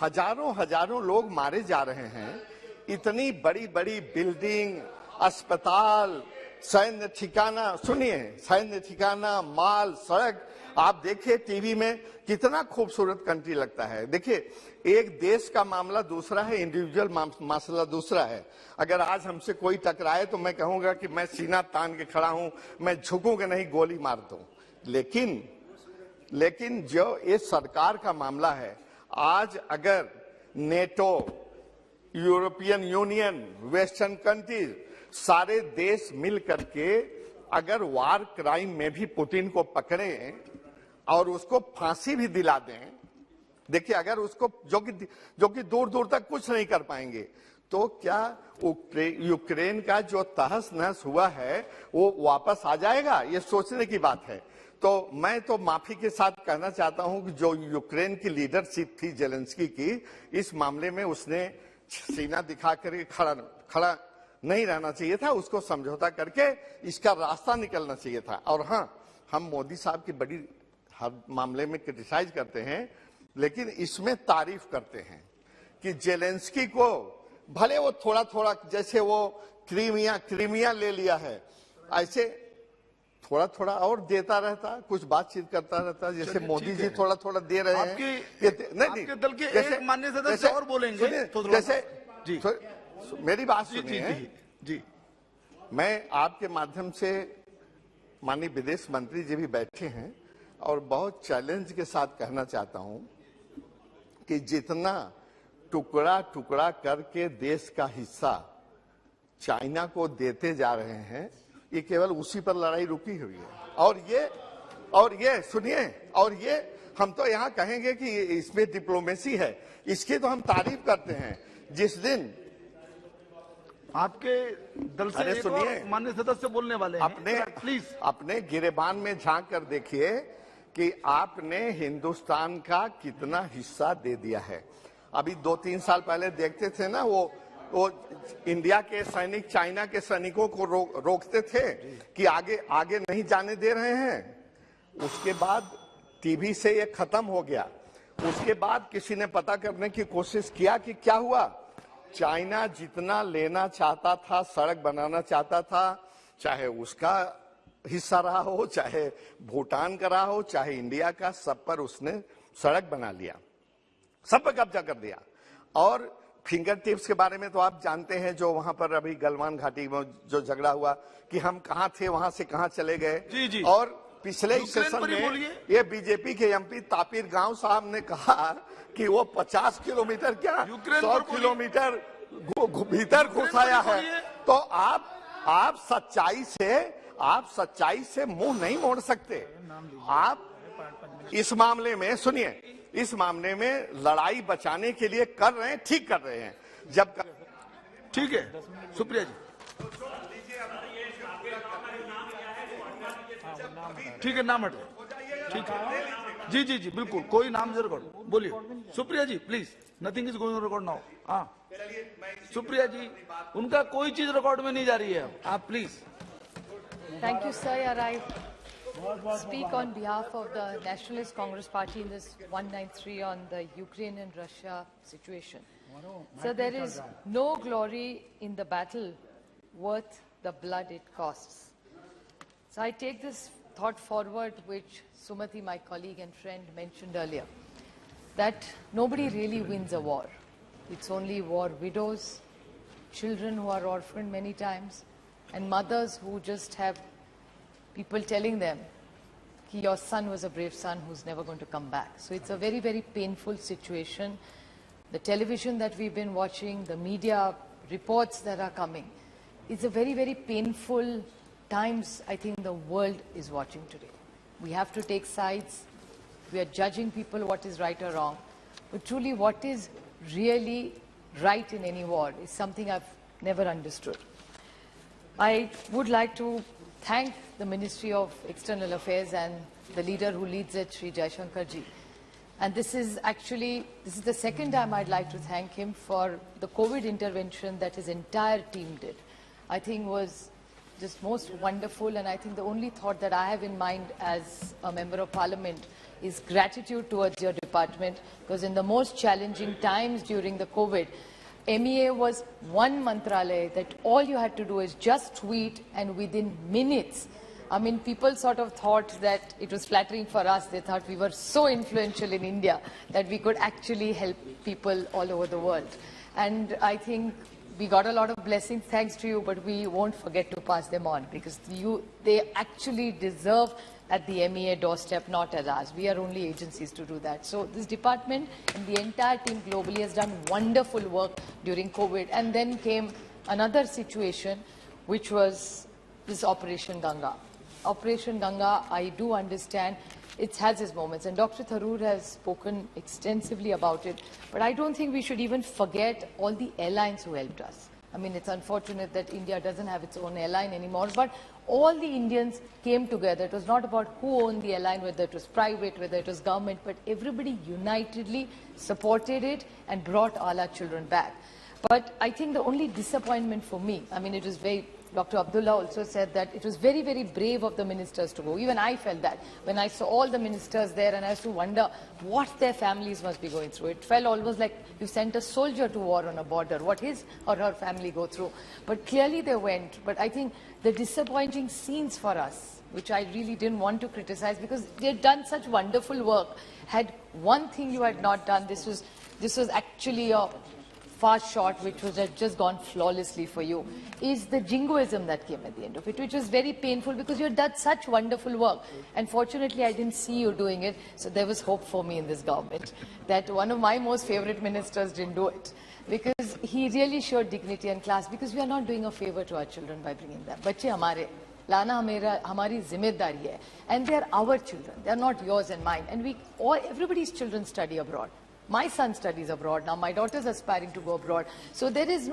हजारों लोग मारे जा रहे हैं, इतनी बड़ी बड़ी बिल्डिंग, अस्पताल, सैन्य ठिकाना, सैन्य ठिकाना, माल, सड़क, आप देखिए टीवी में कितना खूबसूरत कंट्री लगता है। देखिए, एक देश का मामला दूसरा है, इंडिविजुअल मसला दूसरा है। अगर आज हमसे कोई टकराए तो मैं कहूंगा कि मैं सीना तान के खड़ा हूं, मैं झुकूंगा नहीं, गोली मार दूं। लेकिन जो ये सरकार का मामला है, आज अगर NATO, European union, western countries, सारे देश मिल करके अगर वार क्राइम में भी पुतिन को पकड़े और उसको फांसी भी दिला दें, देखिए अगर उसको जो कि दूर तक कुछ नहीं कर पाएंगे, तो क्या यूक्रेन का जो तहस नहस हुआ है वो वापस आ जाएगा? ये सोचने की बात है। तो मैं तो माफी के साथ कहना चाहता हूं कि जो यूक्रेन की लीडरशिप थी जेलेंस्की की, इस मामले में उसने सीना दिखा कर खड़ा नहीं रहना चाहिए था, उसको समझौता करके इसका रास्ता निकलना चाहिए था। और हाँ, हम मोदी साहब की बड़ी हर मामले में क्रिटिसाइज करते हैं, लेकिन इसमें तारीफ करते हैं कि जेलेंस्की को भले वो थोड़ा जैसे वो क्रीमिया ले लिया है, ऐसे थोड़ा और देता रहता, कुछ बातचीत करता रहता, जैसे मोदी जी थोड़ा दे रहे हैं। आपके दल के एक माननीय सदस्य और बोलेंगे, जैसे जी, मेरी बात सुनिए जी। मैं आपके माध्यम से, माननीय विदेश मंत्री जी भी बैठे हैं, और बहुत चैलेंज के साथ कहना चाहता हूं कि जितना टुकड़ा करके देश का हिस्सा चाइना को देते जा रहे हैं, ये केवल उसी पर लड़ाई रुकी हुई है। और ये सुनिए, और ये हम तो यहाँ कहेंगे कि इसमें डिप्लोमेसी है, इसकी तो हम तारीफ करते हैं। जिस दिन आपके दल से एक और माननीय सदस्य बोलने वाले हैं, प्लीज अपने गिरेबान में झांक कर देखिए कि आपने हिंदुस्तान का कितना हिस्सा दे दिया है। अभी 2-3 साल पहले देखते थे ना, वो इंडिया के सैनिक चाइना के सैनिकों को रोकते थे कि आगे नहीं जाने दे रहे हैं। उसके बाद टीवी से ये खत्म हो गया। उसके बाद किसी ने पता करने की कोशिश किया कि क्या हुआ। चाइना जितना लेना चाहता था, सड़क बनाना चाहता था, चाहे उसका हिस्सा रहा हो, चाहे भूटान का रहा हो, चाहे इंडिया का, सब पर उसने सड़क बना लिया, सब पर कब्जा कर दिया। और फिंगर टिप्स के बारे में तो आप जानते हैं, जो वहां पर अभी गलवान घाटी में जो झगड़ा हुआ कि हम कहां थे, वहां से कहां चले गए। जी। और पिछले सेशन में ये बीजेपी के एमपी तापिर गांव साहब ने कहा कि वो 50 किलोमीटर क्या 100 किलोमीटर भीतर घुस आया है। तो आप सच्चाई से मुंह नहीं मोड़ सकते। आप इस मामले में सुनिए, इस मामले में लड़ाई बचाने के लिए कर रहे हैं, ठीक कर रहे हैं। जब ठीक है, सुप्रिया जी, ठीक है, नाम हटे, ठीक है जी, बिल्कुल, कोई नाम से रिकॉर्ड बोलिए। Supriya ji please, nothing is going record now. हाँ सुप्रिया जी, उनका कोई चीज रिकॉर्ड में नहीं जा रही है, आप please. Thank you, sir. I speak on behalf of the Nationalist Congress Party in this 193 on the Ukraine and Russia situation. So there is no glory in the battle worth the blood it costs. So I take this thought forward which Sumati, my colleague and friend, mentioned earlier, that nobody really wins a war. It's only war widows, children who are orphaned many times, and mothers who just have people telling them, your son was a brave son who's never going to come back. So it's a very, very painful situation. The television that we've been watching, the media reports that are coming, it's a very, very painful times I think the world is watching today. We have to take sides. We are judging people what is right or wrong. But truly what is really right in any war is something I've never understood. I would like to thank the Ministry of External Affairs and the leader who leads it, Sri Jaishankarji. And this is the second time I'd like to thank him for the COVID intervention that his entire team did. I think was just most wonderful, and I think the only thought that I have in mind as a Member of Parliament is gratitude towards your department, because in the most challenging times during the COVID, MEA was one mantralaya that all you had to do is just tweet, and within minutes, I mean, people sort of thought that it was flattering for us. They thought we were so influential in India that we could actually help people all over the world. And I think we got a lot of blessings thanks to you, but we won't forget to pass them on, because they actually deserve at the MEA doorstep, not at ours. We are only agencies to do that. So this department and the entire team globally has done wonderful work during COVID. And then came another situation, which was this Operation Ganga. Operation Ganga, I do understand, it has its moments. And Dr. Tharoor has spoken extensively about it. But I don't think we should even forget all the airlines who helped us. I mean, it's unfortunate that India doesn't have its own airline anymore, but all the Indians came together. It was not about who owned the airline, whether it was private, whether it was government, but everybody unitedly supported it and brought all our children back. But I think the only disappointment for me, I mean, it was Dr. Abdullah also said that it was very, very brave of the ministers to go. Even I felt that when I saw all the ministers there, and I used to wonder what their families must be going through. It felt almost like you sent a soldier to war on a border. What his or her family go through? But clearly they went. But I think the disappointing scenes for us, which I really didn't want to criticize, because they had done such wonderful work, had one thing you had not done. This was actually a fast shot, which was just gone flawlessly for you, is the jingoism that came at the end of it, which was very painful because you had done such wonderful work. And fortunately, I didn't see you doing it, so there was hope for me in this government that one of my most favorite ministers didn't do it, because he really showed dignity and class, because we are not doing a favor to our children by bringing them. Bacche hamare, lana hamari zimmedari hai, and they are our children. They are not yours and mine. And everybody's children study abroad. My son studies abroad now. My daughter's aspiring to go abroad. So there's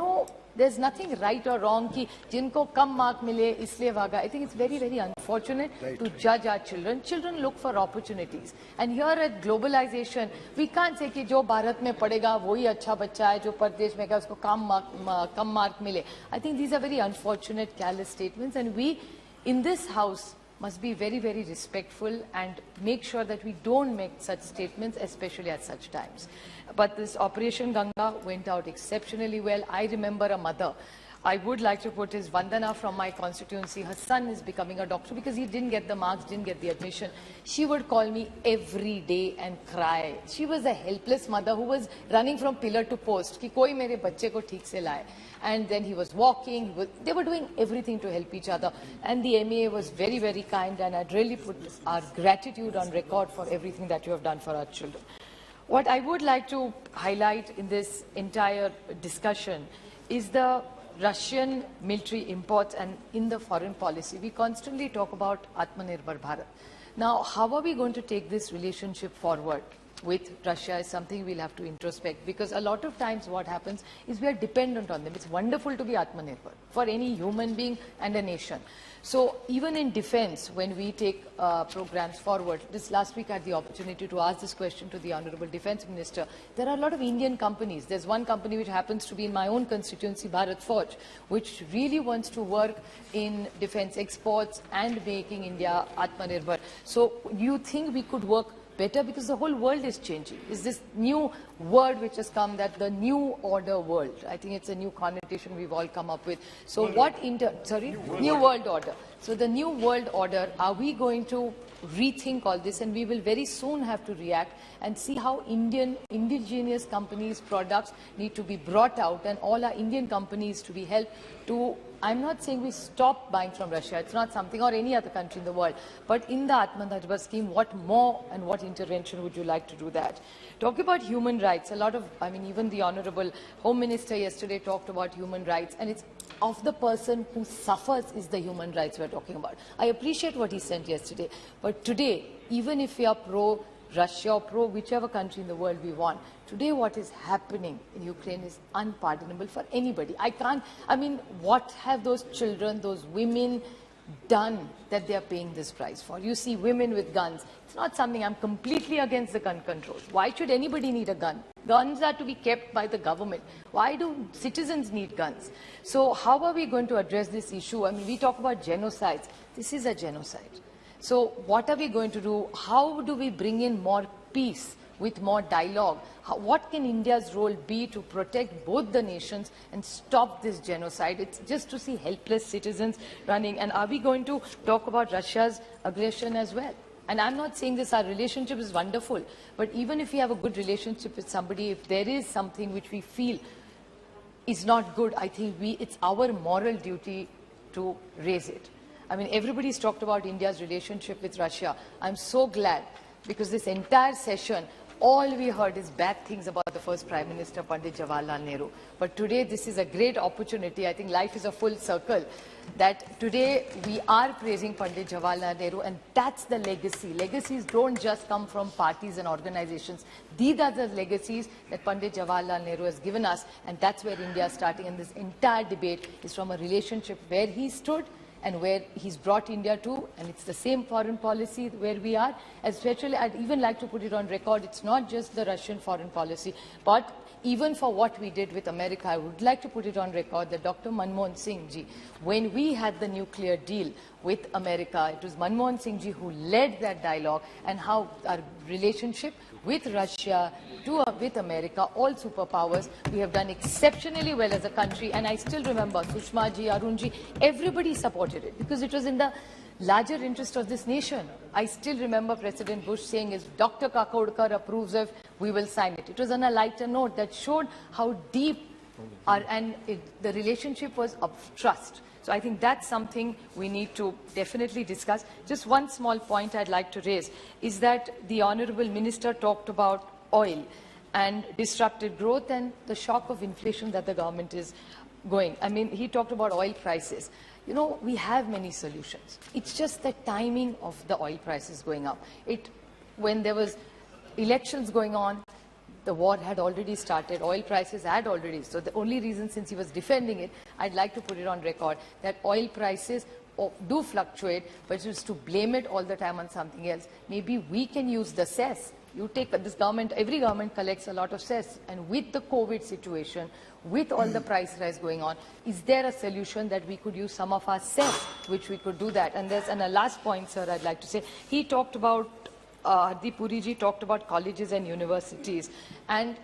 nothing right or wrong ki jinko kam mark mile isliye vaga. I think it's very, very unfortunate to judge our children. Children look for opportunities. And here at globalization, we can't say ki jo Bharat mein padega wohi acha bachcha hai, jo pardesh mein gaya usko kam mark mile. I think these are very unfortunate, careless statements, and we in this house must be very, very respectful and make sure that we don't make such statements, especially at such times. But this Operation Ganga went out exceptionally well. I remember a mother. I would like to put his Vandana from my constituency. Her son is becoming a doctor because he didn't get the marks, didn't get the admission. She would call me every day and cry. She was a helpless mother who was running from pillar to post. Ki koi mere bacche ko theek se laye. And then he was walking. They were doing everything to help each other. And the MEA was very, very kind, and I'd really put our gratitude on record for everything that you have done for our children. What I would like to highlight in this entire discussion is the Russian military imports, and in the foreign policy, we constantly talk about Atmanirbhar Bharat. Now, how are we going to take this relationship forward with Russia is something we'll have to introspect, because a lot of times what happens is we are dependent on them. It's wonderful to be Atmanirbhar for any human being and a nation. So even in defense, when we take programs forward, this last week I had the opportunity to ask this question to the Honorable Defense Minister. There are a lot of Indian companies. There's one company which happens to be in my own constituency, Bharat Forge, which really wants to work in defense exports and making India Atmanirbhar. So do you think we could work better because the whole world is changing. It's this new word which has come, that the new order world. I think it's a new connotation we've all come up with. So new world order. So the new world order, are we going to rethink all this? And we will very soon have to react and see how indigenous companies' products need to be brought out, and all our Indian companies to be helped to, I'm not saying we stop buying from Russia, it's not something, or any other country in the world, but in the Atmanirbhar scheme, what more and what intervention would you like to do that? Talk about human rights, a lot of, even the Honorable Home Minister yesterday talked about human rights, and it's of the person who suffers is the human rights we're talking about. I appreciate what he said yesterday, but today, even if we are pro-Russia or pro-whichever country in the world we want, today what is happening in Ukraine is unpardonable for anybody. What have those children, those women done that they are paying this price for? You see women with guns. It's not something, I'm completely against the gun controls. Why should anybody need a gun? Guns are to be kept by the government. Why do citizens need guns? So how are we going to address this issue? We talk about genocides. This is a genocide. So what are we going to do? How do we bring in more peace with more dialogue? What can India's role be to protect both the nations and stop this genocide? It's just to see helpless citizens running. And are we going to talk about Russia's aggression as well? And I'm not saying this, our relationship is wonderful, but even if we have a good relationship with somebody, if there is something which we feel is not good, I think it's our moral duty to raise it. Everybody's talked about India's relationship with Russia. I'm so glad, because this entire session, all we heard is bad things about the first Prime Minister, Pandit Jawaharlal Nehru. But today, this is a great opportunity. I think life is a full circle. That today, we are praising Pandit Jawaharlal Nehru, and that's the legacy. Legacies don't just come from parties and organizations. These are the legacies that Pandit Jawaharlal Nehru has given us, and that's where India is starting. And this entire debate is from a relationship where he stood and where he's brought India to, and it's the same foreign policy where we are. Especially, I'd even like to put it on record, it's not just the Russian foreign policy, but even for what we did with America, I would like to put it on record that Dr. Manmohan Singh ji, when we had the nuclear deal with America, it was Manmohan Singh ji who led that dialogue, and how our relationship with Russia, with America, all superpowers, we have done exceptionally well as a country. And I still remember Sushma ji, Arun ji, everybody supported it because it was in the larger interest of this nation. I still remember President Bush saying, if Dr. Kakodkar approves of, we will sign it. It was on a lighter note that showed how deep the relationship was of trust. So I think that's something we need to definitely discuss. Just one small point I'd like to raise is that the Honourable Minister talked about oil and disrupted growth and the shock of inflation that the government is going. He talked about oil prices. We have many solutions. It's just the timing of the oil prices going up. When there was elections going on, the war had already started, oil prices had already. So the only reason, since he was defending it, I'd like to put it on record, that oil prices do fluctuate, but just to blame it all the time on something else. Maybe we can use the cess. You take this government, every government collects a lot of cess. And with the COVID situation, with all the price rise going on, is there a solution that we could use some of our cess, which we could do that? And a last point, sir, I'd like to say, he talked about Hardeep Puri ji talked about colleges and universities and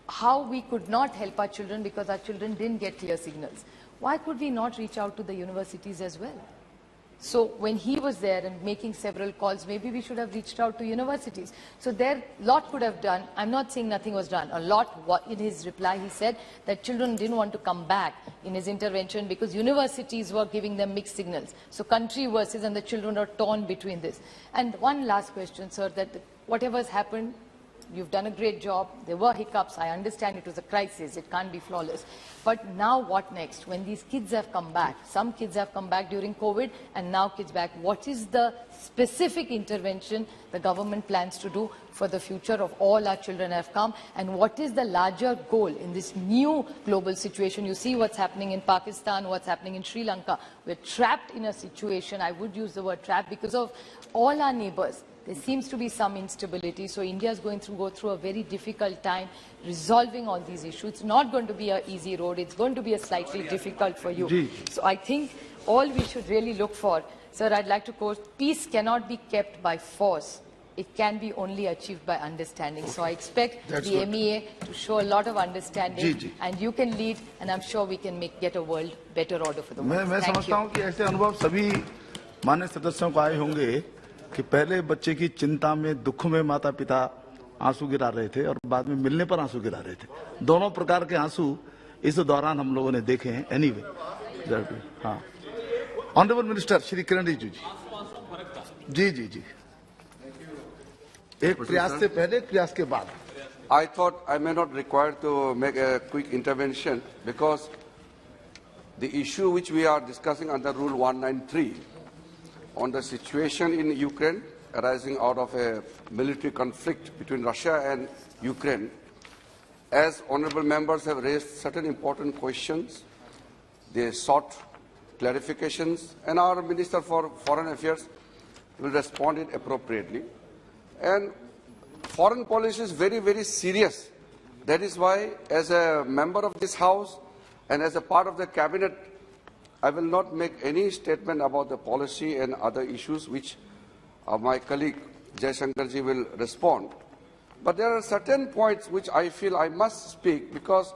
how we could not help our children because our children didn't get clear signals. Why could we not reach out to the universities as well? So when he was there and making several calls, maybe we should have reached out to universities. So there, lot could have done. I'm not saying nothing was done. A lot, in his reply, he said that children didn't want to come back in his intervention because universities were giving them mixed signals. So country versus, and the children are torn between this. And one last question, sir, that whatever's happened, you've done a great job. There were hiccups. I understand it was a crisis. It can't be flawless. But now what next? When these kids have come back, some kids have come back during COVID and now kids back, what is the specific intervention the government plans to do for the future of all our children have come? And what is the larger goal in this new global situation? You see what's happening in Pakistan, what's happening in Sri Lanka. We're trapped in a situation, I would use the word trapped, because of all our neighbors. There seems to be some instability, so India is going to go through a very difficult time resolving all these issues. It's not going to be an easy road. It's going to be a slightly difficult for you. So I think all we should really look for, sir, I'd like to quote, peace cannot be kept by force. it can be only achieved by understanding. So I expect That's the good. MEA to show a lot of understanding, जी, जी. and you can lead, and I'm sure we can get a world better order for the world. मैं Thank समझता you. हूं कि ऐसे अनुभव सभी मान्य सदस्यों को आए होंगे कि पहले बच्चे की चिंता में, दुख में माता पिता आंसू गिरा रहे थे और बाद में मिलने पर आंसू गिरा रहे थे। दोनों प्रकार के आंसू इस दौरान हम लोगों ने देखे हैं। एनीवे, हाँ, ऑनरेबल मिनिस्टर श्री किरण रिजिजू जी जी जी, एक प्रयास से पहले, प्रयास के बाद। I thought I may not require to make a quick intervention because the issue which we are discussing under Rule 193 on the situation in Ukraine arising out of a military conflict between Russia and Ukraine, as honourable members have raised certain important questions, they sought clarifications, and our Minister for Foreign Affairs will respond it appropriately. And foreign policy is very, very serious. That is why, as a member of this House and as a part of the Cabinet, I will not make any statement about the policy and other issues which my colleague Jaishankar ji will respond. But there are certain points which I feel I must speak because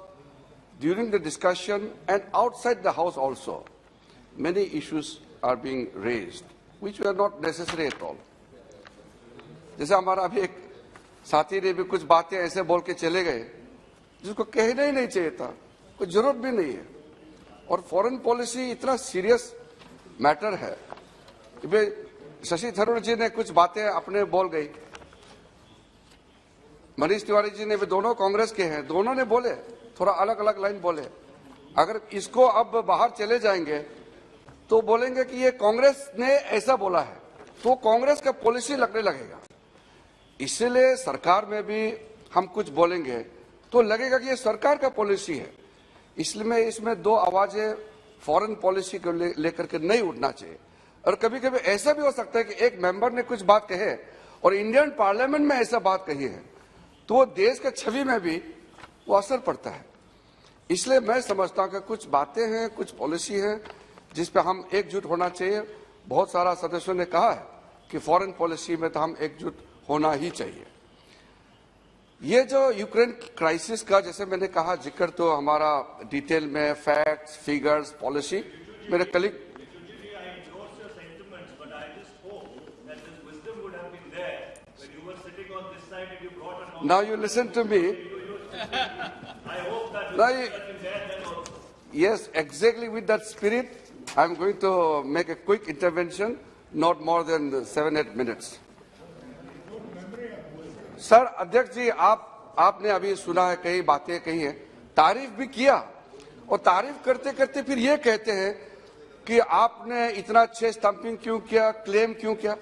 during the discussion and outside the House also, many issues are being raised, which were not necessary at all. जैसे हमारा अभी एक साथी ने भी कुछ बातें ऐसे बोल के चले गए जिसको कहना ही नहीं चाहिए था, कोई जरूरत भी नहीं है। और फॉरेन पॉलिसी इतना सीरियस मैटर है। शशि थरूर जी ने कुछ बातें अपने बोल गई, मनीष तिवारी जी ने भी, दोनों कांग्रेस के हैं, दोनों ने बोले, थोड़ा अलग अलग लाइन बोले। अगर इसको अब बाहर चले जाएंगे तो बोलेंगे कि ये कांग्रेस ने ऐसा बोला है, तो कांग्रेस का पॉलिसी लगने लगेगा। इसलिए सरकार में भी हम कुछ बोलेंगे तो लगेगा कि ये सरकार का पॉलिसी है। इसलिए इसमें दो आवाजें फॉरेन पॉलिसी को लेकर के नहीं उठना चाहिए। और कभी कभी ऐसा भी हो सकता है कि एक मेंबर ने कुछ बात कहे और इंडियन पार्लियामेंट में ऐसा बात कही है तो वो देश के छवि में भी वो असर पड़ता है। इसलिए मैं समझता हूं कि कुछ बातें हैं, कुछ पॉलिसी है जिस पे हम एकजुट होना चाहिए। बहुत सारा सदस्यों ने कहा है कि फॉरेन पॉलिसी में तो हम एकजुट होना ही चाहिए। ये जो यूक्रेन क्राइसिस का, जैसे मैंने कहा, जिक्र तो हमारा डिटेल में फैक्ट्स, फिगर्स, पॉलिसी मेरे colleague Now you listen to me. Yes, exactly with that spirit, I am going to make a quick intervention, not more than 7-8 minutes. Sir अध्यक्ष जी, आपने अभी सुना है, कई बातें कही हैं, तारीफ भी किया और तारीफ करते करते फिर ये कहते हैं कि आपने इतना अच्छे स्टंपिंग क्यों किया, क्लेम क्यों किया।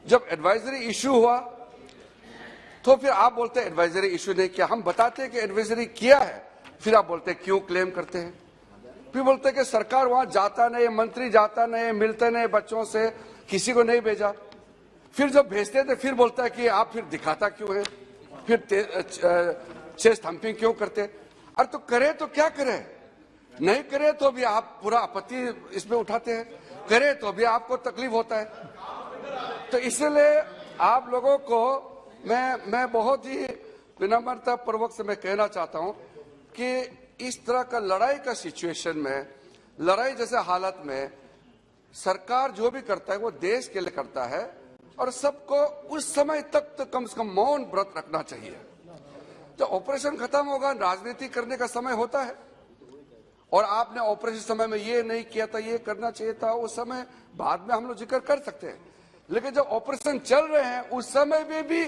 जब एडवाइजरी इशू हुआ तो फिर आप बोलते हैं एडवाइजरी इशू नहीं किया। हम बताते हैं कि एडवाइजरी किया है, फिर आप बोलते हैं क्यों क्लेम करते हैं। फिर बोलते हैं कि सरकार वहां जाता नहीं, मंत्री जाता नहीं, मिलते नहीं बच्चों से, किसी को नहीं भेजा। फिर जब भेजते थे फिर बोलता है कि आप फिर दिखाता क्यों है, फिर चेस्ट हम्पिंग क्यों करते। अरे तो करे तो क्या करे, नहीं करे तो भी आप पूरा आपत्ति इसमें उठाते हैं, करे तो भी आपको तकलीफ होता है। तो इसलिए आप लोगों को मैं बहुत ही विनम्रता पूर्वक से मैं कहना चाहता हूं कि इस तरह का लड़ाई का सिचुएशन में, लड़ाई जैसे हालत में सरकार जो भी करता है वो देश के लिए करता है और सबको उस समय तक तो कम से कम मौन व्रत रखना चाहिए। जब ऑपरेशन खत्म होगा, राजनीति करने का समय होता है और आपने ऑपरेशन समय में ये नहीं किया था, ये करना चाहिए था, उस समय बाद में हम लोग जिक्र कर सकते हैं। लेकिन जब ऑपरेशन चल रहे हैं उस समय में भी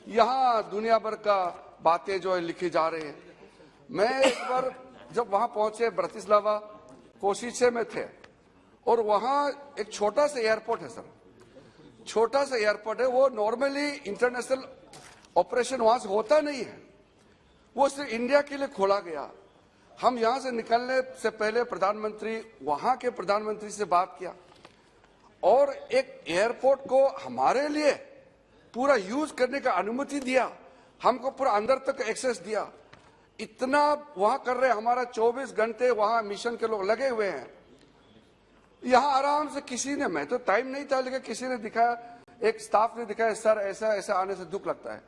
यहाँ दुनिया भर का बातें जो है लिखी जा रही है। मैं एक बार जब वहां पहुंचे, ब्रतिस्लावा कोशिशे में थे और वहां एक छोटा सा एयरपोर्ट है सर, छोटा सा एयरपोर्ट है। वो नॉर्मली इंटरनेशनल ऑपरेशन वहां से होता नहीं है, वो सिर्फ इंडिया के लिए खोला गया। हम यहां से निकलने से पहले प्रधानमंत्री, वहां के प्रधानमंत्री से बात किया और एक एयरपोर्ट को हमारे लिए पूरा यूज करने का अनुमति दिया, हमको पूरा अंदर तक एक्सेस दिया। इतना वहां कर रहे, हमारा 24 घंटे वहां मिशन के लोग लगे हुए हैं। यहां आराम से किसी ने, मैं तो टाइम नहीं था लेकिन किसी ने दिखाया एक स्टाफ ने दिखाया सर ऐसा ऐसा आने से दुख लगता है।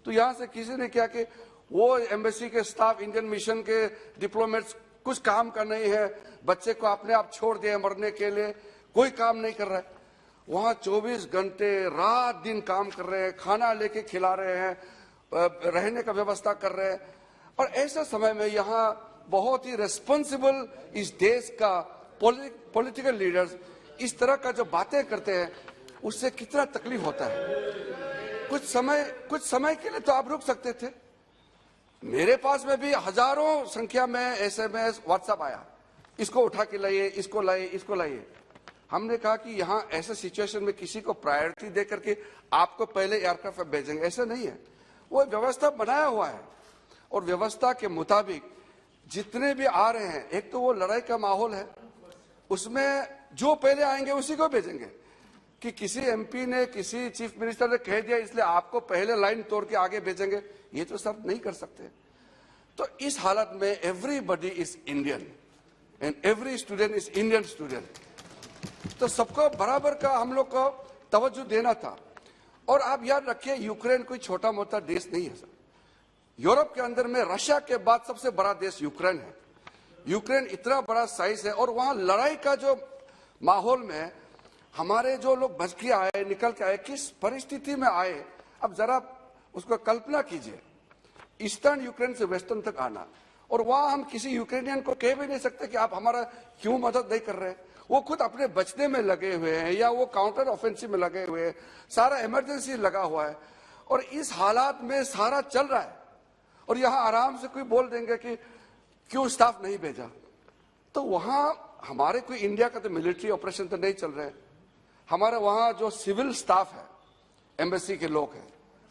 तो यहाँ से किसी ने क्या कि वो एम्बेसी के स्टाफ, इंडियन मिशन के डिप्लोमेट्स कुछ काम कर नहीं है, बच्चे को अपने आप छोड़ दिए मरने के लिए, कोई काम नहीं कर रहा है। वहाँ 24 घंटे रात दिन काम कर रहे हैं, खाना लेके खिला रहे हैं, रहने का व्यवस्था कर रहे हैं। और ऐसे समय में यहाँ बहुत ही रेस्पॉन्सिबल इस देश का पॉलिटिकल लीडर्स इस तरह का जो बातें करते हैं, उससे कितना तकलीफ होता है। कुछ समय के लिए तो आप रुक सकते थे। मेरे पास में भी हजारों संख्या में SMS, व्हाट्सएप आया, इसको उठा के लाइए, इसको लाइए, इसको लाइए। हमने कहा कि यहाँ ऐसे सिचुएशन में किसी को प्रायोरिटी दे करके आपको पहले एयरक्राफ्ट भेजेंगे, ऐसा नहीं है। वो व्यवस्था बनाया हुआ है और व्यवस्था के मुताबिक जितने भी आ रहे हैं, एक तो वो लड़ाई का माहौल है, उसमें जो पहले आएंगे उसी को भेजेंगे। कि किसी MP ने, किसी चीफ मिनिस्टर ने कह दिया इसलिए आपको पहले लाइन तोड़ के आगे भेजेंगे, ये तो सर नहीं कर सकते। तो इस हालत में everybody is Indian and every student is Indian student. तो सबको बराबर का हम लोग को तवज्जो देना था। और आप याद रखिए, यूक्रेन कोई छोटा मोटा देश नहीं है सर। यूरोप के अंदर में रशिया के बाद सबसे बड़ा देश यूक्रेन है। यूक्रेन इतना बड़ा साइज है और वहां लड़ाई का जो माहौल में हमारे जो लोग बच के आए, निकल के आए, किस परिस्थिति में आए, अब जरा उसको कल्पना कीजिए। ईस्टर्न यूक्रेन से वेस्टर्न तक आना, और वहां हम किसी यूक्रेनियन को कह भी नहीं सकते कि आप हमारा क्यों मदद नहीं कर रहे। वो खुद अपने बचने में लगे हुए हैं या वो काउंटर ऑफेंसिव में लगे हुए हैं, सारा इमरजेंसी लगा हुआ है। और इस हालात में सारा चल रहा है और यहाँ आराम से कोई बोल देंगे कि क्यों स्टाफ नहीं भेजा। तो वहां हमारे कोई इंडिया का तो मिलिट्री ऑपरेशन तो नहीं चल रहे हैं। हमारे वहां जो सिविल स्टाफ है, एम्बेसी के लोग हैं,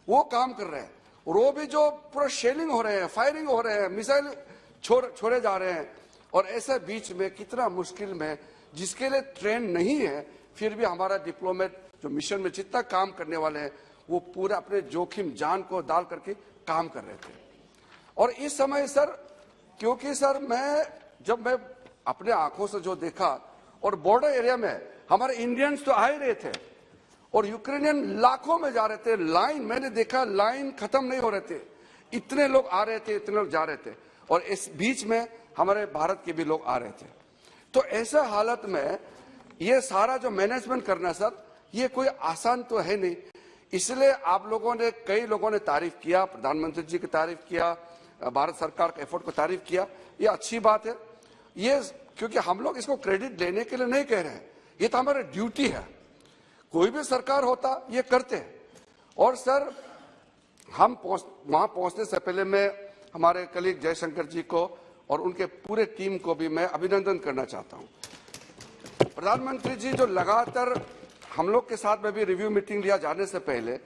वो काम कर रहे हैं। और वो भी जो पूरा शेलिंग हो रहे हैं, फायरिंग हो रहे हैं, मिसाइल छोड़े जा रहे हैं। और ऐसे बीच में कितना मुश्किल में, जिसके लिए ट्रेन नहीं है, फिर भी हमारा डिप्लोमेट जो मिशन में जितना काम करने वाले हैं, वो पूरा अपने जोखिम जान को डाल करके काम कर रहे थे। और इस समय सर, क्योंकि सर जब मैं अपने आंखों से जो देखा, और बॉर्डर एरिया में हमारे इंडियंस तो आ ही रहे थे और यूक्रेनियन लाखों में जा रहे थे। लाइन मैंने देखा, लाइन खत्म नहीं हो रहे थे, इतने लोग आ रहे थे, इतने लोग जा रहे थे। और इस बीच में हमारे भारत के भी लोग आ रहे थे। तो ऐसा हालत में ये सारा जो मैनेजमेंट करना सर, ये कोई आसान तो है नहीं। इसलिए आप लोगों ने, कई लोगों ने तारीफ किया, प्रधानमंत्री जी की तारीफ किया, भारत सरकार के एफर्ट को तारीफ किया, ये अच्छी बात है। ये क्योंकि हम लोग इसको क्रेडिट लेने के लिए नहीं कह रहे हैं, ये तो हमारी ड्यूटी है। कोई भी सरकार होता ये करते हैं। और सर, हम वहां पहुंचने से पहले मैं हमारे कलीग जयशंकर जी को और उनके पूरे टीम को भी मैं अभिनंदन करना चाहता हूं। प्रधानमंत्री जी जो लगातार हम लोग के साथ में भी रिव्यू मीटिंग लिया जाने से पहले,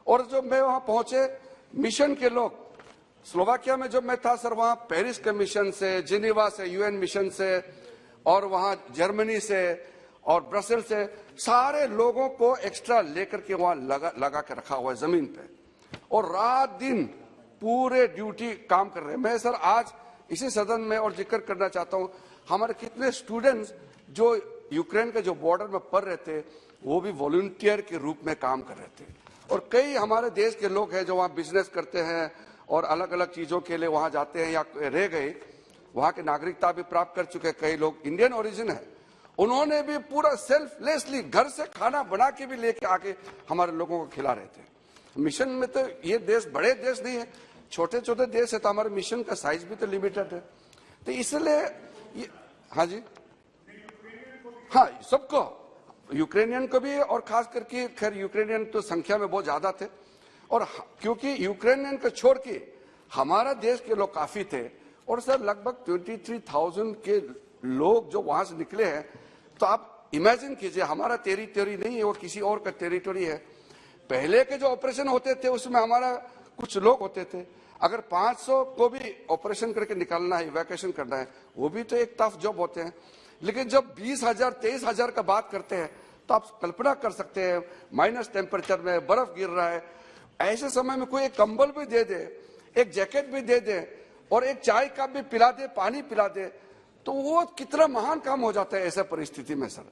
और जब मैं वहां पहुंचे, मिशन के लोग, स्लोवाकिया में जब मैं था सर, वहां पेरिस के मिशन से, जिनेवा से, UN मिशन से, और वहां जर्मनी से और ब्रसेल्स से, सारे लोगों को एक्स्ट्रा लेकर के वहां लगा के रखा हुआ है जमीन पे, और रात दिन पूरे ड्यूटी काम कर रहे हैं। मैं सर आज इसी सदन में और जिक्र करना चाहता हूं, हमारे कितने स्टूडेंट्स जो यूक्रेन के जो बॉर्डर में पढ़ रहे थे, वो भी वॉलंटियर के रूप में काम कर रहे थे। और कई हमारे देश के लोग हैं जो वहाँ बिजनेस करते हैं और अलग अलग चीजों के लिए वहाँ जाते हैं या रह गए, वहाँ की नागरिकता भी प्राप्त कर चुके हैं। कई लोग इंडियन ओरिजिन है, उन्होंने भी पूरा सेल्फलेसली घर से खाना बना के भी लेके आके हमारे लोगों को खिला रहे थे। मिशन में तो ये देश बड़े देश नहीं है, छोटे छोटे देश है, तो हमारे मिशन का साइज भी तो लिमिटेड है। तो इसलिए हाँ जी, हाँ, सबको, यूक्रेनियन को भी, और खास करके खैर यूक्रेनियन तो संख्या में बहुत ज्यादा थे। और क्योंकि यूक्रेनियन को छोड़ के हमारा देश के लोग काफी थे, और सर लगभग 23,000 के लोग जो वहां से निकले हैं, तो आप इमेजिन कीजिए, हमारा टेरिटरी नहीं है, वो किसी और का टेरिटरी है। पहले के जो ऑपरेशन होते थे उसमें हमारा कुछ लोग होते थे, अगर 500 को भी ऑपरेशन करके निकालना है, इवैक्यूएशन करना है, वो भी तो एक टफ जॉब होते हैं। लेकिन जब 20,000 23,000 का बात करते हैं, तो आप कल्पना कर सकते हैं, माइनस टेम्परेचर में बर्फ गिर रहा है, ऐसे समय में कोई एक कंबल भी दे दे, एक जैकेट भी दे दे, और एक चाय कप भी पिला दे, पानी पिला दे, तो वो कितना महान काम हो जाता है ऐसे परिस्थिति में सर।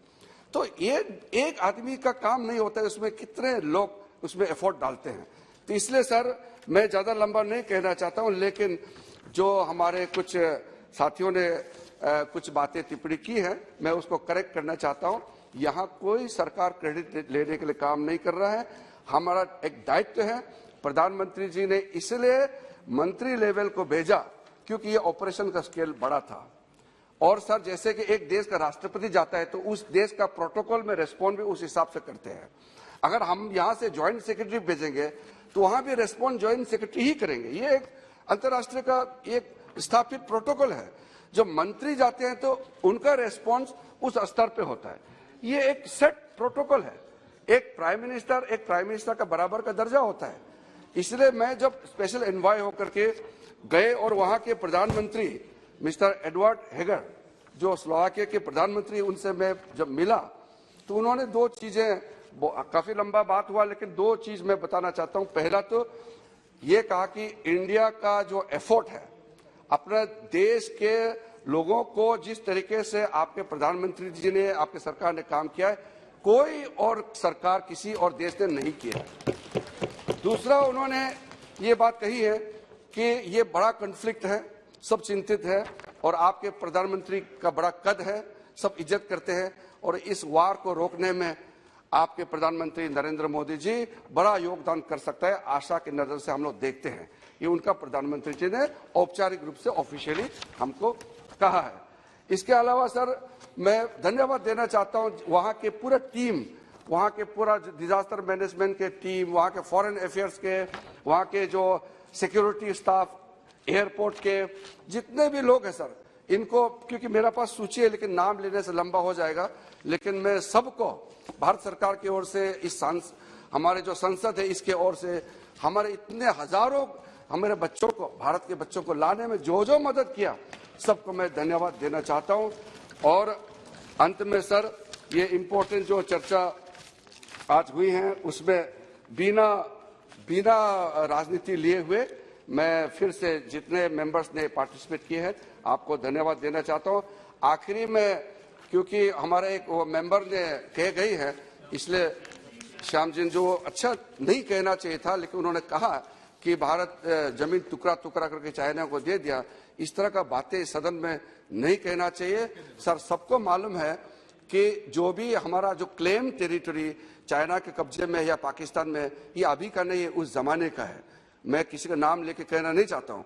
तो ये एक आदमी का काम नहीं होता है, उसमें कितने लोग उसमें एफर्ट डालते हैं। तो इसलिए सर मैं ज्यादा लंबा नहीं कहना चाहता हूं, लेकिन जो हमारे कुछ साथियों ने कुछ बातें टिप्पणी की है, मैं उसको करेक्ट करना चाहता हूं। यहाँ कोई सरकार क्रेडिट लेने के लिए काम नहीं कर रहा है, हमारा एक दायित्व है। प्रधानमंत्री जी ने इसलिए मंत्री लेवल को भेजा क्योंकि ये ऑपरेशन का स्केल बड़ा था। और सर जैसे कि एक देश का राष्ट्रपति जाता है तो उस देश का प्रोटोकॉल में रेस्पॉन्ड भी उस हिसाब से करते हैं। अगर हम यहाँ से ज्वाइंट सेक्रेटरी भेजेंगे तो वहां भी रेस्पॉन्ड ज्वाइंट सेक्रेटरी ही करेंगे। ये एक अंतर्राष्ट्रीय का एक स्थापित प्रोटोकॉल है। जब मंत्री जाते हैं तो उनका रेस्पॉन्स उस स्तर पे होता है। ये एक सेट प्रोटोकॉल है। एक प्राइम मिनिस्टर का बराबर का दर्जा होता है। इसलिए मैं जब स्पेशल एनवॉय होकर के गए और वहां के प्रधानमंत्री मिस्टर एडवर्ड हेगर जो स्लोवाकिया के प्रधानमंत्री, उनसे मैं जब मिला तो उन्होंने दो चीजें, काफी लंबा बात हुआ लेकिन दो चीज मैं बताना चाहता हूं। पहला तो ये कहा कि इंडिया का जो एफर्ट है अपने देश के लोगों को जिस तरीके से आपके प्रधानमंत्री जी ने, आपके सरकार ने काम किया है, कोई और सरकार किसी और देश ने नहीं किया। दूसरा उन्होंने ये बात कही है कि ये बड़ा कॉन्फ्लिक्ट है, सब चिंतित है और आपके प्रधानमंत्री का बड़ा कद है, सब इज्जत करते हैं और इस वार को रोकने में आपके प्रधानमंत्री नरेंद्र मोदी जी बड़ा योगदान कर सकता है। आशा की नजर से हम लोग देखते हैं। ये उनका प्रधानमंत्री जी ने औपचारिक रूप से ऑफिशियली हमको कहा है। इसके अलावा सर मैं धन्यवाद देना चाहता हूं वहां के पूरा टीम, वहां के पूरा डिजास्टर मैनेजमेंट के टीम, वहां के फॉरेन अफेयर्स के, वहां के जो सिक्योरिटी स्टाफ, एयरपोर्ट के जितने भी लोग हैं सर, इनको, क्योंकि मेरे पास सूची है लेकिन नाम लेने से लंबा हो जाएगा, लेकिन मैं सबको भारत सरकार की ओर से, इस हमारे जो संसद है इसके ओर से, हमारे इतने हजारों हमारे बच्चों को, भारत के बच्चों को लाने में जो जो मदद किया, सबको मैं धन्यवाद देना चाहता हूं। और अंत में सर ये इम्पोर्टेंट जो चर्चा आज हुई है उसमें बिना राजनीति लिए हुए मैं फिर से जितने मेंबर्स ने पार्टिसिपेट किए हैं आपको धन्यवाद देना चाहता हूं। आखिरी में क्योंकि हमारे एक वो मेंबर ने कह गई है, इसलिए श्याम जी जो अच्छा नहीं कहना चाहिए था लेकिन उन्होंने कहा कि भारत जमीन टुकड़ा टुकड़ा करके चाइना को दे दिया, इस तरह का बातें सदन में नहीं कहना चाहिए। सर सबको मालूम है कि जो भी हमारा जो क्लेम टेरिटरी चाइना के कब्जे में या पाकिस्तान में, ये अभी का नहीं है, उस जमाने का है। मैं किसी का नाम लेके कहना नहीं चाहता हूं।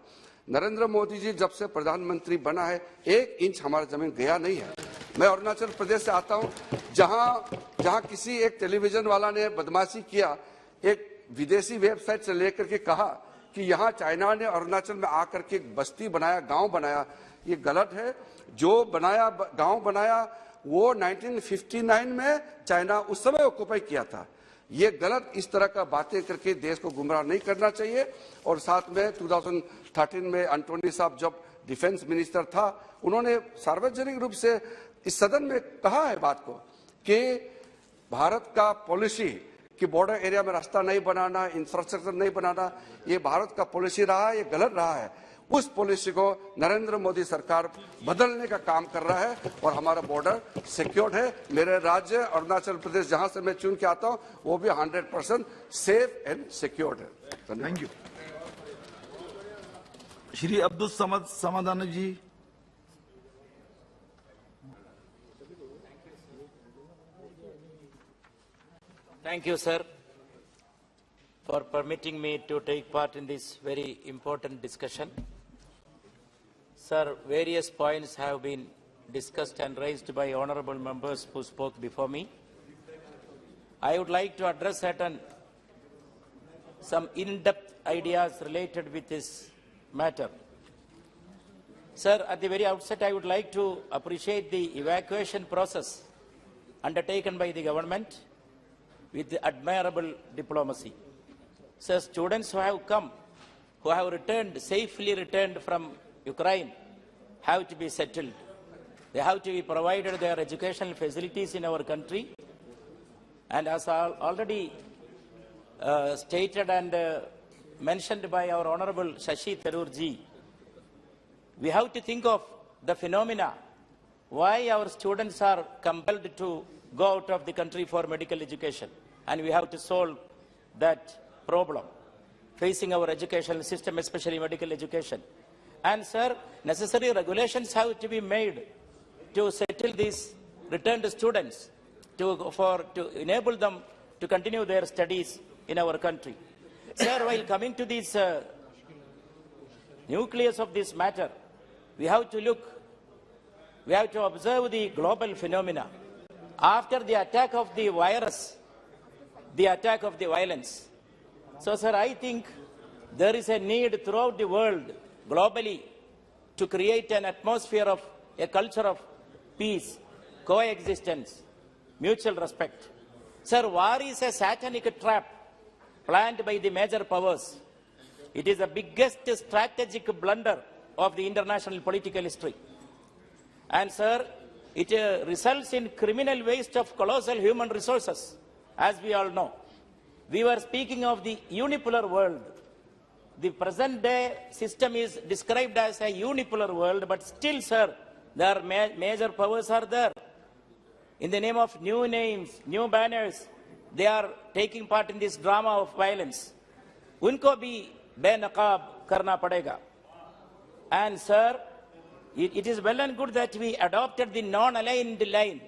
नरेंद्र मोदी जी जब से प्रधानमंत्री बना है 1 इंच हमारा जमीन गया नहीं है। मैं अरुणाचल प्रदेश से आता हूं, जहां किसी एक टेलीविजन वाला ने बदमाशी किया, एक विदेशी वेबसाइट से लेकर के कहा कि यहाँ चाइना ने अरुणाचल में आकर के बस्ती बनाया, गांव बनाया, ये गलत है। जो बनाया गांव बनाया वो 1959 में चाइना उस समय ऑक्युपाई किया था। ये गलत, इस तरह का बातें करके देश को गुमराह नहीं करना चाहिए। और साथ में 2013 में एंटोनी साहब जब डिफेंस मिनिस्टर था, उन्होंने सार्वजनिक रूप से इस सदन में कहा है बात को कि भारत का पॉलिसी कि बॉर्डर एरिया में रास्ता नहीं बनाना, इंफ्रास्ट्रक्चर नहीं बनाना, ये भारत का पॉलिसी रहा है, ये गलत रहा है। उस पॉलिसी को नरेंद्र मोदी सरकार बदलने का काम कर रहा है और हमारा बॉर्डर सिक्योर्ड है। मेरे राज्य अरुणाचल प्रदेश जहां से मैं चुन के आता हूं वो भी 100% सेफ एंड सिक्योर्ड है। Thank you. Shri Abdul Samad Samadhan ji. Thank you, sir, for permitting me to take part in this very important discussion. Sir, various points have been discussed and raised by honorable members who spoke before me. I would like to address some in-depth ideas related with this matter. Sir, at the very outset, I would like to appreciate the evacuation process undertaken by the government with admirable diplomacy. So students who have come, who have safely returned from Ukraine, have to be settled. They have to be provided their educational facilities in our country. And as already stated and mentioned by our Honorable Shashi Tharoor ji, we have to think of the phenomena why our students are compelled to go out of the country for medical education. And we have to solve that problem facing our educational system, especially medical education. And sir, necessary regulations have to be made to settle these returned students, to enable them to continue their studies in our country. Sir, while coming to this nucleus of this matter, we have to observe the global phenomena. After the attack of the virus, the attack of the violence. So, sir, I think there is a need throughout the world, globally, to create an atmosphere of a culture of peace, coexistence, mutual respect. Sir, war is a satanic trap planned by the major powers. It is the biggest strategic blunder of the international political history. And, sir, it results in criminal waste of colossal human resources, as we all know. We were speaking of the unipolar world. The present-day system is described as a unipolar world, but still, sir, there are major powers are there. In the name of new names, new banners, they are taking part in this drama of violence. Unko bhi benaqab karna padega. And, sir, it is well and good that we adopted the non-aligned line.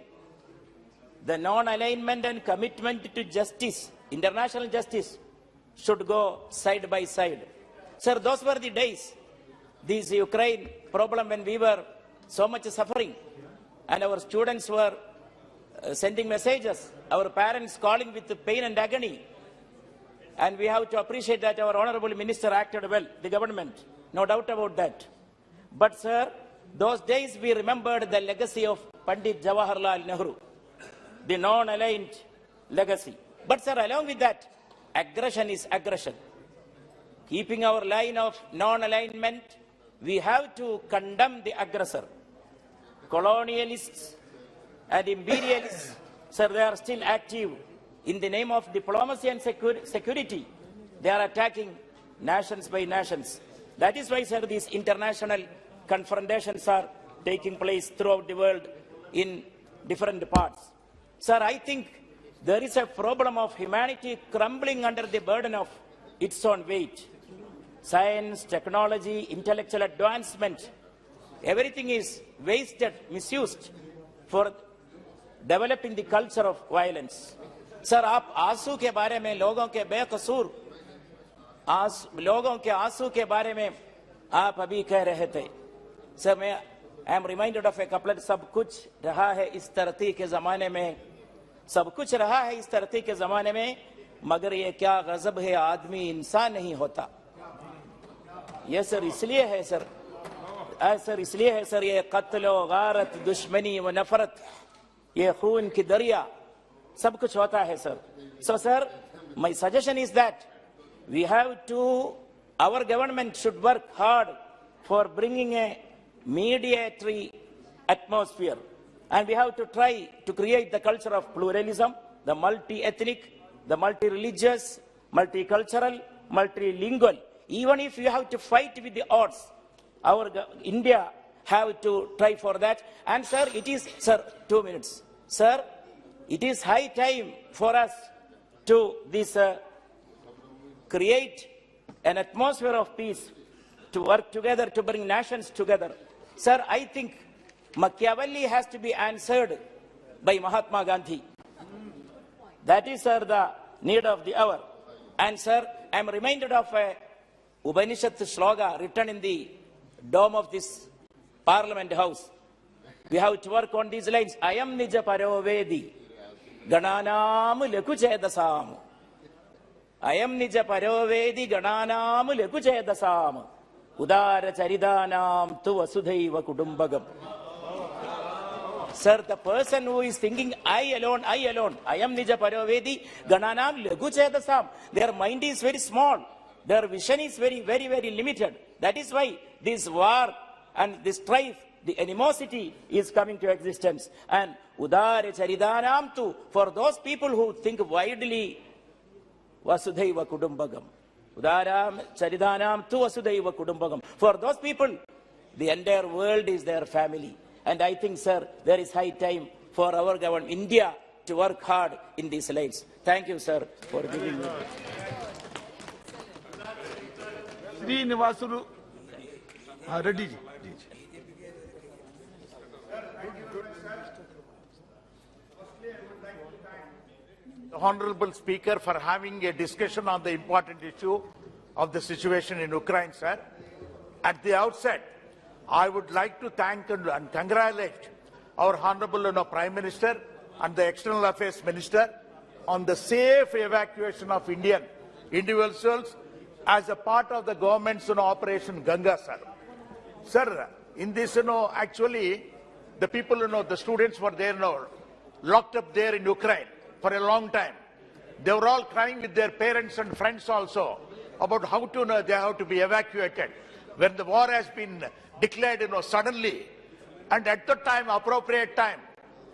The non-alignment and commitment to justice, international justice, should go side by side. Sir, those were the days, this Ukraine problem, when we were so much suffering and our students were sending messages, our parents calling with pain and agony. And we have to appreciate that our honorable minister acted well, the government, no doubt about that. But, sir, those days we remembered the legacy of Pandit Jawaharlal Nehru, the non-aligned legacy. But, sir, along with that, aggression is aggression. Keeping our line of non-alignment, we have to condemn the aggressor. Colonialists and imperialists, sir, they are still active. In the name of diplomacy and security, they are attacking nations by nations. That is why, sir, these international confrontations are taking place throughout the world in different parts. Sir, I think there is a problem of humanity crumbling under the burden of its own weight. Science, technology, intellectual advancement, everything is wasted, misused for developing the culture of violence. Sir, आप आंसू के बारे में, लोगों के बेकसूर लोगों के आंसू के बारे में आप अभी कह रहे थे. Sir, I am reminded of a couplet, सब कुछ रहा है इस धरती के ज़माने में, सब कुछ रहा है इस धरती के ज़माने में, मगर ये क्या गज़ब है आदमी इंसान नहीं होता. ये सर इसलिए है सर, सर इसलिए है सर, ये कत्ल व गारत, दुश्मनी व नफरत, ये खून की दरिया, सब कुछ होता है sir. So, sir, my suggestion is that we have to, our government should work hard for bringing a mediatory atmosphere, and we have to try to create the culture of pluralism, the multi-ethnic, the multi-religious, multicultural, multilingual. Even if you have to fight with the odds, our India have to try for that. And, sir, it is, sir, 2 minutes. Sir, it is high time for us to create an atmosphere of peace, to work together, to bring nations together. Sir, I think Machiavelli has to be answered by Mahatma Gandhi. That is, sir, the need of the hour. And, sir, I am reminded of a Upanishad shloka written in the dome of this Parliament House. We have to work on these lines. Ayam nija parovedi gananam lekuchedasam. Ayam nija parovedi gananam lekuchedasam. Udara charidanam tu vasudhaiva kudumbagam. Sir, the person who is thinking, I alone, I am nija parovedi gananam lekuchedasam. Their mind is very small. Their vision is very, very, very limited. That is why this war and this strife, the animosity is coming to existence. And udare charidanam tu, for those people who think widely, vasudhaiva kudumbagam. Udaram charidanam tu vasudhaiva kudumbagam. For those people, the entire world is their family. And I think, sir, there is high time for our government, India, to work hard in these lines. Thank you, sir, for giving me. Srinivasulu Reddy ji. The Honorable Speaker for having a discussion on the important issue of the situation in Ukraine, sir. At the outset, I would like to thank and congratulate our Honorable Prime Minister and the External Affairs Minister on the safe evacuation of Indian individuals as a part of the government's Operation Ganga, sir. Sir, in this, actually, the people, the students were there, locked up there in Ukraine for a long time. They were all crying with their parents and friends also about how to they have to be evacuated when the war has been declared suddenly. And at the time, appropriate time,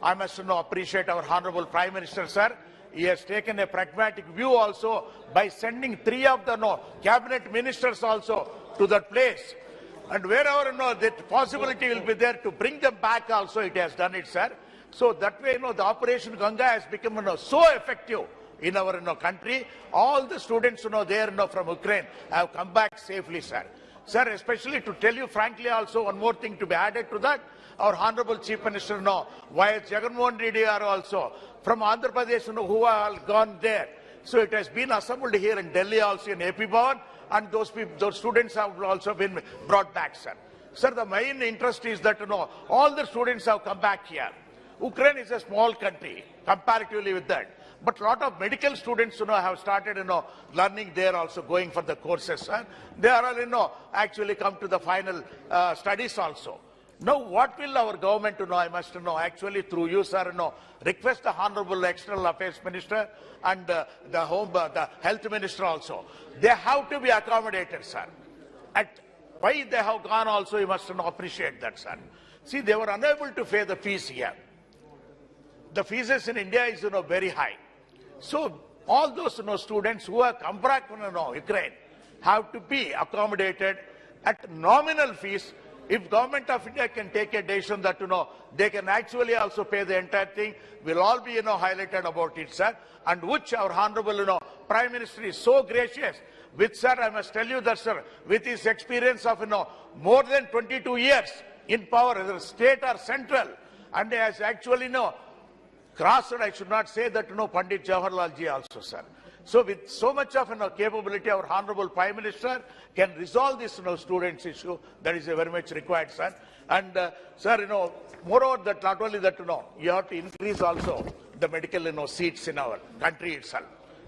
I must appreciate our Honorable Prime Minister, sir. He has taken a pragmatic view also by sending 3 of the cabinet ministers also to that place. And wherever that possibility will be there to bring them back also, it has done it, sir. So that way, the Operation Ganga has become so effective in our country. All the students there from Ukraine have come back safely, sir. Sir, especially to tell you frankly also, one more thing to be added to that, our Honorable Chief Minister, Y.S. Jagannath Reddy are also from Andhra Pradesh, who are gone there. So it has been assembled here in Delhi also in AP Bhavan, and those students have also been brought back, sir. Sir, the main interest is that all the students have come back here. Ukraine is a small country comparatively with that. But a lot of medical students, have started, learning there also, going for the courses, sir. They are all, actually come to the final studies also. Now, what will our government, I must actually through you, sir, request the Honorable External Affairs Minister and the Health Minister also. They have to be accommodated, sir. At why they have gone also, you must appreciate that, sir. See, they were unable to pay the fees here. The fees in India is, very high. So all those students who have come back from Ukraine have to be accommodated at nominal fees. If Government of India can take a decision that they can actually also pay the entire thing, we'll all be highlighted about it, sir. And which our Honorable Prime Minister is so gracious. With, sir, I must tell you that, sir, with his experience of more than 22 years in power, whether state or central, and he has actually crossed, I should not say that, Pandit Jawaharlal ji also, sir. So with so much of capability, our Honorable Prime Minister can resolve this students issue. That is very much required, sir. And, sir, moreover, that not only that, you have to increase also the medical seats in our country itself.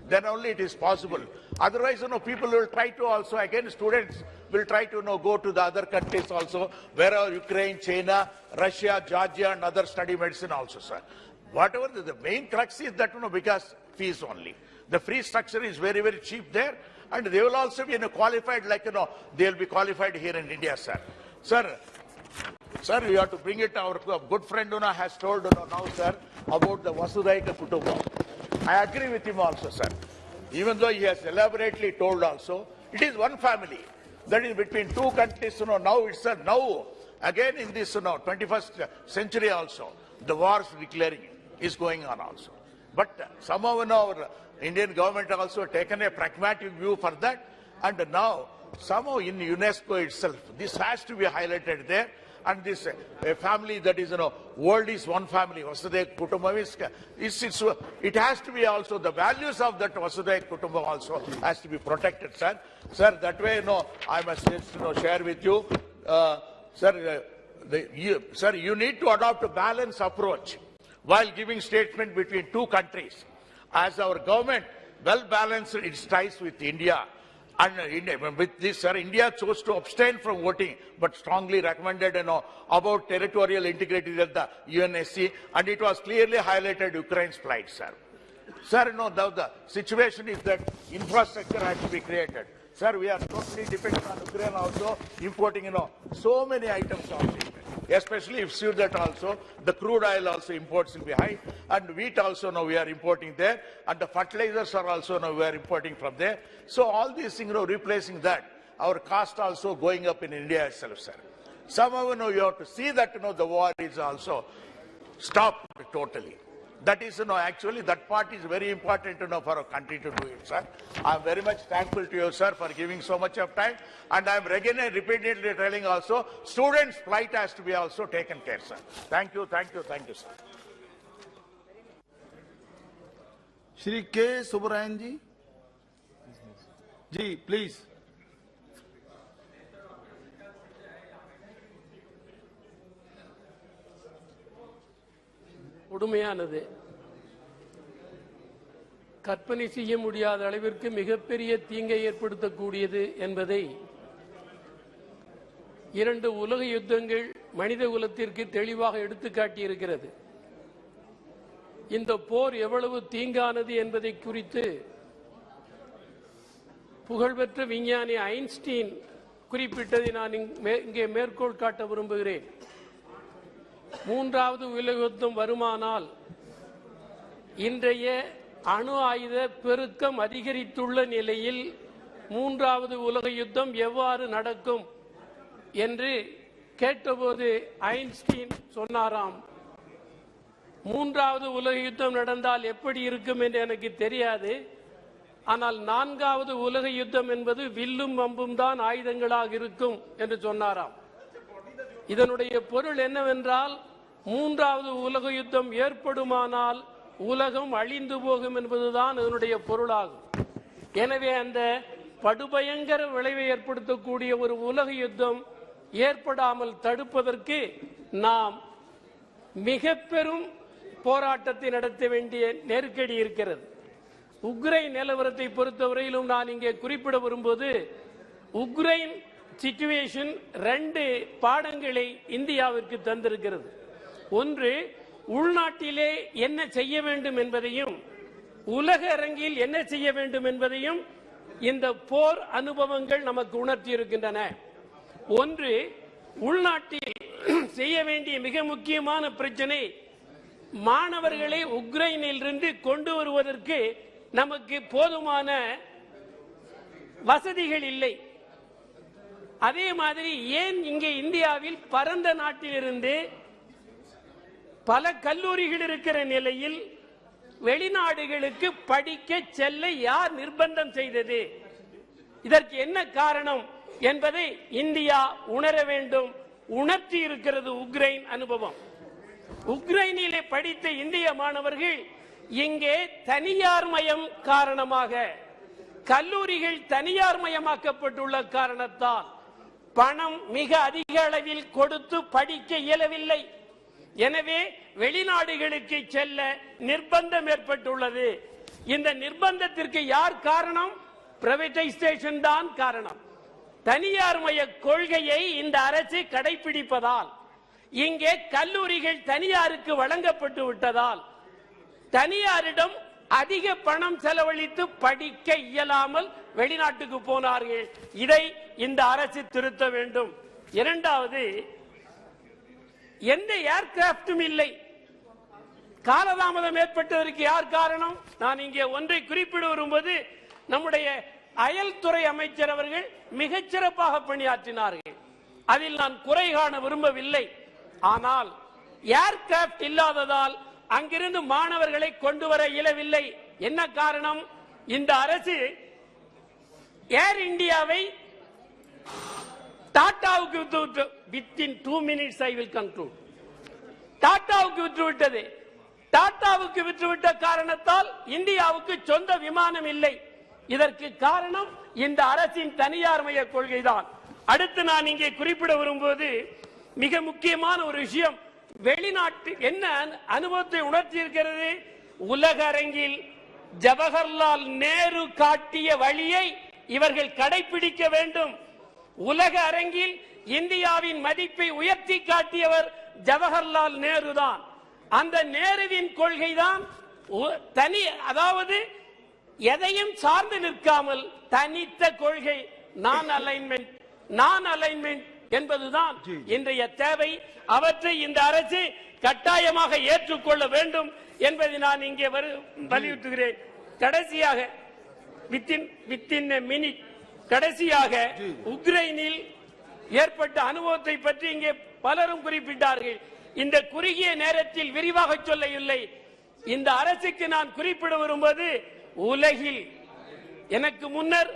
Then only it is possible. Otherwise, people will try to also, again, students will try to go to the other countries also, wherever Ukraine, China, Russia, Georgia, and other study medicine also, sir. Whatever the main crux is that, because fees only. The free structure is very, very cheap there, and they will also be qualified like, they will be qualified here in India, sir. Sir, you have to bring it. Our good friend has told now, sir, about the Vasudhaiva Kutumbam. I agree with him also, sir. Even though he has elaborately told also, it is one family. That is between two countries, now it's now, again in this 21st century also, the wars declaring is going on also. But somehow our Indian government also taken a pragmatic view for that, and now somehow in UNESCO itself, this has to be highlighted there, and this a family that is, world is one family, Vasudhaiva Kutumbam it has to be also, the values of that Vasudhaiva Kutumbam also has to be protected, sir. Sir, that way, I must just, share with you, sir, sir, you need to adopt a balanced approach while giving statement between two countries. As our government well balanced its ties with India, and with this, sir, India chose to abstain from voting, but strongly recommended, about territorial integrity at the UNSC, and it was clearly highlighted Ukraine's plight, sir. Sir, the situation is that infrastructure has to be created. Sir, we are totally dependent on Ukraine also, importing, so many items also. Especially if see that also, the crude oil also imports will be high, and wheat also now we are importing there, and the fertilizers are also now we are importing from there. So all these things, replacing that, our cost also going up in India itself, sir. Somehow, you have to see that, the war is also stopped totally. That is, actually that part is very important, for our country to do it, sir. I'm very much thankful to you, sir, for giving so much of time. And I'm again repeatedly telling also, students' flight has to be also taken care, sir. Thank you, sir. Shri K. Subarayan ji. Ji, please. கொடுமையானது, கற்பனை செய்ய முடியாத அளவிற்கு மிகப்பெரிய தீங்கை ஏற்படுத்தக்கூடியது என்பதை இரண்டு உலக யுத்தங்கள் மனித குலத்திற்கு தெளிவாக எடுத்துக்காட்டியிருக்கிறது. இந்த போர் எவ்வளவு தீங்கானது என்பதை குறித்து புகழ்பெற்ற விஞ்ஞானி ஐன்ஸ்டீன் குறிப்பிட்டதை நான் இங்கே மேற்கோள் காட்ட விரும்புகிறேன். மூன்றாவது உலக யுத்தம் வருமானால் இன்றைய அணு ஆயுத பெருக்கம் அதிகரித்துள்ள நிலையில் மூன்றாவது உலக யுத்தம் எவ்வாறு நடக்கும் என்று கேட்டபோது ஐன்ஸ்டீன் சொன்னாராம், மூன்றாவது உலக யுத்தம் நடந்தால் எப்படி இருக்கும் என்று எனக்கு தெரியாது, ஆனால் நான்காவது உலக யுத்தம் என்பது வில்லும் அம்பும் தான் ஆயுதங்களாக இருக்கும் என்று சொன்னாராம். இதனுடைய பொருள் என்னவென்றால், மூன்றாவது உலக யுத்தம் ஏற்படுமானால் உலகம் அழிந்து போகும் என்பதுதான் இதனுடைய பொருளாகும். எனவே அந்த படுபயங்கர விளைவை ஏற்படுத்தக்கூடிய ஒரு உலக யுத்தம் ஏற்படாமல் தடுப்பதற்கு நாம் மிக பெரும் போராட்டத்தை நடத்த வேண்டிய நெருக்கடி இருக்கிறது. உக்ரைன் நிலவரத்தை பொறுத்தவரையிலும் நான் இங்கே குறிப்பிட விரும்புவது, உக்ரைன் சிச்சுவேஷன் ரெண்டு பாடங்களை இந்தியாவிற்கு தந்திருக்கிறது. ஒன்று, உள்நாட்டிலே என்ன செய்ய வேண்டும் என்பதையும் உலக அரங்கில் என்ன செய்ய வேண்டும் என்பதையும் இந்த போர் அனுபவங்கள் நமக்கு உணர்த்தி இருக்கின்றன. ஒன்று, உள்நாட்டில் செய்ய வேண்டிய மிக முக்கியமான பிரச்சனை, மாணவர்களை உக்ரைனில் இருந்து கொண்டு வருவதற்கு நமக்கு போதுமான வசதிகள் இல்லை. அதே மாதிரி ஏன் இங்கே இந்தியாவில் பரந்த நாட்டிலிருந்து பல கல்லூரிகள் இருக்கிற நிலையில் வெளிநாடுகளுக்கு படிக்க செல்ல யார் நிர்பந்தம் செய்தது, இதற்கு என்ன காரணம் என்பதை இந்தியா உணர வேண்டும். உணர்த்தி இருக்கிறது உக்ரைன் அனுபவம். உக்ரைனிலே படித்த இந்திய மாணவர்கள் இங்கே தனியார் மயம் காரணமாக, கல்லூரிகள் தனியார் மயமாக்கப்பட்டுள்ள காரணத்தால் பணம் மிக அதிக அளவில் கொடுத்து படிக்க இயலவில்லை. எனவே வெளிநாடுகளுக்கு செல்ல நிர்பந்தம் ஏற்பட்டுள்ளது. இந்த நிர்பந்தத்திற்கு யார் காரணம்? பிரைவேடைசேஷன் தான் காரணம். தனியார் மய கொள்கையை இந்த அரசு கடைபிடிப்பதால், இங்கே கல்லூரிகள் தனியாருக்கு வழங்கப்பட்டு விட்டதால் தனியாரிடம் அதிக பணம் செலவழித்து படிக்க இயலாமல் வெளிநாட்டுக்கு போனார்கள். இதை இந்த அரசு திருத்த வேண்டும். இரண்டாவது, எந்த ஏர்கிராப்டும் இல்லை, காலதாமதம் ஏற்பட்டதற்கு யார் காரணம்? நான் இங்கே ஒன்றை குறிப்பிட வரும்போது, நம்முடைய அயல்துறை அமைச்சர் அவர்கள் மிகச் சிறப்பாக பணியாற்றினார்கள், அதில் நான் குறை காண விரும்பவில்லை. ஆனால் ஏர்கிராப்ட் இல்லாததால் அங்கிருந்து மாணவர்களை கொண்டு வர இயலவில்லை. என்ன காரணம்? இந்த அரசு ஏர் இந்தியாவை டாடாவுக்கு விட்டு, within 2 minutes I will conclude, டாடாவுக்கு விட்டுவிட்டது. டாடாவுக்கு விட்டுவிட்ட காரணத்தால் இந்தியாவுக்கு சொந்த விமானம் இல்லை. இதற்கு காரணம் இந்த அரசின் தனியார் மய கொள்கைதான். அடுத்து நான் இங்கே குறிப்பிட வரும்போது மிக முக்கியமான ஒரு விஷயம், வெளிநாட்டு என்ன அனுபவத்தை உணர்த்தி இருக்கிறது? உலக அரங்கில் ஜவஹர்லால் நேரு காட்டிய வழியை இவர்கள் கடைபிடிக்க வேண்டும். உலக அரங்கில் இந்தியாவின் மதிப்பை உயர்த்தி காட்டியவர் ஜவஹர்லால் நேரு தான். அந்த நேருவின் கொள்கைதான் தனி, அதாவது எதையும் சார்ந்து நிற்காமல் தனித்த கொள்கை, நான் அலைன்மெண்ட் என்பதுதான் இன்றைய தேவை. அவற்றை இந்த அரசு கட்டாயமாக ஏற்றுக்கொள்ள வேண்டும் என்பதை நான் இங்கே வலியுறுத்துகிறேன். கடைசியாக வித்தின் மினிட், கடைசியாக உக்ரைனில் ஏற்பட்ட அனுபவத்தை பற்றி இங்கே பலரும் குறிப்பிட்டார்கள். இந்த குறுகிய நேரத்தில் விரிவாக சொல்ல இல்லை. இந்த அரசுக்கு நான் குறிப்பிட வரும்போது உலகில் எனக்கு முன்னர்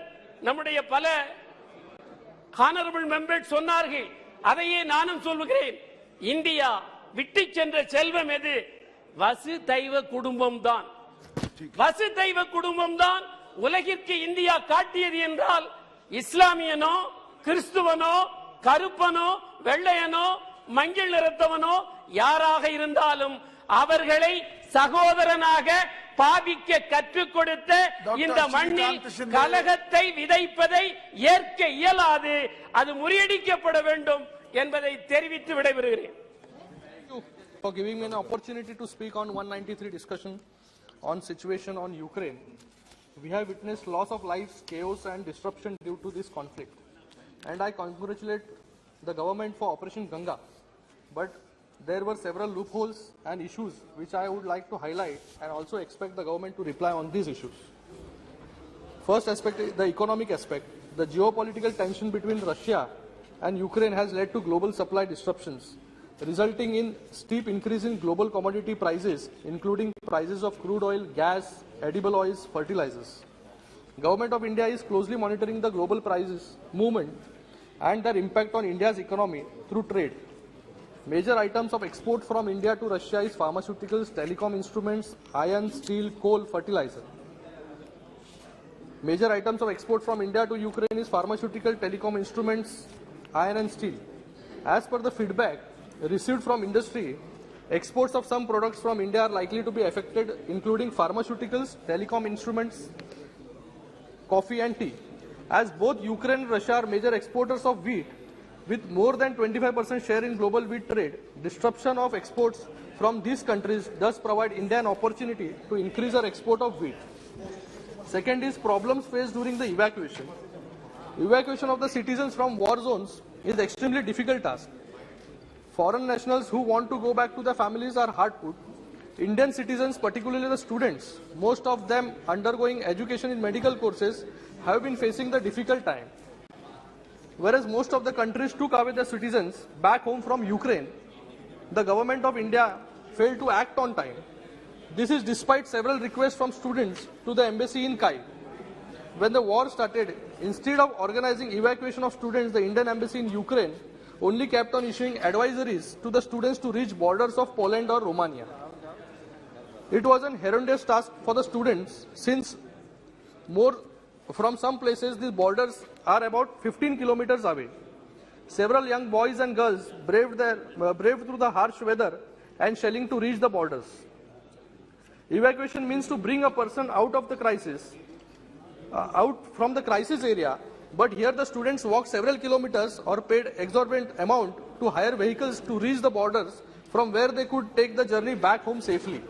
நம்முடைய பல ஹானரபிள் மெம்பர்ஸ் சொன்னார்கள், அதையே நானும் சொல்லுகிறேன். இந்தியா விட்டு சென்ற செல்வம் எது? வசுதைவ குடும்பம் தான். வசுதைவ குடும்பம் தான் உலகிற்கு இந்தியா காட்டியது என்றால், இஸ்லாமியனோ கிறிஸ்துவனோ கருப்பனோ வெள்ளையனோ மஞ்சள் நிறத்தவனோ யாராக இருந்தாலும் அவர்களை சகோதரனாக பாவிக்க கற்றுக் கொடுத்த இந்த மண்ணில் கலகத்தை விதைப்பதை ஏற்க இயலாது. அது முறியடிக்கப்பட வேண்டும் என்பதை தெரிவித்து விடைபெறுகிறேன். For giving me an opportunity to speak on 193 discussion on situation on Ukraine. We have witnessed loss of lives, chaos and disruption due to this conflict. And I congratulate the government for Operation Ganga. But there were several loopholes and issues which I would like to highlight and also expect the government to reply on these issues. First aspect is the economic aspect. The geopolitical tension between Russia and Ukraine has led to global supply disruptions, resulting in steep increase in global commodity prices, including prices of crude oil, gas, edible oils, fertilizers. Government of India is closely monitoring the global prices movement and their impact on India's economy through trade. Major items of export from India to Russia is pharmaceuticals, telecom instruments, iron, steel, coal, fertilizer. Major items of export from India to Ukraine is pharmaceutical, telecom instruments, iron and steel. As per the feedback received from industry, exports of some products from India are likely to be affected, including pharmaceuticals, telecom instruments, coffee and tea. As both Ukraine and Russia are major exporters of wheat, with more than 25% share in global wheat trade, disruption of exports from these countries does provide India an opportunity to increase our export of wheat. Second is problems faced during the evacuation. Evacuation of the citizens from war zones is an extremely difficult task. Foreign nationals who want to go back to their families are hard put. Indian citizens, particularly the students, most of them undergoing education in medical courses, have been facing the difficult time. Whereas most of the countries took away their citizens back home from Ukraine, the government of India failed to act on time. This is despite several requests from students to the embassy in Kyiv. When the war started, instead of organizing evacuation of students, the Indian embassy in Ukraine only kept on issuing advisories to the students to reach borders of Poland or Romania. It was an horrendous task for the students, since from some places these borders are about 15 kilometers away. Several young boys and girls braved through the harsh weather and shelling to reach the borders. Evacuation means to bring a person out of the crisis, out from the crisis area, but here the students walked several kilometers or paid exorbitant amount to hire vehicles to reach the borders from where they could take the journey back home safely.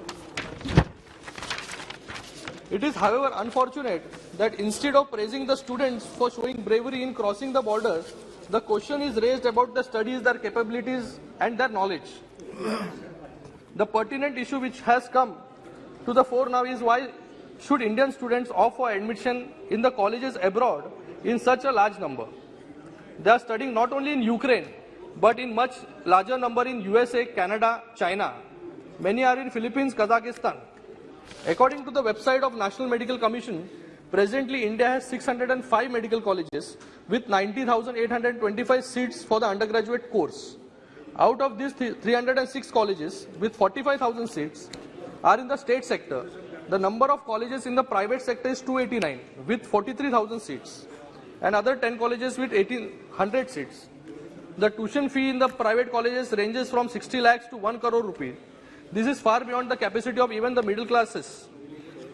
It is, however, unfortunate that instead of praising the students for showing bravery in crossing the borders, the question is raised about the studies, their capabilities and their knowledge. The pertinent issue which has come to the fore now is why should Indian students opt for admission in the colleges abroad in such a large number? They are studying not only in Ukraine, but in much larger number in USA, Canada, China. Many are in Philippines, Kazakhstan. According to the website of National Medical Commission, presently India has 605 medical colleges with 90,825 seats for the undergraduate course. Out of these 306 colleges with 45,000 seats are in the state sector. The number of colleges in the private sector is 289 with 43,000 seats and other 10 colleges with 1,800 seats. The tuition fee in the private colleges ranges from 60 lakhs to 1 crore rupees. This is far beyond the capacity of even the middle classes.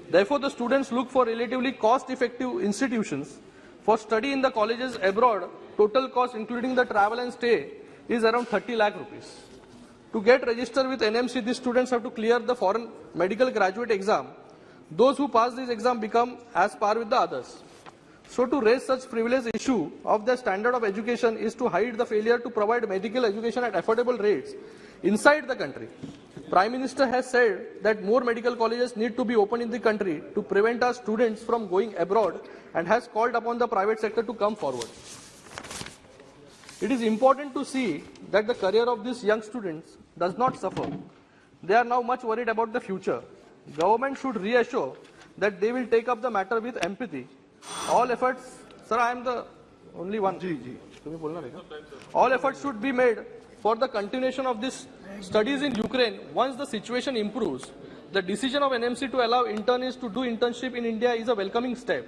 Therefore, the students look for relatively cost-effective institutions for study in the colleges abroad. Total cost, including the travel and stay, is around 30 lakh rupees. To get registered with NMC, these students have to clear the foreign medical graduate exam. Those who pass this exam become as par with the others. So to raise such privilege issue of the standard of education is to hide the failure to provide medical education at affordable rates inside the country. Prime Minister has said that more medical colleges need to be opened in the country to prevent our students from going abroad and has called upon the private sector to come forward. It is important to see that the career of these young students does not suffer. They are now much worried about the future. Government should reassure that they will take up the matter with empathy. All efforts, sir, I am the only one. All efforts should be made for the continuation of these studies in Ukraine once the situation improves. The decision of NMC to allow internees to do internship in India is a welcoming step.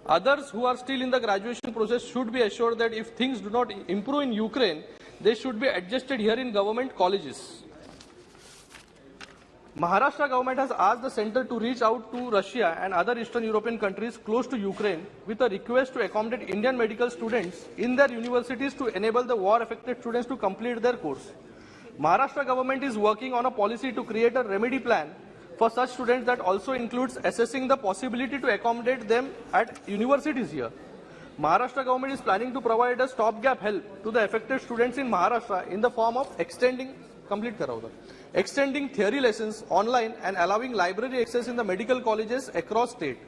Others who are still in the graduation process should be assured that if things do not improve in Ukraine, they should be adjusted here in government colleges. Maharashtra government has asked the center to reach out to Russia and other Eastern European countries close to Ukraine with a request to accommodate Indian medical students in their universities to enable the war-affected students to complete their course. Maharashtra government is working on a policy to create a remedy plan for such students that also includes assessing the possibility to accommodate them at universities here. Maharashtra government is planning to provide a stopgap help to the affected students in Maharashtra in the form of extending theory lessons online and allowing library access in the medical colleges across state.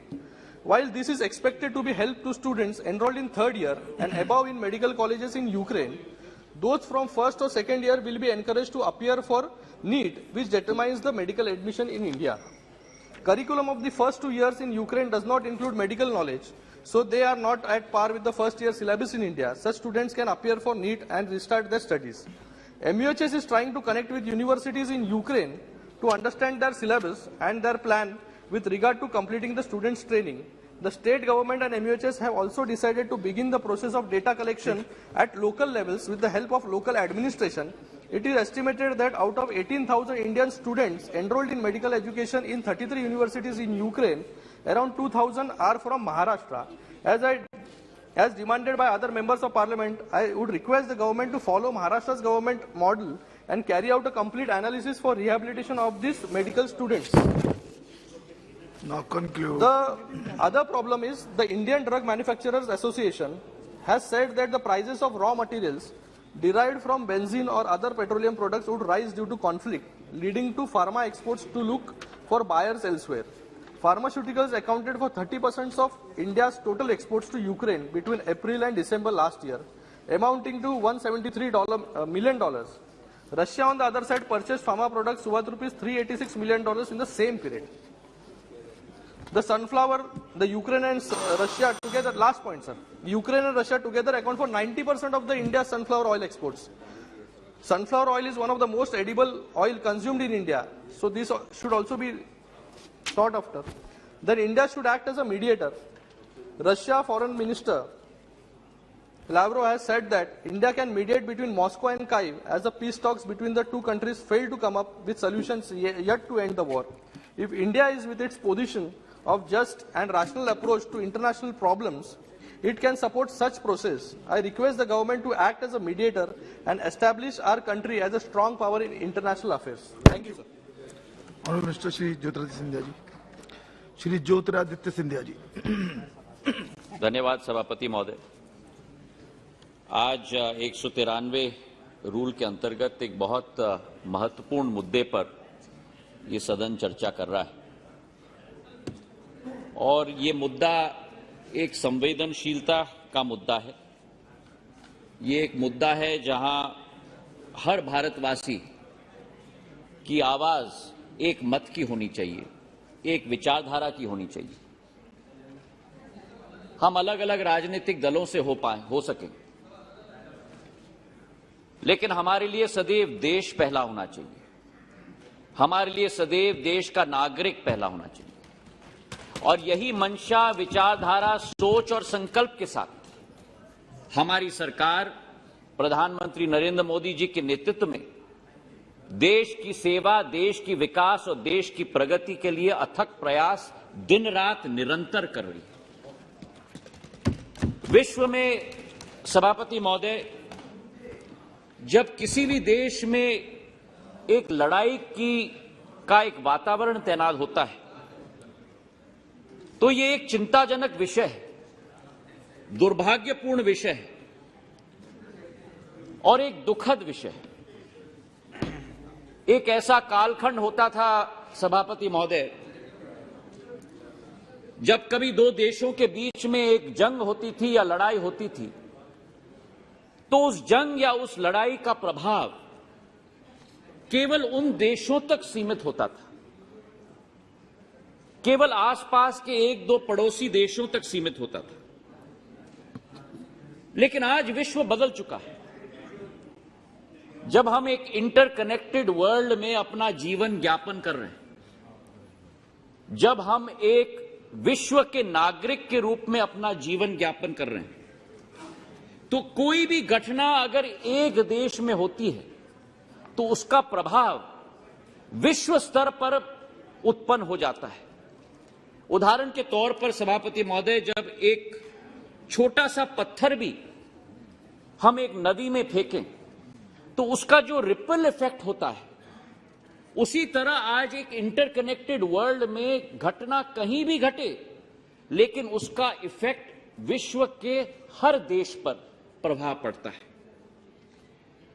While this is expected to be help to students enrolled in third year and above in medical colleges in Ukraine, those from first or second year will be encouraged to appear for NEET, which determines the medical admission in India. Curriculum of the first 2 years in Ukraine does not include medical knowledge, so they are not at par with the first year syllabus in India. Such students can appear for NEET and restart their studies. MUHS is trying to connect with universities in Ukraine to understand their syllabus and their plan with regard to completing the students' training. The state government and MUHS have also decided to begin the process of data collection at local levels with the help of local administration. It is estimated that out of 18,000 Indian students enrolled in medical education in 33 universities in Ukraine, around 2,000 are from Maharashtra. As demanded by other members of parliament, I would request the government to follow Maharashtra's government model and carry out a complete analysis for rehabilitation of these medical students. Now conclude. The other problem is the Indian Drug Manufacturers Association has said that the prices of raw materials derived from benzene or other petroleum products would rise due to conflict, leading to pharma exports to look for buyers elsewhere. Pharmaceuticals accounted for 30% of India's total exports to Ukraine between April and December last year, amounting to $173 million. Russia, on the other side, purchased pharma products worth $386 million in the same period. The sunflower, the Ukraine and Russia together, last point, sir. Ukraine and Russia together account for 90% of the India's sunflower oil exports. Sunflower oil is one of the most edible oil consumed in India, so this should also be sought after. Then India should act as a mediator. Russia Foreign Minister Lavrov has said that India can mediate between Moscow and Kyiv as the peace talks between the two countries fail to come up with solutions yet to end the war. If India is with its position of just and rational approach to international problems, it can support such process. I request the government to act as a mediator and establish our country as a strong power in international affairs. Thank you, sir. Honorable Mr. Shri Jyotiraditya Scindia ji. Shri Jyotiraditya Scindia ji. धन्यवाद सभापति महोदय। आज 193 rule के अंतर्गत एक बहुत महत्वपूर्ण मुद्दे पर ये सदन चर्चा कर रहा है और ये मुद्दा एक संवेदनशीलता का मुद्दा है। ये एक मुद्दा है जहां हर भारतवासी की आवाज एक मत की होनी चाहिए, एक विचारधारा की होनी चाहिए। हम अलग अलग राजनीतिक दलों से हो सके, लेकिन हमारे लिए सदैव देश पहला होना चाहिए। हमारे लिए सदैव देश का नागरिक पहला होना चाहिए और यही मंशा, विचारधारा, सोच और संकल्प के साथ हमारी सरकार प्रधानमंत्री नरेंद्र मोदी जी के नेतृत्व में देश की सेवा, देश की विकास और देश की प्रगति के लिए अथक प्रयास दिन रात निरंतर कर रही है। विश्व में सभापति महोदय, जब किसी भी देश में एक लड़ाई का एक वातावरण तैनात होता है तो ये एक चिंताजनक विषय है, दुर्भाग्यपूर्ण विषय है और एक दुखद विषय है। एक ऐसा कालखंड होता था सभापति महोदय जब कभी दो देशों के बीच में एक जंग होती थी या लड़ाई होती थी तो उस जंग या उस लड़ाई का प्रभाव केवल उन देशों तक सीमित होता था केवल आसपास के एक दो पड़ोसी देशों तक सीमित होता था, लेकिन आज विश्व बदल चुका है। जब हम एक इंटरकनेक्टेड वर्ल्ड में अपना जीवन यापन कर रहे हैं, जब हम एक विश्व के नागरिक के रूप में अपना जीवन यापन कर रहे हैं, तो कोई भी घटना अगर एक देश में होती है तो उसका प्रभाव विश्व स्तर पर उत्पन्न हो जाता है। उदाहरण के तौर पर सभापति महोदय, जब एक छोटा सा पत्थर भी हम एक नदी में फेंकें तो उसका जो रिपल इफेक्ट होता है, उसी तरह आज एक इंटरकनेक्टेड वर्ल्ड में घटना कहीं भी घटे, लेकिन उसका इफेक्ट विश्व के हर देश पर प्रभाव पड़ता है।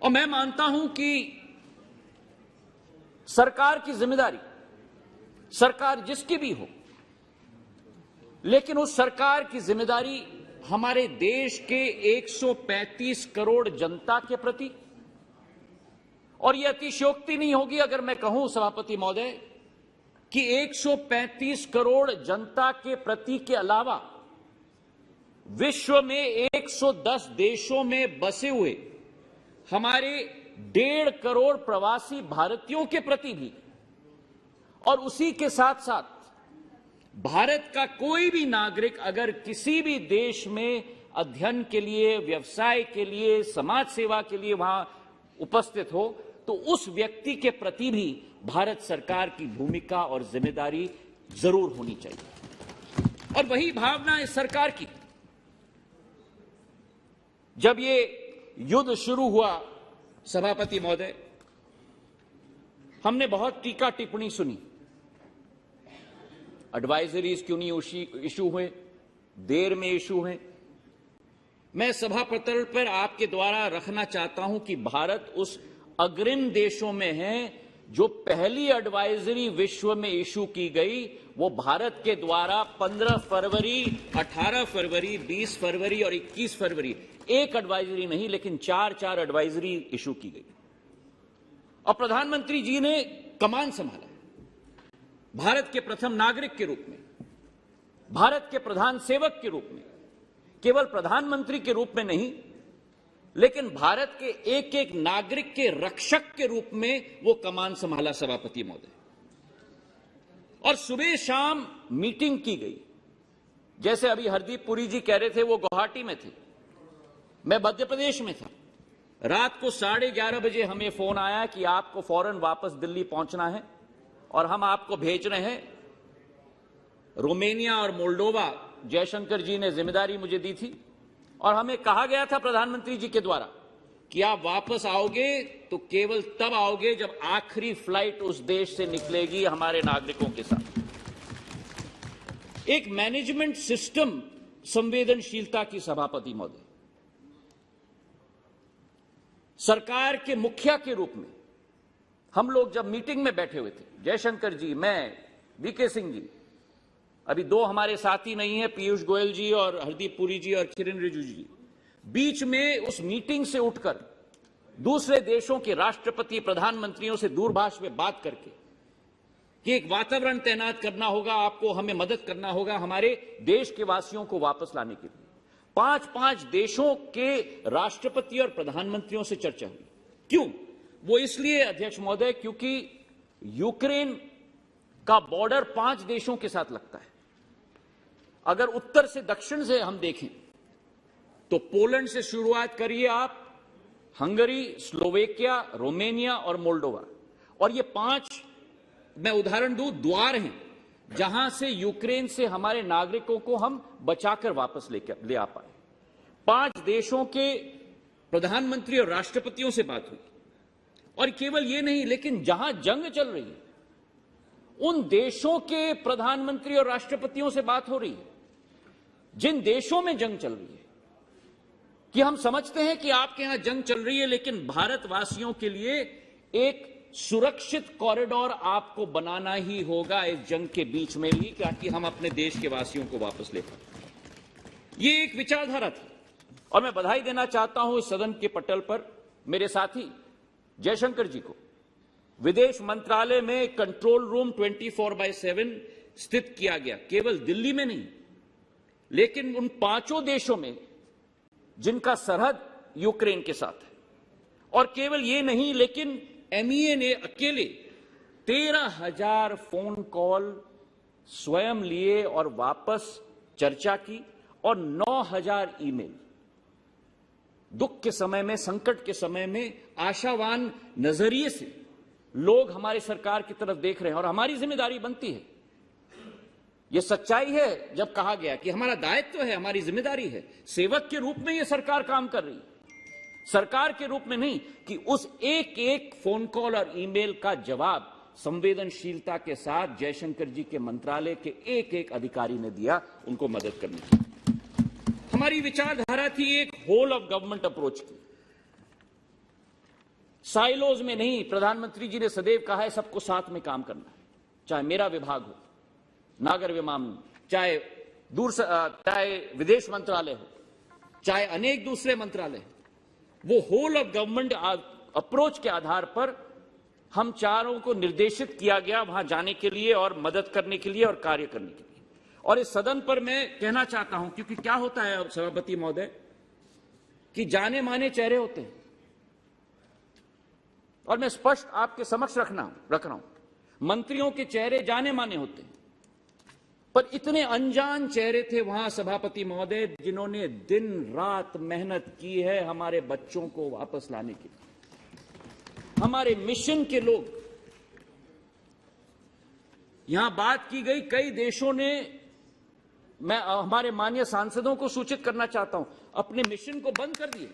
और मैं मानता हूं कि सरकार की जिम्मेदारी, सरकार जिसकी भी हो, लेकिन उस सरकार की जिम्मेदारी हमारे देश के 135 करोड़ जनता के प्रति, और यह अतिशयोक्ति नहीं होगी अगर मैं कहूं सभापति महोदय कि 135 करोड़ जनता के प्रति के अलावा विश्व में 110 देशों में बसे हुए हमारे 1.5 करोड़ प्रवासी भारतीयों के प्रति भी, और उसी के साथ साथ भारत का कोई भी नागरिक अगर किसी भी देश में अध्ययन के लिए, व्यवसाय के लिए, समाज सेवा के लिए वहां उपस्थित हो, तो उस व्यक्ति के प्रति भी भारत सरकार की भूमिका और जिम्मेदारी जरूर होनी चाहिए। और वही भावना इस सरकार की। जब ये युद्ध शुरू हुआ सभापति महोदय, हमने बहुत टीका टिप्पणी सुनी। एडवाइजरीज क्यों नहीं इशू हुए, देर में इशू हुए। मैं सभा पटल पर आपके द्वारा रखना चाहता हूं कि भारत उस अग्रिम देशों में है जो पहली एडवाइजरी विश्व में इशू की गई, वो भारत के द्वारा 15 फरवरी, 18 फरवरी, 20 फरवरी और 21 फरवरी, एक एडवाइजरी नहीं लेकिन 4 एडवाइजरी इशू की गई। और प्रधानमंत्री जी ने कमान संभाला, भारत के प्रथम नागरिक के रूप में, भारत के प्रधान सेवक के रूप में, केवल प्रधानमंत्री के रूप में नहीं, लेकिन भारत के एक एक नागरिक के रक्षक के रूप में वो कमान संभाला सभापति महोदय। और सुबह शाम मीटिंग की गई। जैसे अभी हरदीप पुरी जी कह रहे थे वो गुवाहाटी में थे, मैं मध्य प्रदेश में था। रात को 11:30 बजे हमें फोन आया कि आपको फौरन वापस दिल्ली पहुंचना है और हम आपको भेज रहे हैं। रोमेनिया और मोल्डोवा जयशंकर जी ने जिम्मेदारी मुझे दी थी और हमें कहा गया था प्रधानमंत्री जी के द्वारा कि आप वापस आओगे तो केवल तब आओगे जब आखिरी फ्लाइट उस देश से निकलेगी हमारे नागरिकों के साथ। एक मैनेजमेंट सिस्टम संवेदनशीलता की सभापति महोदय, सरकार के मुखिया के रूप में हम लोग जब मीटिंग में बैठे हुए थे, जयशंकर जी, मैं, वीके सिंह जी, अभी 2 हमारे साथी नहीं है, पीयूष गोयल जी और हरदीप पुरी जी और किरण रिजिजू जी, बीच में उस मीटिंग से उठकर दूसरे देशों के राष्ट्रपति, प्रधानमंत्रियों से दूरभाष में बात करके कि एक वातावरण तैनात करना होगा, आपको हमें मदद करना होगा हमारे देश के वासियों को वापस लाने के लिए। 5 देशों के राष्ट्रपति और प्रधानमंत्रियों से चर्चा हुई। क्यों? वो इसलिए अध्यक्ष महोदय क्योंकि यूक्रेन का बॉर्डर 5 देशों के साथ लगता है। अगर उत्तर से दक्षिण से हम देखें तो पोलैंड से शुरुआत करिए आप, हंगरी, स्लोवेकिया, रोमेनिया और मोल्डोवा, और ये 5 मैं उदाहरण दूं द्वार हैं जहां से यूक्रेन से हमारे नागरिकों को हम बचाकर वापस ले आ पाए। 5 देशों के प्रधानमंत्री और राष्ट्रपतियों से बात हुई। और केवल ये नहीं, लेकिन जहां जंग चल रही है उन देशों के प्रधानमंत्री और राष्ट्रपतियों से बात हो रही है। जिन देशों में जंग चल रही है, कि हम समझते हैं कि आपके यहां जंग चल रही है, लेकिन भारतवासियों के लिए एक सुरक्षित कॉरिडोर आपको बनाना ही होगा इस जंग के बीच में भी, ताकि हम अपने देश के वासियों को वापस ले पाए। ये एक विचारधारा थी। और मैं बधाई देना चाहता हूं इस सदन के पटल पर मेरे साथी जयशंकर जी को। विदेश मंत्रालय में कंट्रोल रूम 24/7 स्थित किया गया, केवल दिल्ली में नहीं, लेकिन उन 5 देशों में जिनका सरहद यूक्रेन के साथ है। और केवल ये नहीं, लेकिन MEA ने अकेले 13,000 फोन कॉल स्वयं लिए और वापस चर्चा की, और 9,000 ईमेल। दुख के समय में, संकट के समय में आशावान नजरिए से लोग हमारी सरकार की तरफ देख रहे हैं, और हमारी जिम्मेदारी बनती है। यह सच्चाई है जब कहा गया कि हमारा दायित्व है, हमारी जिम्मेदारी है। सेवक के रूप में यह सरकार काम कर रही है, सरकार के रूप में नहीं, कि उस एक एक फोन कॉल और ईमेल का जवाब संवेदनशीलता के साथ जयशंकर जी के मंत्रालय के एक एक अधिकारी ने दिया, उनको मदद करने की। हमारी विचारधारा थी एक होल ऑफ गवर्नमेंट अप्रोच की, साइलोज में नहीं। प्रधानमंत्री जी ने सदैव कहा है सबको साथ में काम करना है, चाहे मेरा विभाग हो, नागर विमानन, चाहे चाहे विदेश मंत्रालय हो, चाहे अनेक दूसरे मंत्रालय हो। वो होल ऑफ गवर्नमेंट अप्रोच के आधार पर हम चारों को निर्देशित किया गया वहां जाने के लिए और मदद करने के लिए और कार्य करने के लिए। और इस सदन पर मैं कहना चाहता हूं, क्योंकि क्या होता है सभापति महोदय, कि जाने माने चेहरे होते हैं, और मैं स्पष्ट आपके समक्ष रख रहा हूं, मंत्रियों के चेहरे जाने माने होते हैं, पर इतने अनजान चेहरे थे वहां सभापति महोदय, जिन्होंने दिन रात मेहनत की है हमारे बच्चों को वापस लाने के लिए। हमारे मिशन के लोग, यहां बात की गई, कई देशों ने, मैं हमारे माननीय सांसदों को सूचित करना चाहता हूं, अपने मिशन को बंद कर दिए,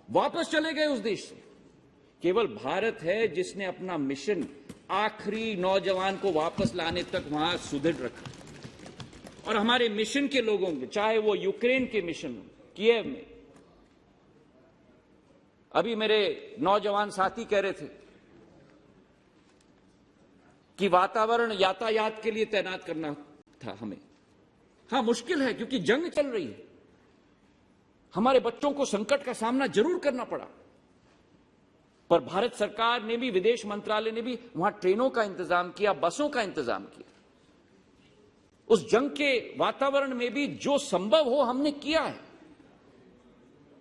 वापस चले गए उस देश से। केवल भारत है जिसने अपना मिशन आखिरी नौजवान को वापस लाने तक वहां सुदृढ़ रखा। और हमारे मिशन के लोगों के, चाहे वो यूक्रेन के मिशन हो, कीव में, अभी मेरे नौजवान साथी कह रहे थे कि वातावरण यातायात के लिए तैनात करना था हमें। हां, मुश्किल है क्योंकि जंग चल रही है, हमारे बच्चों को संकट का सामना जरूर करना पड़ा, पर भारत सरकार ने भी, विदेश मंत्रालय ने भी वहां ट्रेनों का इंतजाम किया, बसों का इंतजाम किया। उस जंग के वातावरण में भी जो संभव हो हमने किया है,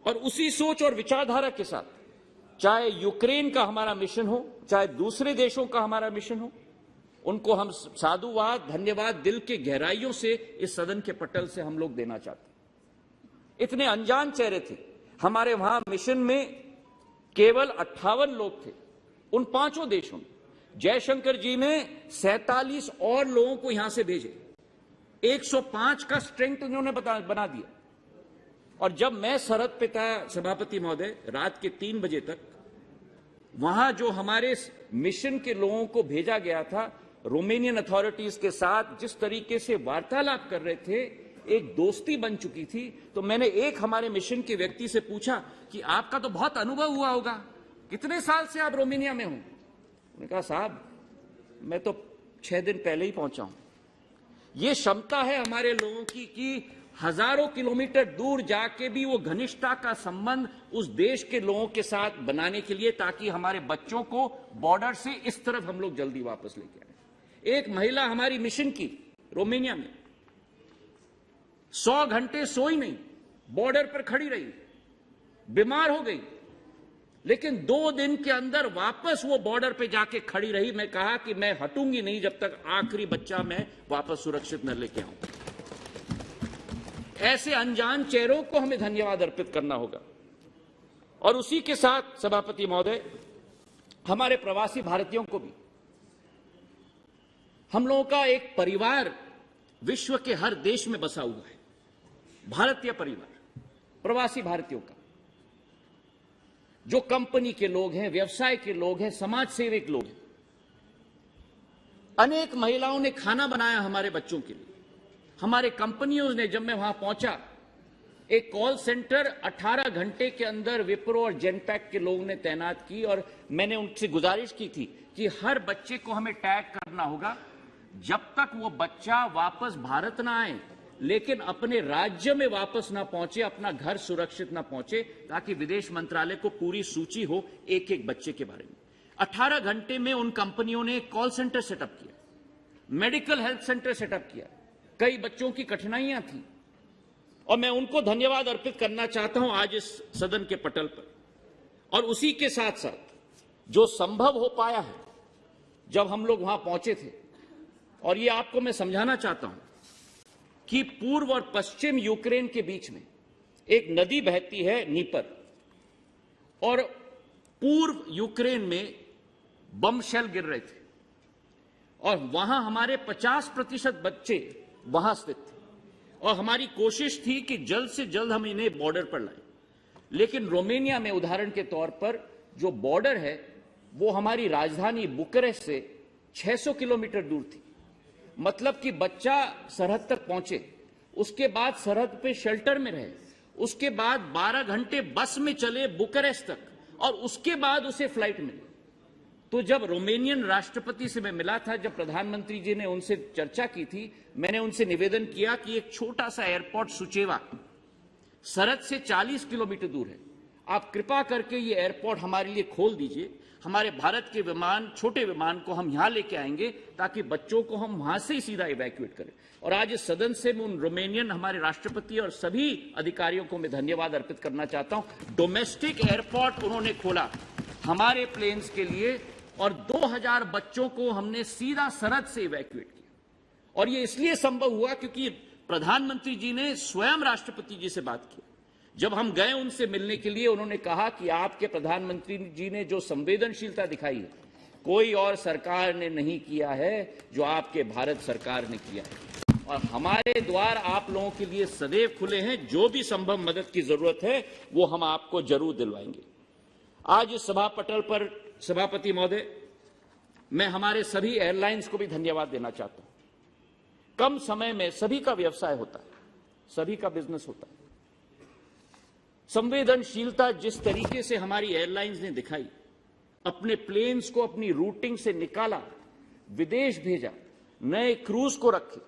और उसी सोच और विचारधारा के साथ, चाहे यूक्रेन का हमारा मिशन हो, चाहे दूसरे देशों का हमारा मिशन हो, उनको हम साधुवाद, धन्यवाद दिल के गहराइयों से इस सदन के पटल से हम लोग देना चाहते हैं। इतने अनजान चेहरे थे हमारे वहां मिशन में, केवल 58 लोग थे उन 5 देशों में। जयशंकर जी ने 47 और लोगों को यहां से भेजे, 105 का स्ट्रेंथ उन्होंने बना दिया। और जब मैं सरहद पे था सभापति महोदय, रात के 3 बजे तक, वहां जो हमारे मिशन के लोगों को भेजा गया था, रोमेनियन अथॉरिटीज के साथ जिस तरीके से वार्तालाप कर रहे थे, एक दोस्ती बन चुकी थी। तो मैंने एक हमारे मिशन के व्यक्ति से पूछा कि आपका तो बहुत अनुभव हुआ होगा, कितने साल से आप रोमेनिया में हो? उन्होंने कहा साहब मैं तो 6 दिन पहले ही पहुंचा हूं। ये क्षमता है हमारे लोगों की कि हजारों किलोमीटर दूर जाके भी वो घनिष्ठता का संबंध उस देश के लोगों के साथ बनाने के लिए, ताकि हमारे बच्चों को बॉर्डर से इस तरफ हम लोग जल्दी वापस लेके आए। एक महिला हमारी मिशन की रोमेनिया में 100 घंटे सोई नहीं, बॉर्डर पर खड़ी रही, बीमार हो गई, लेकिन 2 दिन के अंदर वापस वो बॉर्डर पे जाके खड़ी रही। मैं कहा कि मैं हटूंगी नहीं जब तक आखिरी बच्चा मैं वापस सुरक्षित न लेके आऊं। ऐसे अनजान चेहरों को हमें धन्यवाद अर्पित करना होगा। और उसी के साथ सभापति महोदय, हमारे प्रवासी भारतीयों को भी, हम लोगों का एक परिवार विश्व के हर देश में बसा हुआ है, भारतीय परिवार, प्रवासी भारतीयों का, जो कंपनी के लोग हैं, व्यवसाय के लोग हैं, समाज सेवक लोग हैं। अनेक महिलाओं ने खाना बनाया हमारे बच्चों के लिए। हमारे कंपनियों ने, जब मैं वहां पहुंचा, एक कॉल सेंटर 18 घंटे के अंदर विप्रो और जेनपैक के लोगों ने तैनात की। और मैंने उनसे गुजारिश की थी कि हर बच्चे को हमें टैग करना होगा, जब तक वो बच्चा वापस भारत ना आए, लेकिन अपने राज्य में वापस ना पहुंचे, अपना घर सुरक्षित ना पहुंचे, ताकि विदेश मंत्रालय को पूरी सूची हो एक एक बच्चे के बारे में। 18 घंटे में उन कंपनियों ने कॉल सेंटर सेटअप किया, मेडिकल हेल्थ सेंटर सेटअप किया। कई बच्चों की कठिनाइयां थी और मैं उनको धन्यवाद अर्पित करना चाहता हूं आज इस सदन के पटल पर। और उसी के साथ साथ जो संभव हो पाया है, जब हम लोग वहां पहुंचे थे, और ये आपको मैं समझाना चाहता हूं कि पूर्व और पश्चिम यूक्रेन के बीच में एक नदी बहती है नीपर, और पूर्व यूक्रेन में बम शेल गिर रहे थे और वहां हमारे 50% बच्चे वहां स्थित थे और हमारी कोशिश थी कि जल्द से जल्द हम इन्हें बॉर्डर पर लाएं। लेकिन रोमानिया में उदाहरण के तौर पर जो बॉर्डर है वो हमारी राजधानी बुकारेस्ट से 600 किलोमीटर दूर थी। मतलब कि बच्चा सरहद तक पहुंचे, उसके बाद सरहद पे शेल्टर में रहे, उसके बाद 12 घंटे बस में चले बुकारेस्ट तक और उसके बाद उसे फ्लाइट मिली। तो जब रोमानियन राष्ट्रपति से मैं मिला था, जब प्रधानमंत्री जी ने उनसे चर्चा की थी, मैंने उनसे निवेदन किया कि एक छोटा सा एयरपोर्ट सुचेवा सरहद से 40 किलोमीटर दूर है, आप कृपा करके ये एयरपोर्ट हमारे लिए खोल दीजिए। हमारे भारत के विमान, छोटे विमान को हम यहां लेके आएंगे ताकि बच्चों को हम वहां से ही सीधा इवैक्यूएट करें। और आज इस सदन से मैं उन रोमानियन हमारे राष्ट्रपति और सभी अधिकारियों को मैं धन्यवाद अर्पित करना चाहता हूं। डोमेस्टिक एयरपोर्ट उन्होंने खोला हमारे प्लेन्स के लिए और 2000 बच्चों को हमने सीधा सरहद से इवैक्यूएट किया। और ये इसलिए संभव हुआ क्योंकि प्रधानमंत्री जी ने स्वयं राष्ट्रपति जी से बात की। जब हम गए उनसे मिलने के लिए, उन्होंने कहा कि आपके प्रधानमंत्री जी ने जो संवेदनशीलता दिखाई है, कोई और सरकार ने नहीं किया है जो आपके भारत सरकार ने किया है। और हमारे द्वार आप लोगों के लिए सदैव खुले हैं, जो भी संभव मदद की जरूरत है वो हम आपको जरूर दिलवाएंगे। आज इस सभा पटल पर सभापति महोदय, मैं हमारे सभी एयरलाइंस को भी धन्यवाद देना चाहता हूं। कम समय में सभी का व्यवसाय होता है, सभी का बिजनेस होता है। संवेदनशीलता जिस तरीके से हमारी एयरलाइंस ने दिखाई, अपने प्लेन्स को अपनी रूटिंग से निकाला, विदेश भेजा, नए क्रूज को रखे।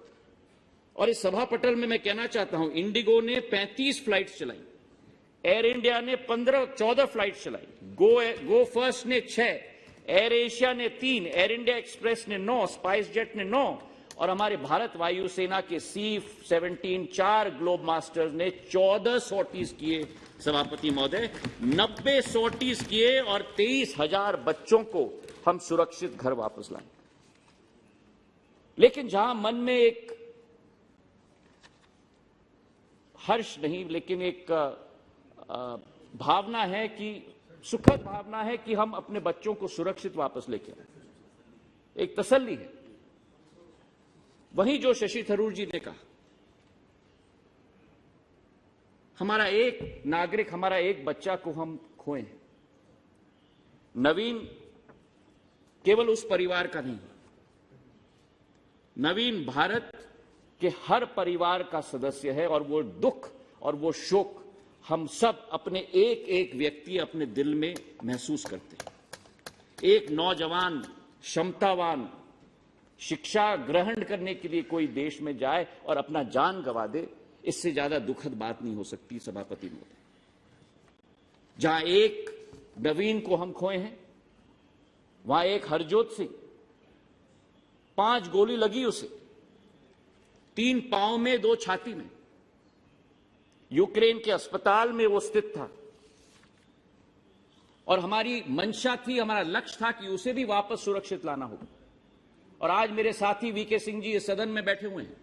और इस सभा पटल में मैं कहना चाहता हूं, इंडिगो ने 35 फ्लाइट्स चलाई, एयर इंडिया ने 14 फ्लाइट्स चलाई, गो फर्स्ट ने 6, एयर एशिया ने 3, एयर इंडिया एक्सप्रेस ने 9, स्पाइस जेट ने 9 और हमारे भारत वायुसेना के C-17 4 ग्लोब मास्टर्स ने 14 सॉर्टीज किए। सभापति महोदय, 90 सॉर्टीज किए और 23,000 बच्चों को हम सुरक्षित घर वापस लाए। लेकिन जहां मन में एक हर्ष नहीं, लेकिन एक भावना है कि सुखद भावना है कि हम अपने बच्चों को सुरक्षित वापस लेके आए, एक तसल्ली है। वहीं जो शशि थरूर जी ने कहा, हमारा एक नागरिक, हमारा एक बच्चा को हम खोए हैं। नवीन केवल उस परिवार का नहीं, नवीन भारत के हर परिवार का सदस्य है और वो दुख और वो शोक हम सब अपने एक एक व्यक्ति अपने दिल में महसूस करते हैं। एक नौजवान क्षमतावान शिक्षा ग्रहण करने के लिए कोई देश में जाए और अपना जान गंवा दे, इससे ज्यादा दुखद बात नहीं हो सकती। सभापति महोदय, जहां एक नवीन को हम खोए हैं, वहां एक हरजोत सिंह, 5 गोली लगी उसे, 3 पांव में 2 छाती में, यूक्रेन के अस्पताल में वो स्थित था। और हमारी मंशा थी, हमारा लक्ष्य था कि उसे भी वापस सुरक्षित लाना होगा। और आज मेरे साथी वीके सिंह जी इस सदन में बैठे हुए हैं,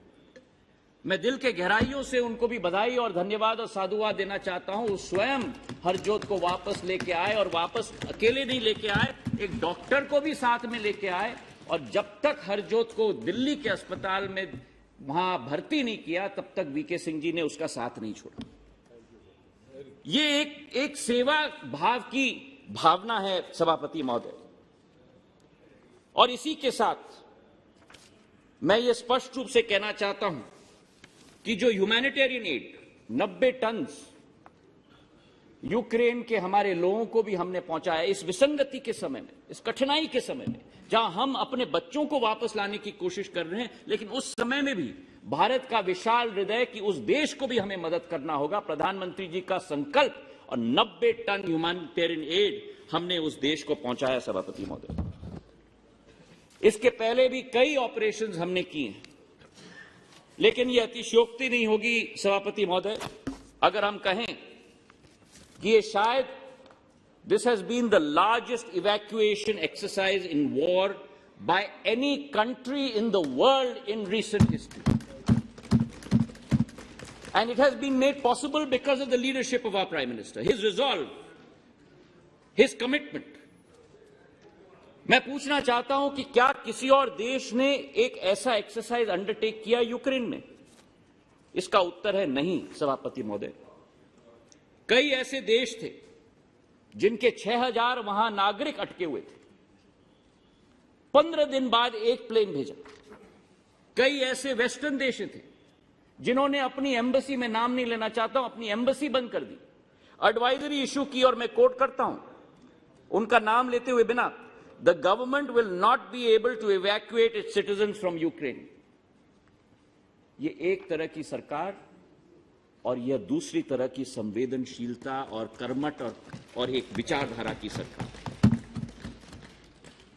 मैं दिल के गहराइयों से उनको भी बधाई और धन्यवाद और साधुवाद देना चाहता हूं। स्वयं हरजोत को वापस लेके आए और वापस अकेले नहीं लेके आए, एक डॉक्टर को भी साथ में लेके आए। और जब तक हरजोत को दिल्ली के अस्पताल में वहां भर्ती नहीं किया, तब तक वीके सिंह जी ने उसका साथ नहीं छोड़ा। ये एक सेवा भाव की भावना है सभापति महोदय। और इसी के साथ मैं ये स्पष्ट रूप से कहना चाहता हूं कि जो ह्यूमैनिटेरियन एड 90 टन यूक्रेन के हमारे लोगों को भी हमने पहुंचाया इस विसंगति के समय में, इस कठिनाई के समय में, जहां हम अपने बच्चों को वापस लाने की कोशिश कर रहे हैं, लेकिन उस समय में भी भारत का विशाल हृदय कि उस देश को भी हमें मदद करना होगा। प्रधानमंत्री जी का संकल्प और 90 टन ह्यूमैनिटेरियन एड हमने उस देश को पहुंचाया सभापति महोदय। इसके पहले भी कई ऑपरेशंस हमने किए हैं, लेकिन यह अतिशयोक्ति नहीं होगी सभापति महोदय अगर हम कहें कि ये शायद this has been the largest evacuation exercise in war by any country in the world in recent history. And it has been made possible because of the leadership of our Prime Minister, his resolve, his commitment. मैं पूछना चाहता हूं कि क्या किसी और देश ने एक ऐसा एक्सरसाइज अंडरटेक किया यूक्रेन में? इसका उत्तर है नहीं सभापति महोदय। कई ऐसे देश थे जिनके 6000 वहां नागरिक अटके हुए थे, 15 दिन बाद एक प्लेन भेजा। कई ऐसे वेस्टर्न देश थे जिन्होंने अपनी एम्बेसी में नाम नहीं लेना चाहता हूं, अपनी एम्बेसी बंद कर दी, एडवाइजरी इशू की, और मैं कोट करता हूं उनका नाम लेते हुए बिना, the government will not be able to evacuate its citizens from Ukraine. ये एक तरह की सरकार और यह दूसरी तरह की संवेदनशीलता और कर्मठ और एक विचारधारा की सरकार।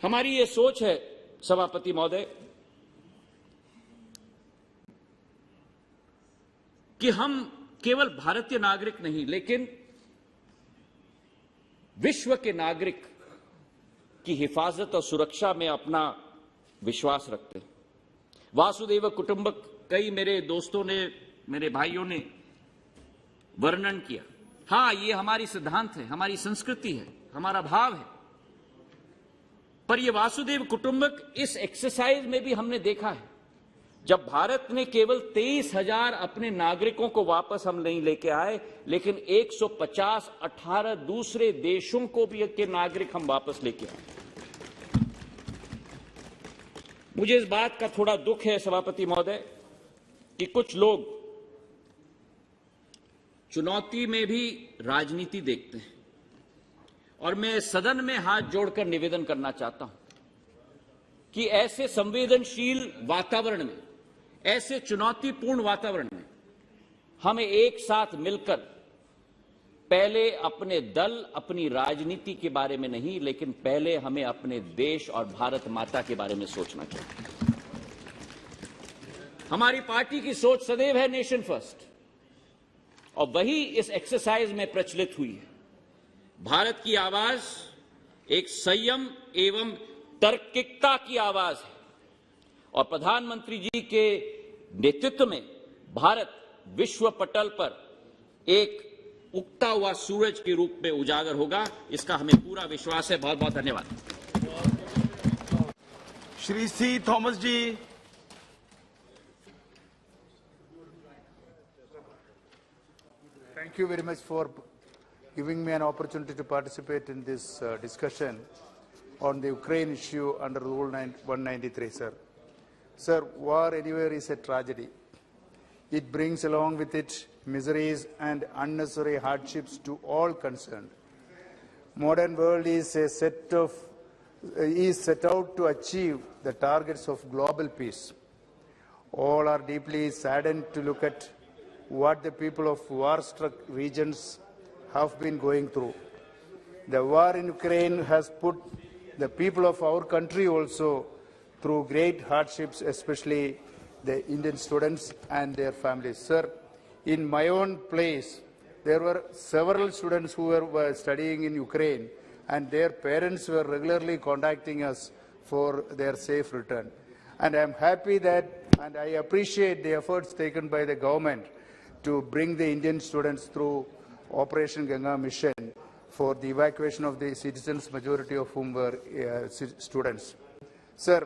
हमारी ये सोच है सभापति महोदय कि हम केवल भारतीय नागरिक नहीं लेकिन विश्व के नागरिक की हिफाजत और सुरक्षा में अपना विश्वास रखते हैं। वासुदेव कुटुंबक कई मेरे दोस्तों ने, मेरे भाइयों ने वर्णन किया। हां, ये हमारी सिद्धांत है, हमारी संस्कृति है, हमारा भाव है, पर ये वासुदेव कुटुंबक इस एक्सरसाइज में भी हमने देखा है, जब भारत ने केवल 23,000 अपने नागरिकों को वापस हम नहीं लेके आए, लेकिन 150 18 दूसरे देशों को भी के नागरिक हम वापस लेके आए। मुझे इस बात का थोड़ा दुख है सभापति महोदय कि कुछ लोग चुनौती में भी राजनीति देखते हैं, और मैं सदन में हाथ जोड़कर निवेदन करना चाहता हूं कि ऐसे संवेदनशील वातावरण में, ऐसे चुनौतीपूर्ण वातावरण में हमें एक साथ मिलकर पहले अपने दल, अपनी राजनीति के बारे में नहीं, लेकिन पहले हमें अपने देश और भारत माता के बारे में सोचना चाहिए। हमारी पार्टी की सोच सदैव है नेशन फर्स्ट, और वही इस एक्सरसाइज में प्रचलित हुई है। भारत की आवाज एक संयम एवं तार्किकता की आवाज है, और प्रधानमंत्री जी के नेतृत्व में भारत विश्व पटल पर एक उगता हुआ सूरज के रूप में उजागर होगा, इसका हमें पूरा विश्वास है। बहुत बहुत धन्यवाद। Shri C Thomas ji. Thank you very much for giving me an opportunity to participate in this discussion on the Ukraine issue under Rule 193, sir. Sir, war anywhere is a tragedy. It brings along with it miseries and unnecessary hardships to all concerned. Modern world is set out to achieve the targets of global peace. All are deeply saddened to look at what the people of war-struck regions have been going through. The war in Ukraine has put the people of our country also through great hardships, especially the Indian students and their families. Sir, in my own place, there were several students who were studying in Ukraine, and their parents were regularly contacting us for their safe return. And I am happy that, and I appreciate the efforts taken by the government to bring the Indian students through Operation Ganga mission for the evacuation of the citizens, majority of whom were students. Sir,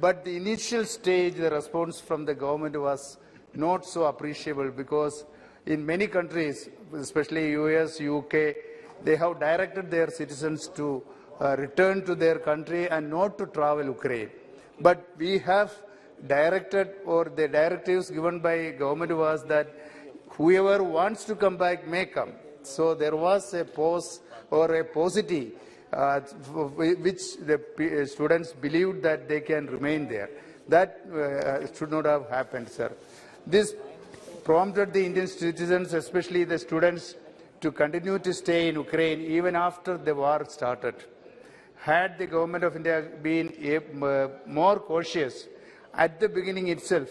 but the initial stage, the response from the government was not so appreciable, because in many countries, especially US, UK, they have directed their citizens to return to their country and not to travel Ukraine. But we have directed, or the directives given by government was that whoever wants to come back may come. So there was a pause or a paucity which the students believed that they can remain there. That should not have happened, sir. This prompted the Indian citizens, especially the students, to continue to stay in Ukraine even after the war started. Had the government of India been more cautious at the beginning itself,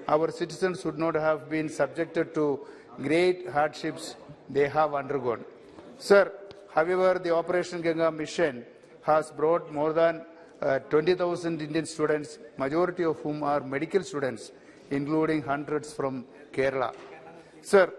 our citizens would not have been subjected to great hardships they have undergone. Sir, however, the Operation Ganga mission has brought more than 20,000 Indian students, majority of whom are medical students, including hundreds from Kerala. Sir,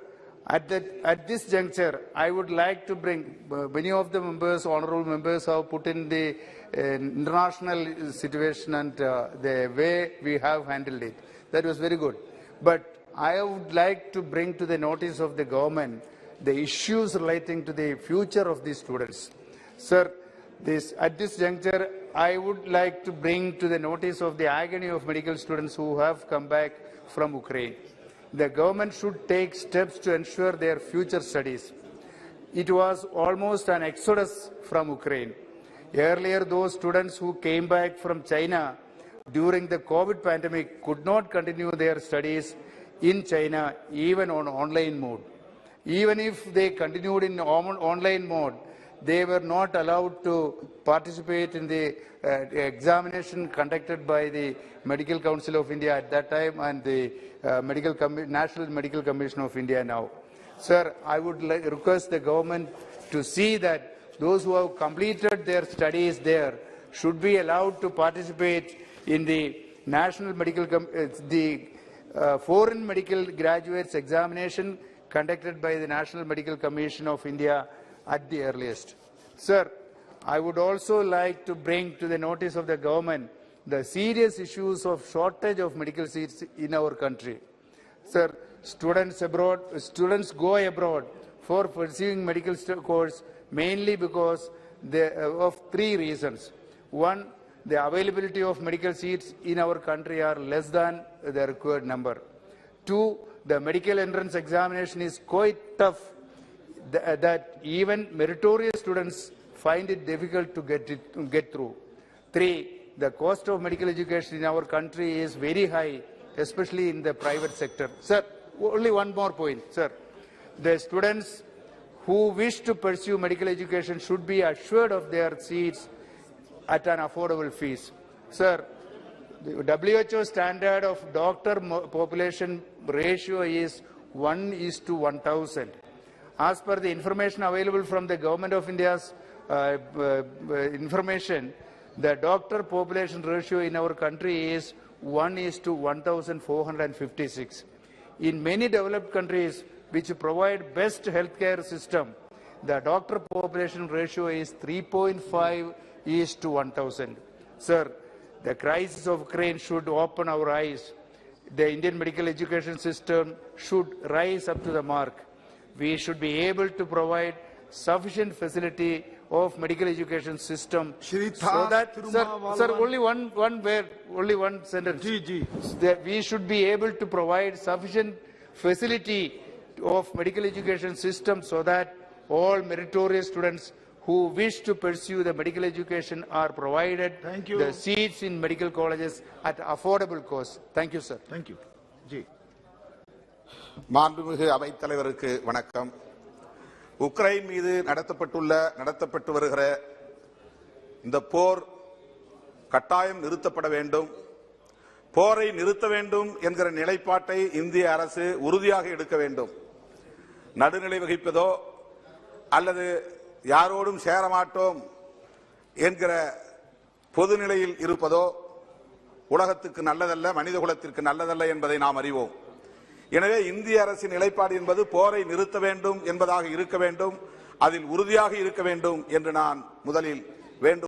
at this juncture, I would like to bring, many of the members, honorable members, have put in the international situation and the way we have handled it. That was very good. But I would like to bring to the notice of the government the issues relating to the future of these students. Sir, at this juncture, I would like to bring to the notice of the agony of medical students who have come back from Ukraine. The government should take steps to ensure their future studies. It was almost an exodus from Ukraine. Earlier, those students who came back from China during the COVID pandemic could not continue their studies in China, even on online mode. Even if they continued in online mode, they were not allowed to participate in the examination conducted by the Medical Council of India at that time and the National Medical Commission of India now. Sir, I would request the government to see that those who have completed their studies there should be allowed to participate in the National Medical Foreign Medical Graduates Examination conducted by the National Medical Commission of India at the earliest. Sir, I would also like to bring to the notice of the government the serious issues of shortage of medical seats in our country. Sir, students go abroad for pursuing medical course mainly because of three reasons. One, the availability of medical seats in our country are less than the required number. Two, the medical entrance examination is quite tough that even meritorious students find it difficult to get through. Three, the cost of medical education in our country is very high, especially in the private sector. Sir, only one more point, sir. The students who wish to pursue medical education should be assured of their seats at an affordable fees. Sir, the WHO standard of doctor population ratio is 1:1000. As per the information available from the Government of India's information, the doctor population ratio in our country is 1:1456. In many developed countries which provide best healthcare system, the doctor population ratio is 3.5:1000. Sir, the crisis of Ukraine should open our eyes. The Indian medical education system should rise up to the mark. We should be able to provide sufficient facility of medical education system so that, sir, only one word, only one sentence. That we should be able to provide sufficient facility of medical education system so that all meritorious students who wish to pursue the medical education are provided the seats in medical colleges at affordable cost. Thank you, sir. Thank you. Ji. மாண்புமிகு அவைத்தலைவருக்கு வணக்கம். Ukraine மீது நடத்தப்பட்டு வருகிற இந்த போர் கட்டாயம் நிறுத்தப்பட வேண்டும். போரை நிறுத்த வேண்டும் என்கிற நிலைப்பாட்டை இந்திய அரசு உறுதியாக எடுக்க வேண்டும். நடுநிலை வகிப்பதோ அல்லது யாரோடும் சேரமாட்டோம் என்கிற பொதுநிலையில் இருப்பதோ உலகத்துக்கு நல்லதல்ல, மனிதகுலத்திற்கு நல்லதல்ல என்பதை நாம் அறிவோம். எனவே இந்திய அரசின் நிலைப்பாடு என்பது போரை நிறுத்த வேண்டும் என்பதாக இருக்க வேண்டும், அதில் உறுதியாக இருக்க வேண்டும் என்று நான் முதலில் வேண்டும்.